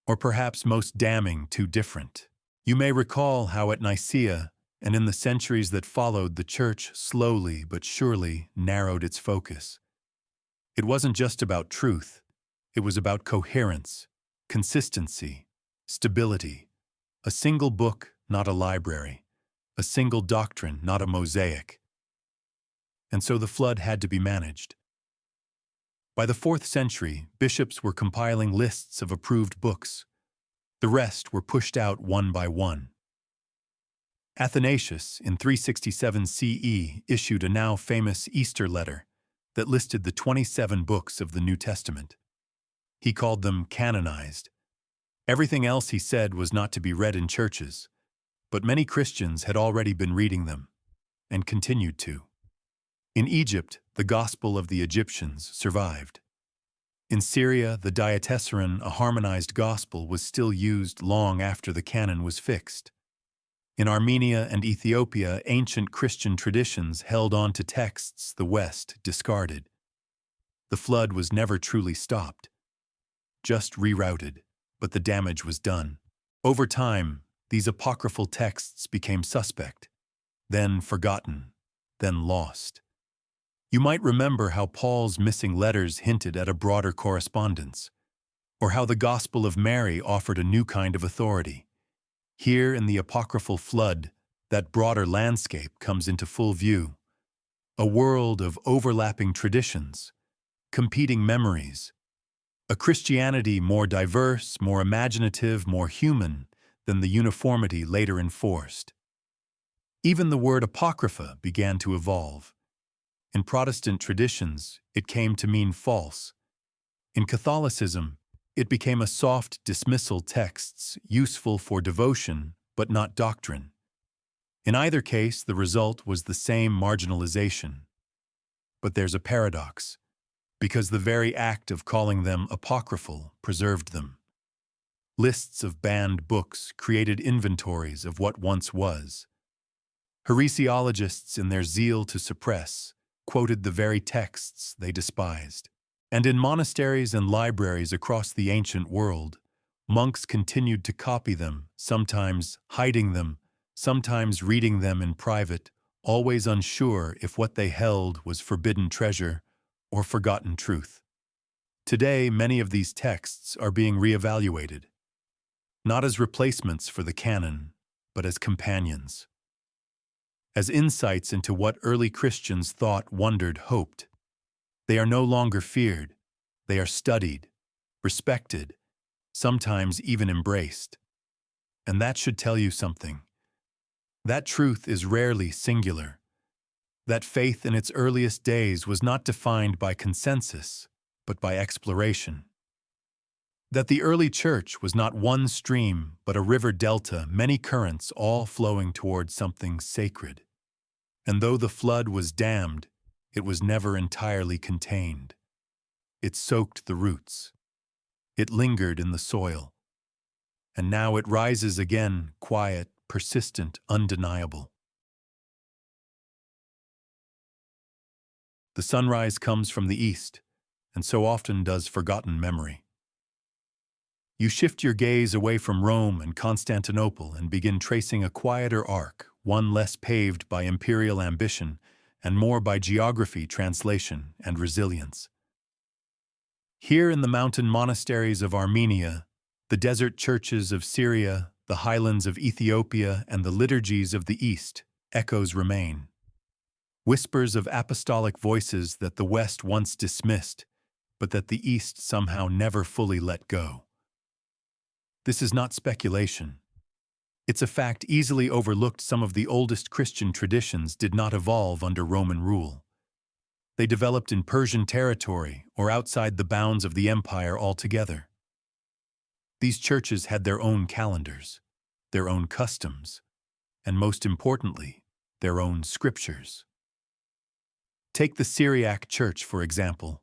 Speaker 1: or perhaps most damning, too different. You may recall how at Nicaea, and in the centuries that followed, the Church slowly but surely narrowed its focus. It wasn't just about truth, it was about coherence, consistency, stability. A single book, not a library. A single doctrine, not a mosaic. And so the flood had to be managed. By the 4th century, bishops were compiling lists of approved books. The rest were pushed out one by one. Athanasius, in 367 CE, issued a now famous Easter letter that listed the 27 books of the New Testament. He called them canonized. Everything else, he said, was not to be read in churches, but many Christians had already been reading them, and continued to. In Egypt, the Gospel of the Egyptians survived. In Syria, the Diatessaron, a harmonized gospel, was still used long after the canon was fixed. In Armenia and Ethiopia, ancient Christian traditions held on to texts the West discarded. The flood was never truly stopped, just rerouted, but the damage was done. Over time, these apocryphal texts became suspect, then forgotten, then lost. You might remember how Paul's missing letters hinted at a broader correspondence, or how the Gospel of Mary offered a new kind of authority. Here in the apocryphal flood, that broader landscape comes into full view, a world of overlapping traditions, competing memories, a Christianity more diverse, more imaginative, more human than the uniformity later enforced. Even the word apocrypha began to evolve. In Protestant traditions, it came to mean false. In Catholicism, it became a soft dismissal texts useful for devotion but not doctrine. In either case, the result was the same marginalization. But there's a paradox, because the very act of calling them apocryphal preserved them. Lists of banned books created inventories of what once was. Heresiologists, in their zeal to suppress, quoted the very texts they despised. And in monasteries and libraries across the ancient world, monks continued to copy them, sometimes hiding them, sometimes reading them in private, always unsure if what they held was forbidden treasure or forgotten truth. Today, many of these texts are being reevaluated, not as replacements for the canon, but as companions, as insights into what early Christians thought, wondered, hoped. They are no longer feared. They are studied, respected, sometimes even embraced. And that should tell you something. That truth is rarely singular. That faith in its earliest days was not defined by consensus, but by exploration. That the early church was not one stream, but a river delta, many currents all flowing toward something sacred. And though the flood was dammed, it was never entirely contained. It soaked the roots. It lingered in the soil. And now it rises again, quiet, persistent, undeniable. The sunrise comes from the east, and so often does forgotten memory. You shift your gaze away from Rome and Constantinople and begin tracing a quieter arc, one less paved by imperial ambition and more by geography, translation, and resilience. Here in the mountain monasteries of Armenia, the desert churches of Syria, the highlands of Ethiopia, and the liturgies of the East, echoes remain. Whispers of apostolic voices that the West once dismissed, but that the East somehow never fully let go. This is not speculation. It's a fact easily overlooked. Some of the oldest Christian traditions did not evolve under Roman rule. They developed in Persian territory or outside the bounds of the empire altogether. These churches had their own calendars, their own customs, and most importantly, their own scriptures. Take the Syriac Church, for example,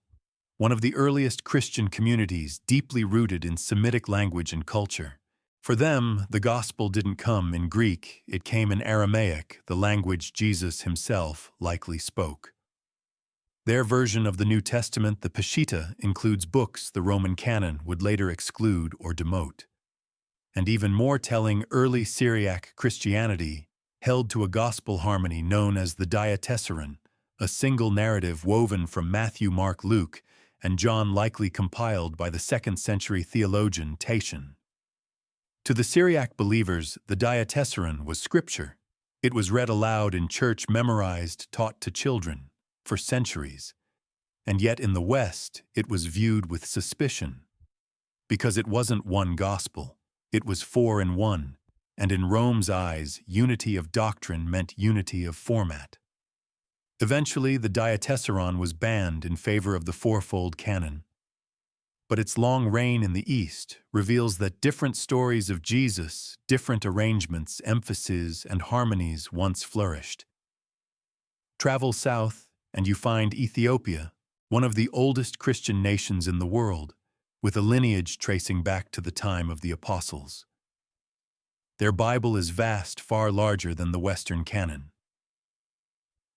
Speaker 1: one of the earliest Christian communities deeply rooted in Semitic language and culture. For them, the gospel didn't come in Greek, it came in Aramaic, the language Jesus himself likely spoke. Their version of the New Testament, the Peshitta, includes books the Roman canon would later exclude or demote. And even more telling, early Syriac Christianity held to a gospel harmony known as the Diatessaron, a single narrative woven from Matthew, Mark, Luke, and John, likely compiled by the 2nd century theologian Tatian. To the Syriac believers, the Diatessaron was scripture. It was read aloud in church, memorized, taught to children, for centuries. And yet in the West, it was viewed with suspicion. Because it wasn't one gospel, it was 4 in 1, and in Rome's eyes, unity of doctrine meant unity of format. Eventually, the Diatessaron was banned in favor of the fourfold canon. But its long reign in the East reveals that different stories of Jesus, different arrangements, emphases, and harmonies once flourished. Travel south, and you find Ethiopia, one of the oldest Christian nations in the world, with a lineage tracing back to the time of the apostles. Their Bible is vast, far larger than the Western canon.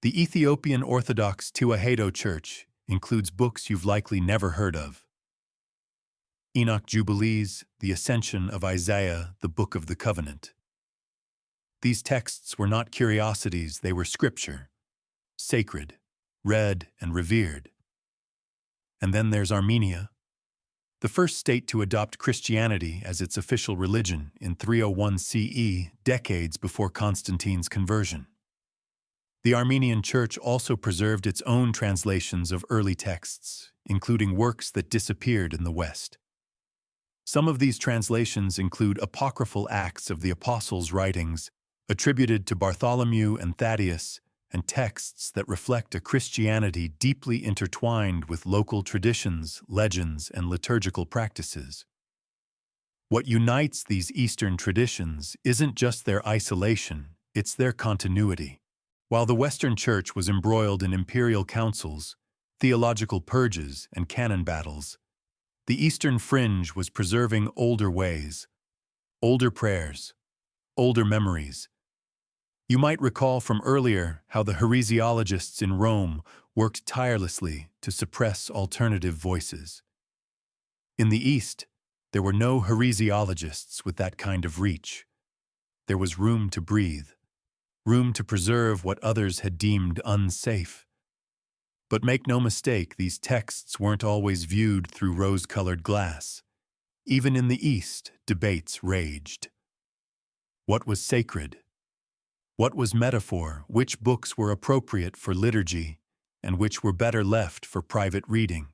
Speaker 1: The Ethiopian Orthodox Tewahedo Church includes books you've likely never heard of. Enoch Jubilees, the Ascension of Isaiah, the Book of the Covenant. These texts were not curiosities, they were scripture, sacred, read and revered. And then there's Armenia, the first state to adopt Christianity as its official religion in 301 CE, decades before Constantine's conversion. The Armenian Church also preserved its own translations of early texts, including works that disappeared in the West. Some of these translations include apocryphal acts of the apostles' writings, attributed to Bartholomew and Thaddeus, and texts that reflect a Christianity deeply intertwined with local traditions, legends, and liturgical practices. What unites these Eastern traditions isn't just their isolation, it's their continuity. While the Western Church was embroiled in imperial councils, theological purges, and canon battles, the Eastern fringe was preserving older ways, older prayers, older memories. You might recall from earlier how the heresiologists in Rome worked tirelessly to suppress alternative voices. In the East, there were no heresiologists with that kind of reach. There was room to breathe, room to preserve what others had deemed unsafe. But make no mistake, these texts weren't always viewed through rose-colored glass. Even in the East, debates raged. What was sacred? What was metaphor? Which books were appropriate for liturgy, and which were better left for private reading?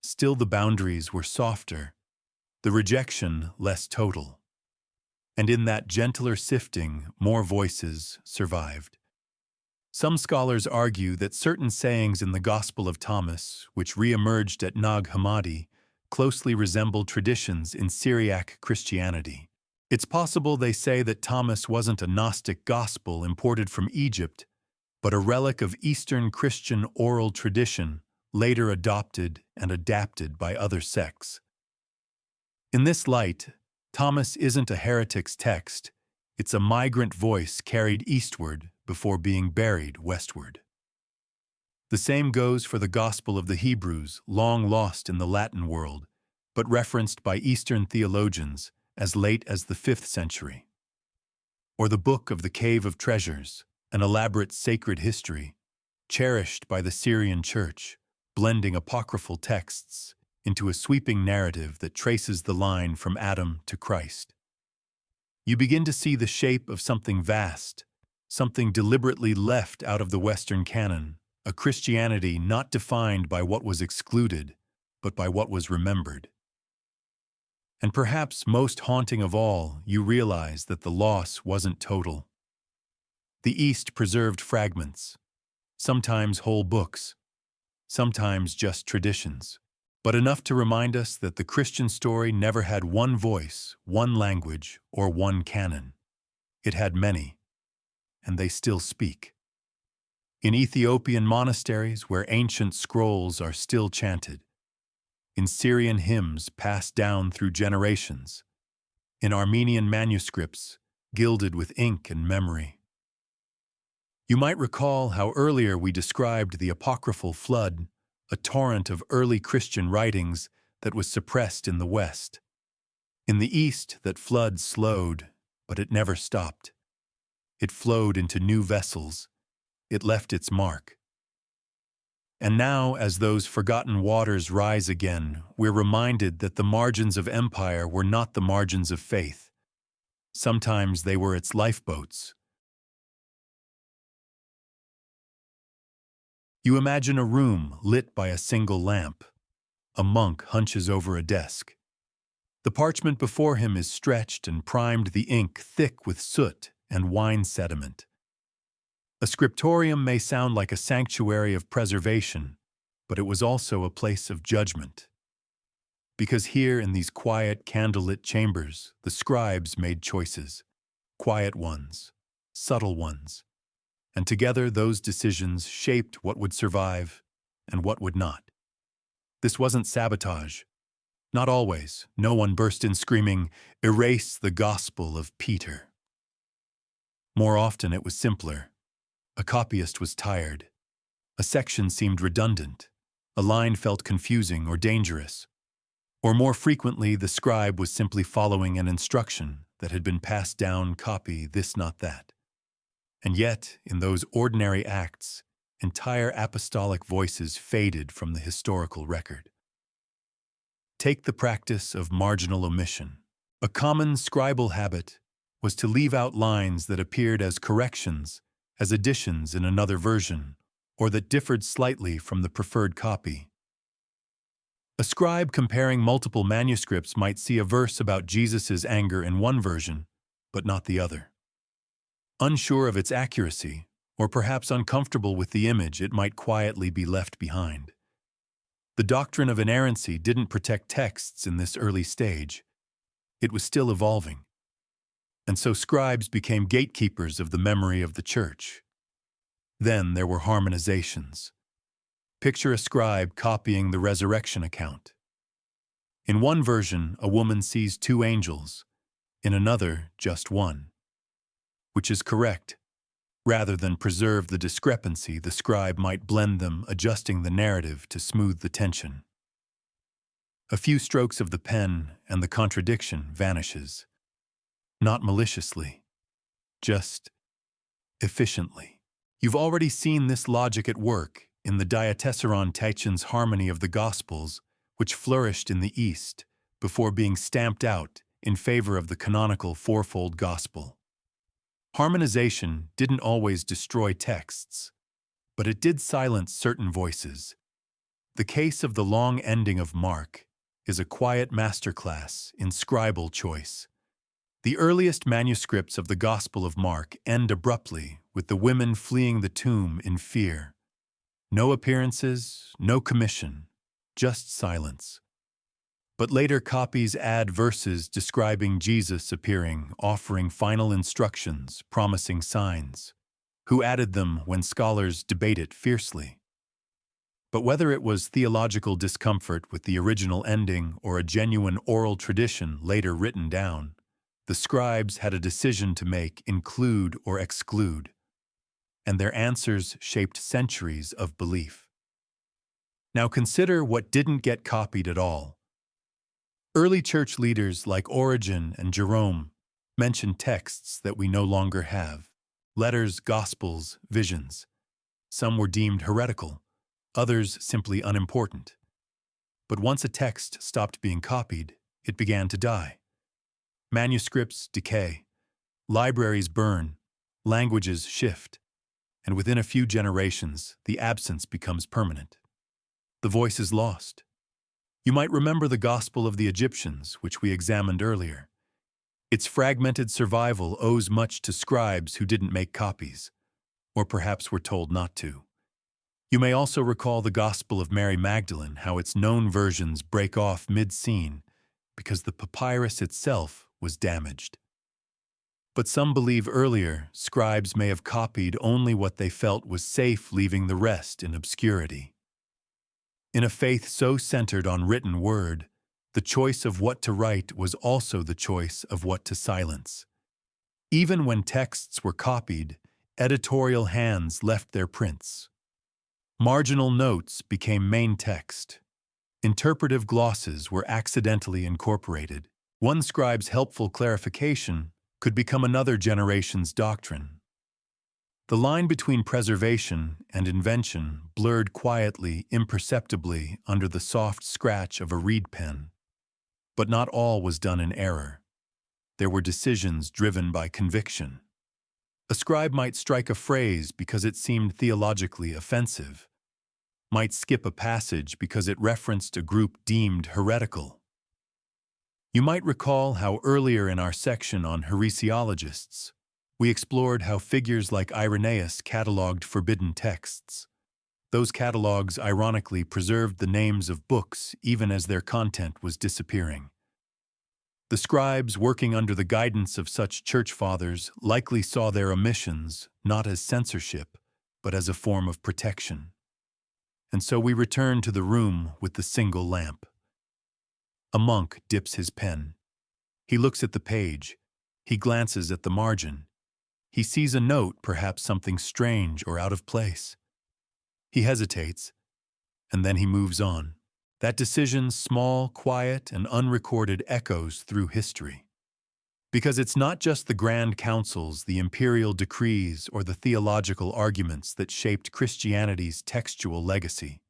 Speaker 1: Still, the boundaries were softer, the rejection less total. And in that gentler sifting, more voices survived. Some scholars argue that certain sayings in the Gospel of Thomas, which re-emerged at Nag Hammadi, closely resemble traditions in Syriac Christianity. It's possible they say that Thomas wasn't a Gnostic gospel imported from Egypt, but a relic of Eastern Christian oral tradition, later adopted and adapted by other sects. In this light, Thomas isn't a heretic's text, it's a migrant voice carried eastward before being buried westward. The same goes for the Gospel of the Hebrews, long lost in the Latin world, but referenced by Eastern theologians as late as the 5th century. Or the Book of the Cave of Treasures, an elaborate sacred history, cherished by the Syrian Church, blending apocryphal texts into a sweeping narrative that traces the line from Adam to Christ. You begin to see the shape of something vast, something deliberately left out of the Western canon, a Christianity not defined by what was excluded, but by what was remembered. And perhaps most haunting of all, you realize that the loss wasn't total. The East preserved fragments, sometimes whole books, sometimes just traditions, but enough to remind us that the Christian story never had one voice, one language, or one canon. It had many, and they still speak. In Ethiopian monasteries where ancient scrolls are still chanted, in Syrian hymns passed down through generations, in Armenian manuscripts gilded with ink and memory. You might recall how earlier we described the apocryphal flood, a torrent of early Christian writings that was suppressed in the West. In the East, that flood slowed, but it never stopped. It flowed into new vessels. It left its mark. And now, as those forgotten waters rise again, we're reminded that the margins of empire were not the margins of faith. Sometimes they were its lifeboats. You imagine a room lit by a single lamp. A monk hunches over a desk. The parchment before him is stretched and primed, the ink thick with soot and wine sediment. A scriptorium may sound like a sanctuary of preservation, but it was also a place of judgment. Because here in these quiet, candlelit chambers, the scribes made choices, quiet ones, subtle ones, and together those decisions shaped what would survive and what would not. This wasn't sabotage. Not always. No one burst in screaming, "Erase the gospel of Peter." More often it was simpler. A copyist was tired. A section seemed redundant. A line felt confusing or dangerous. Or more frequently, the scribe was simply following an instruction that had been passed down, copy this, not that. And yet, in those ordinary acts, entire apostolic voices faded from the historical record. Take the practice of marginal omission. A common scribal habit was to leave out lines that appeared as corrections as additions in another version, or that differed slightly from the preferred copy. A scribe comparing multiple manuscripts might see a verse about Jesus' anger in one version, but not the other. Unsure of its accuracy, or perhaps uncomfortable with the image, it might quietly be left behind. The doctrine of inerrancy didn't protect texts in this early stage. It was still evolving. And so scribes became gatekeepers of the memory of the church. Then there were harmonizations. Picture a scribe copying the resurrection account. In one version, a woman sees two angels, in another, just one. Which is correct? Rather than preserve the discrepancy, the scribe might blend them, adjusting the narrative to smooth the tension. A few strokes of the pen and the contradiction vanishes. Not maliciously, just efficiently. You've already seen this logic at work in the Diatessaron Titian's harmony of the Gospels, which flourished in the East before being stamped out in favor of the canonical fourfold Gospel. Harmonization didn't always destroy texts, but it did silence certain voices. The case of the long ending of Mark is a quiet masterclass in scribal choice. The earliest manuscripts of the Gospel of Mark end abruptly with the women fleeing the tomb in fear. No appearances, no commission, just silence. But later copies add verses describing Jesus appearing, offering final instructions, promising signs. Who added them when scholars debate it fiercely? But whether it was theological discomfort with the original ending or a genuine oral tradition later written down, the scribes had a decision to make: include or exclude. And their answers shaped centuries of belief. Now consider what didn't get copied at all. Early church leaders like Origen and Jerome mentioned texts that we no longer have: letters, gospels, visions. Some were deemed heretical, others simply unimportant. But once a text stopped being copied, it began to die. Manuscripts decay, libraries burn, languages shift, and within a few generations, the absence becomes permanent. The voice is lost. You might remember the Gospel of the Egyptians, which we examined earlier. Its fragmented survival owes much to scribes who didn't make copies, or perhaps were told not to. You may also recall the Gospel of Mary Magdalene, how its known versions break off mid-scene because the papyrus itself was damaged. But some believe earlier scribes may have copied only what they felt was safe, leaving the rest in obscurity. In a faith so centered on written word, the choice of what to write was also the choice of what to silence. Even when texts were copied, editorial hands left their prints. Marginal notes became main text. Interpretive glosses were accidentally incorporated. One scribe's helpful clarification could become another generation's doctrine. The line between preservation and invention blurred quietly, imperceptibly, under the soft scratch of a reed pen. But not all was done in error. There were decisions driven by conviction. A scribe might strike a phrase because it seemed theologically offensive, might skip a passage because it referenced a group deemed heretical. You might recall how earlier in our section on heresiologists, we explored how figures like Irenaeus catalogued forbidden texts. Those catalogues ironically preserved the names of books even as their content was disappearing. The scribes, working under the guidance of such church fathers, likely saw their omissions not as censorship, but as a form of protection. And so we return to the room with the single lamp. A monk dips his pen. He looks at the page. He glances at the margin. He sees a note, perhaps something strange or out of place. He hesitates, and then he moves on. That decision, small, quiet, and unrecorded, echoes through history. Because it's not just the grand councils, the imperial decrees, or the theological arguments that shaped Christianity's textual legacy.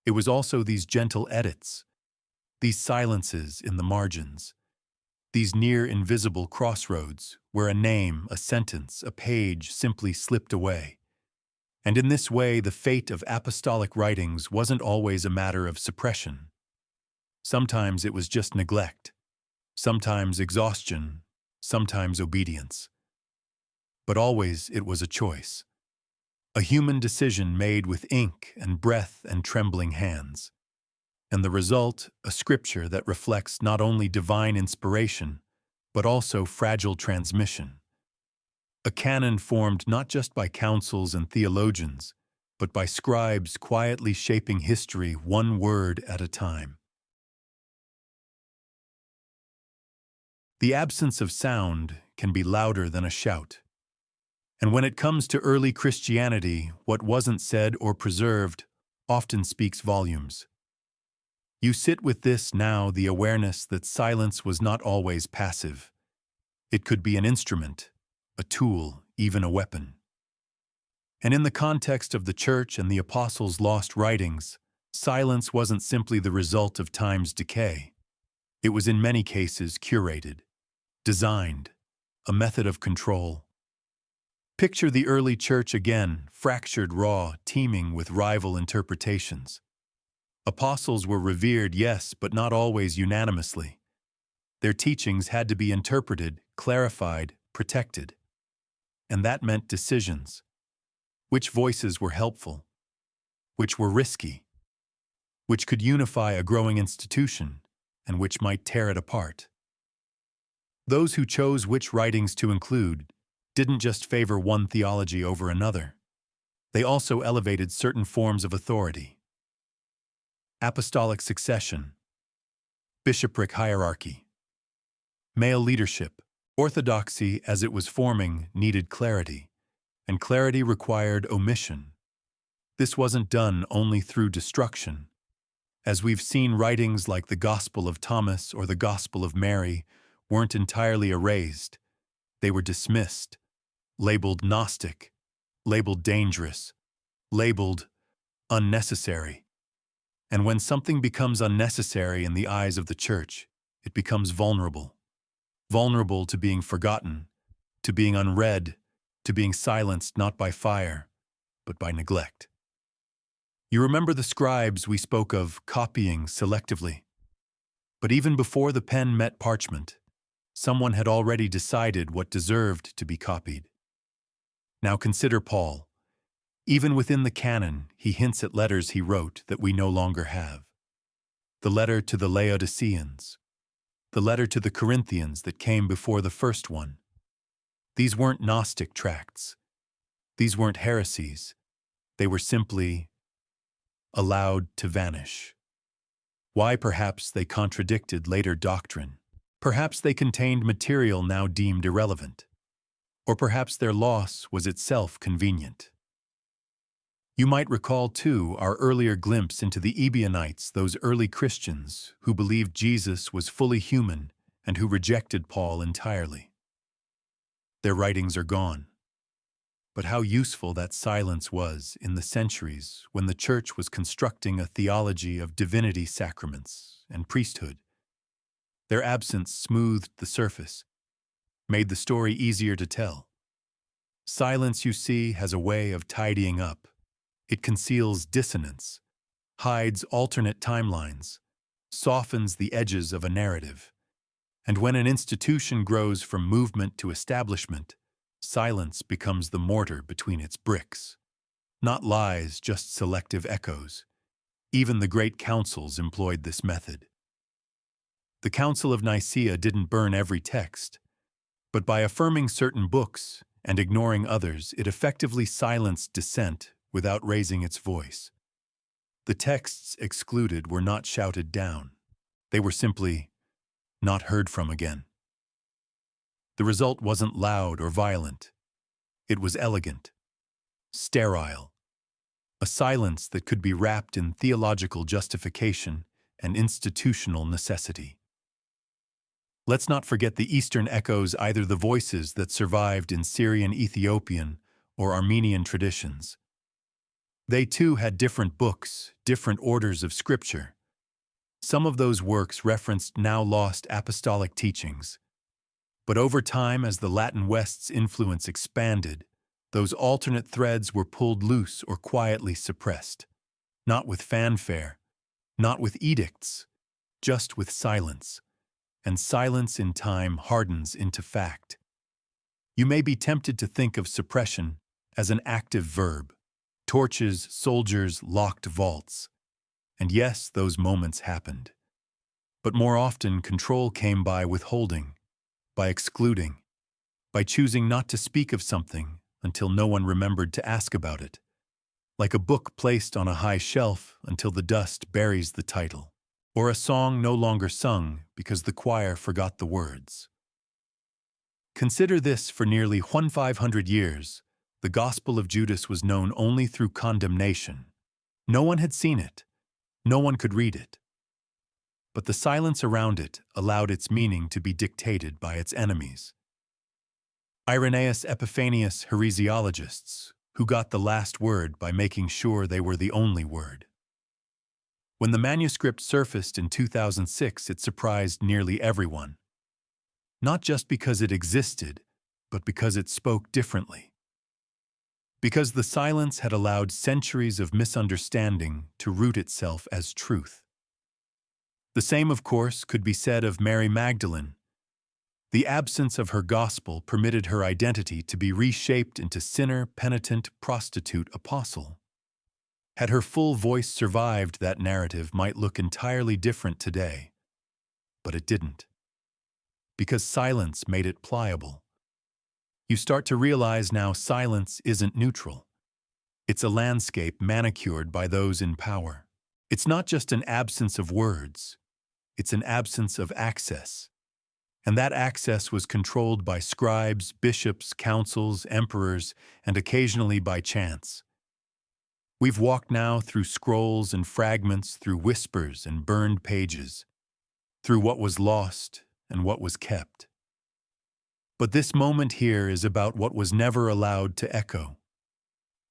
Speaker 1: It was also these gentle edits, these silences in the margins, these near-invisible crossroads where a name, a sentence, a page simply slipped away. And in this way, the fate of apostolic writings wasn't always a matter of suppression. Sometimes it was just neglect, sometimes exhaustion, sometimes obedience. But always it was a choice. A human decision made with ink and breath and trembling hands. And the result, a scripture that reflects not only divine inspiration, but also fragile transmission. A canon formed not just by councils and theologians, but by scribes quietly shaping history one word at a time. The absence of sound can be louder than a shout. And when it comes to early Christianity, what wasn't said or preserved often speaks volumes. You sit with this now, the awareness that silence was not always passive. It could be an instrument, a tool, even a weapon. And in the context of the Church and the Apostles' lost writings, silence wasn't simply the result of time's decay. It was in many cases curated, designed, a method of control. Picture the early Church again, fractured, raw, teeming with rival interpretations. Apostles were revered, yes, but not always unanimously. Their teachings had to be interpreted, clarified, protected. And that meant decisions. Which voices were helpful? Which were risky? Which could unify a growing institution, and which might tear it apart? Those who chose which writings to include didn't just favor one theology over another. They also elevated certain forms of authority. Apostolic succession, bishopric hierarchy, male leadership, orthodoxy as it was forming needed clarity, and clarity required omission. This wasn't done only through destruction. As we've seen, writings like the Gospel of Thomas or the Gospel of Mary weren't entirely erased. They were dismissed, labeled Gnostic, labeled dangerous, labeled unnecessary. And when something becomes unnecessary in the eyes of the Church, it becomes vulnerable. Vulnerable to being forgotten, to being unread, to being silenced not by fire, but by neglect. You remember the scribes we spoke of copying selectively. But even before the pen met parchment, someone had already decided what deserved to be copied. Now consider Paul. Even within the canon, he hints at letters he wrote that we no longer have. The letter to the Laodiceans, the letter to the Corinthians that came before the first one. These weren't Gnostic tracts. These weren't heresies. They were simply allowed to vanish. Why? Perhaps they contradicted later doctrine. Perhaps they contained material now deemed irrelevant. Or perhaps their loss was itself convenient. You might recall, too, our earlier glimpse into the Ebionites, those early Christians who believed Jesus was fully human and who rejected Paul entirely. Their writings are gone. But how useful that silence was in the centuries when the Church was constructing a theology of divinity, sacraments, and priesthood. Their absence smoothed the surface, made the story easier to tell. Silence, you see, has a way of tidying up. It conceals dissonance, hides alternate timelines, softens the edges of a narrative. And when an institution grows from movement to establishment, silence becomes the mortar between its bricks. Not lies, just selective echoes. Even the great councils employed this method. The Council of Nicaea didn't burn every text, but by affirming certain books and ignoring others, it effectively silenced dissent without raising its voice. The texts excluded were not shouted down. They were simply not heard from again. The result wasn't loud or violent. It was elegant, sterile, a silence that could be wrapped in theological justification and institutional necessity. Let's not forget the Eastern echoes, either the voices that survived in Syrian, Ethiopian, or Armenian traditions. They too had different books, different orders of scripture. Some of those works referenced now lost apostolic teachings. But over time, as the Latin West's influence expanded, those alternate threads were pulled loose or quietly suppressed. Not with fanfare, not with edicts, just with silence. And silence in time hardens into fact. You may be tempted to think of suppression as an active verb. Torches, soldiers, locked vaults. And yes, those moments happened. But more often, control came by withholding, by excluding, by choosing not to speak of something until no one remembered to ask about it, like a book placed on a high shelf until the dust buries the title, or a song no longer sung because the choir forgot the words. Consider this: for nearly 1,500 years, the Gospel of Judas was known only through condemnation. No one had seen it. No one could read it. But the silence around it allowed its meaning to be dictated by its enemies. Irenaeus Epiphanius heresiologists, who got the last word by making sure they were the only word. When the manuscript surfaced in 2006, it surprised nearly everyone. Not just because it existed, but because it spoke differently. Because the silence had allowed centuries of misunderstanding to root itself as truth. The same, of course, could be said of Mary Magdalene. The absence of her gospel permitted her identity to be reshaped into sinner, penitent, prostitute, apostle. Had her full voice survived, that narrative might look entirely different today. But it didn't. Because silence made it pliable. You start to realize now silence isn't neutral. It's a landscape manicured by those in power. It's not just an absence of words. It's an absence of access. And that access was controlled by scribes, bishops, councils, emperors, and occasionally by chance. We've walked now through scrolls and fragments, through whispers and burned pages, through what was lost and what was kept. But this moment here is about what was never allowed to echo.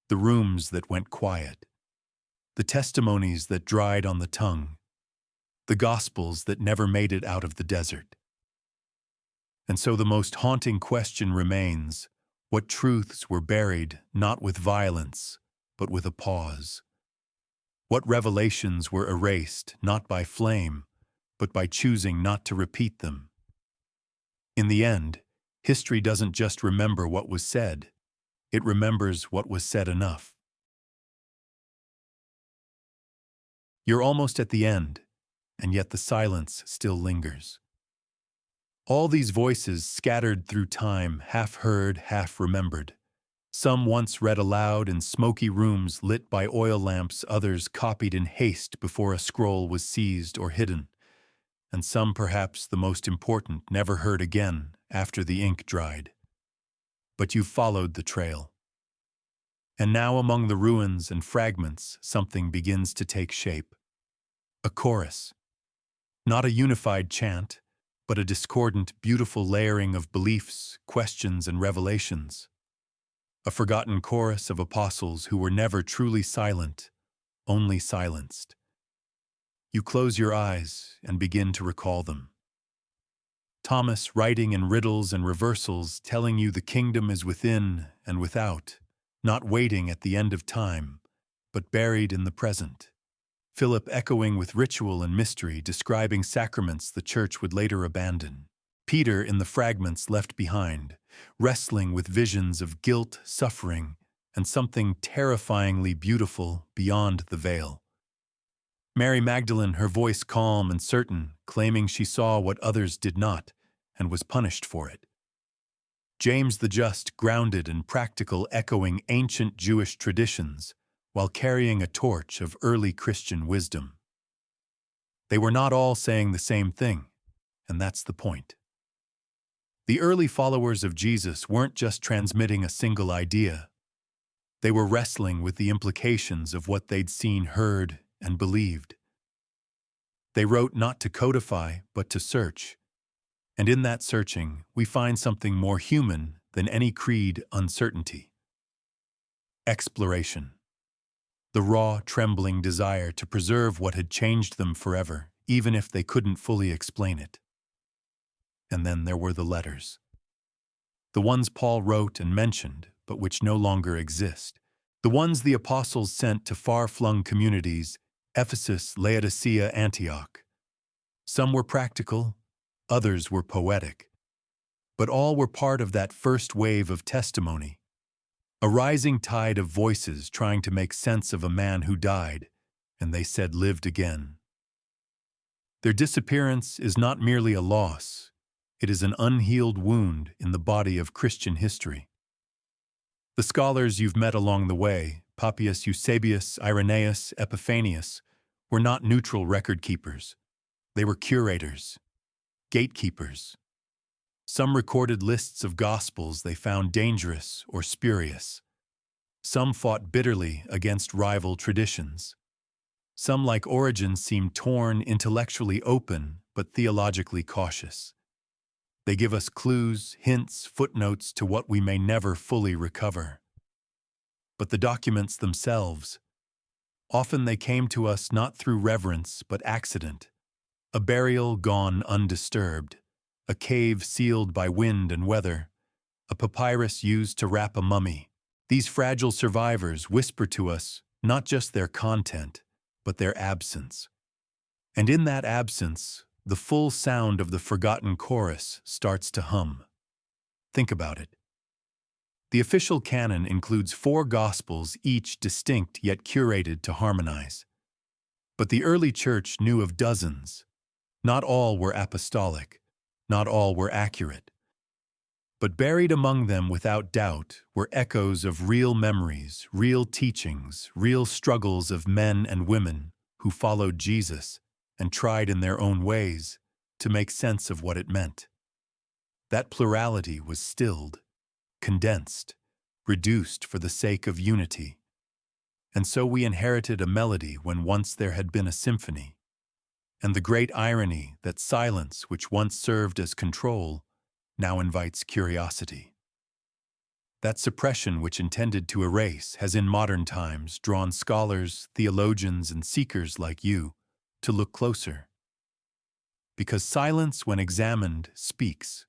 Speaker 1: The rooms that went quiet. The testimonies that dried on the tongue. The gospels that never made it out of the desert. And so the most haunting question remains: what truths were buried not with violence, but with a pause? What revelations were erased not by flame, but by choosing not to repeat them? In the end, history doesn't just remember what was said, it remembers what was said enough. You're almost at the end, and yet the silence still lingers. All these voices scattered through time, half heard, half remembered. Some once read aloud in smoky rooms lit by oil lamps, others copied in haste before a scroll was seized or hidden. And some, perhaps the most important, never heard again after the ink dried. But you followed the trail. And now among the ruins and fragments, something begins to take shape. A chorus. Not a unified chant, but a discordant, beautiful layering of beliefs, questions, and revelations. A forgotten chorus of apostles who were never truly silent, only silenced. You close your eyes and begin to recall them. Thomas writing in riddles and reversals, telling you the kingdom is within and without, not waiting at the end of time, but buried in the present. Philip echoing with ritual and mystery, describing sacraments the church would later abandon. Peter in the fragments left behind, wrestling with visions of guilt, suffering, and something terrifyingly beautiful beyond the veil. Mary Magdalene, her voice calm and certain, claiming she saw what others did not, and was punished for it. James the Just, grounded and practical, echoing ancient Jewish traditions, while carrying a torch of early Christian wisdom. They were not all saying the same thing, and that's the point. The early followers of Jesus weren't just transmitting a single idea. They were wrestling with the implications of what they'd seen, heard, and believed. They wrote not to codify, but to search. And in that searching, we find something more human than any creed: uncertainty. Exploration. The raw, trembling desire to preserve what had changed them forever, even if they couldn't fully explain it. And then there were the letters. The ones Paul wrote and mentioned, but which no longer exist. The ones the apostles sent to far-flung communities, Ephesus, Laodicea, Antioch. Some were practical, others were poetic. But all were part of that first wave of testimony, a rising tide of voices trying to make sense of a man who died, and they said lived again. Their disappearance is not merely a loss, it is an unhealed wound in the body of Christian history. The scholars you've met along the way, Papias, Eusebius, Irenaeus, Epiphanius, were not neutral record keepers. They were curators, gatekeepers. Some recorded lists of gospels they found dangerous or spurious. Some fought bitterly against rival traditions. Some, like Origen, seemed torn, intellectually open, but theologically cautious. They give us clues, hints, footnotes to what we may never fully recover. But the documents themselves, often they came to us not through reverence but accident. A burial gone undisturbed, a cave sealed by wind and weather, a papyrus used to wrap a mummy. These fragile survivors whisper to us not just their content, but their absence. And in that absence, the full sound of the forgotten chorus starts to hum. Think about it. The official canon includes 4 gospels, each distinct yet curated to harmonize. But the early church knew of dozens. Not all were apostolic, not all were accurate. But buried among them, without doubt, were echoes of real memories, real teachings, real struggles of men and women who followed Jesus and tried in their own ways to make sense of what it meant. That plurality was stilled, condensed, reduced for the sake of unity. And so we inherited a melody when once there had been a symphony. And the great irony that silence, which once served as control, now invites curiosity. That suppression which intended to erase has in modern times drawn scholars, theologians, and seekers like you to look closer. Because silence, when examined, speaks.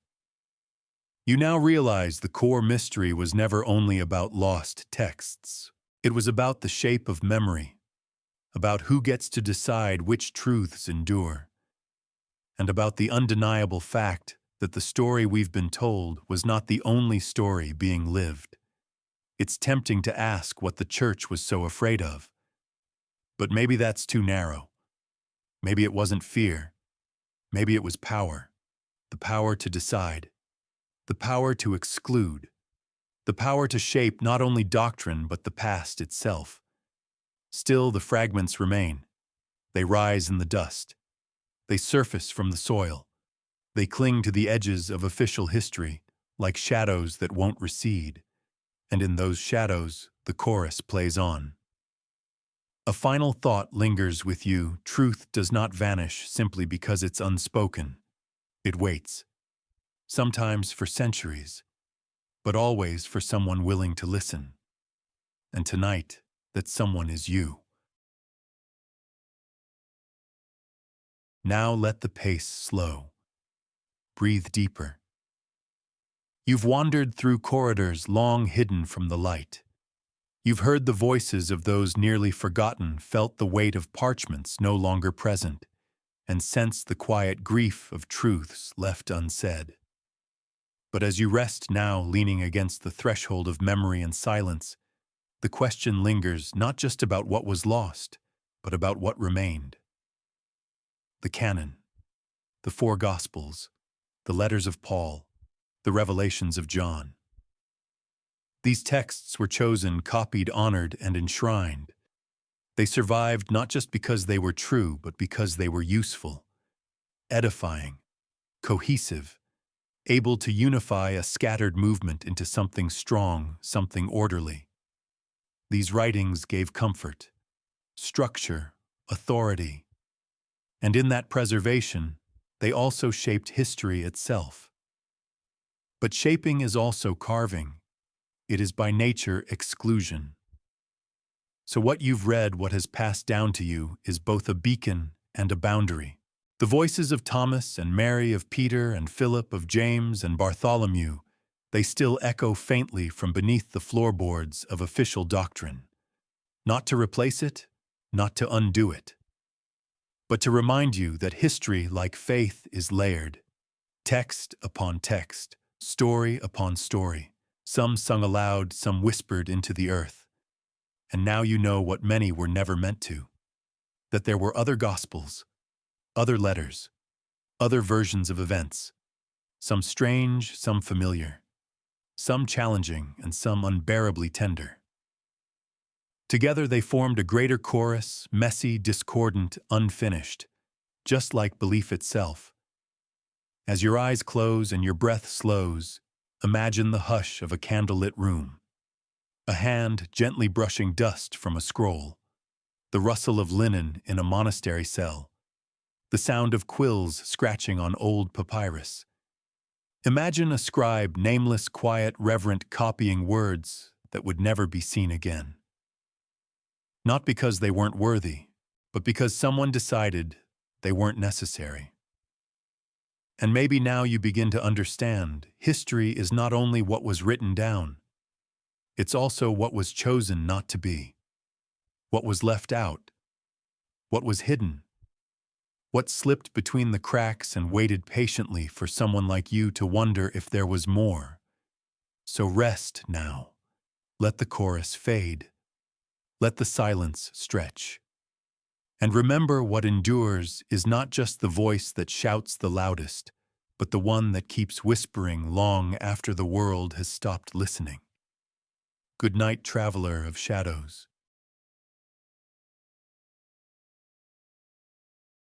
Speaker 1: You now realize the core mystery was never only about lost texts. It was about the shape of memory, about who gets to decide which truths endure, and about the undeniable fact that the story we've been told was not the only story being lived. It's tempting to ask what the church was so afraid of. But maybe that's too narrow. Maybe it wasn't fear. Maybe it was power. The power to decide. The power to exclude. The power to shape not only doctrine but the past itself. Still, the fragments remain. They rise in the dust. They surface from the soil. They cling to the edges of official history, like shadows that won't recede. And in those shadows, the chorus plays on. A final thought lingers with you. Truth does not vanish simply because it's unspoken. It waits. Sometimes for centuries, but always for someone willing to listen. And tonight, that someone is you. Now let the pace slow. Breathe deeper. You've wandered through corridors long hidden from the light. You've heard the voices of those nearly forgotten, felt the weight of parchments no longer present, and sensed the quiet grief of truths left unsaid. But as you rest now, leaning against the threshold of memory and silence, the question lingers not just about what was lost, but about what remained. The canon, the 4 Gospels, the letters of Paul, the revelations of John. These texts were chosen, copied, honored, and enshrined. They survived not just because they were true, but because they were useful, edifying, cohesive, able to unify a scattered movement into something strong, something orderly. These writings gave comfort, structure, authority, and in that preservation, they also shaped history itself. But shaping is also carving. It is by nature exclusion. So what you've read, what has passed down to you, is both a beacon and a boundary. The voices of Thomas and Mary, of Peter and Philip, of James and Bartholomew, they still echo faintly from beneath the floorboards of official doctrine. Not to replace it, not to undo it, but to remind you that history, like faith, is layered. Text upon text, story upon story, some sung aloud, some whispered into the earth. And now you know what many were never meant to, that there were other gospels, other letters, other versions of events, some strange, some familiar, some challenging, and some unbearably tender. Together they formed a greater chorus, messy, discordant, unfinished, just like belief itself. As your eyes close and your breath slows, imagine the hush of a candlelit room, a hand gently brushing dust from a scroll, the rustle of linen in a monastery cell, the sound of quills scratching on old papyrus. Imagine a scribe, nameless, quiet, reverent, copying words that would never be seen again. Not because they weren't worthy, but because someone decided they weren't necessary. And maybe now you begin to understand, history is not only what was written down, it's also what was chosen not to be, what was left out, what was hidden, what slipped between the cracks and waited patiently for someone like you to wonder if there was more. So rest now. Let the chorus fade. Let the silence stretch. And remember, what endures is not just the voice that shouts the loudest, but the one that keeps whispering long after the world has stopped listening. Good night, traveler of shadows.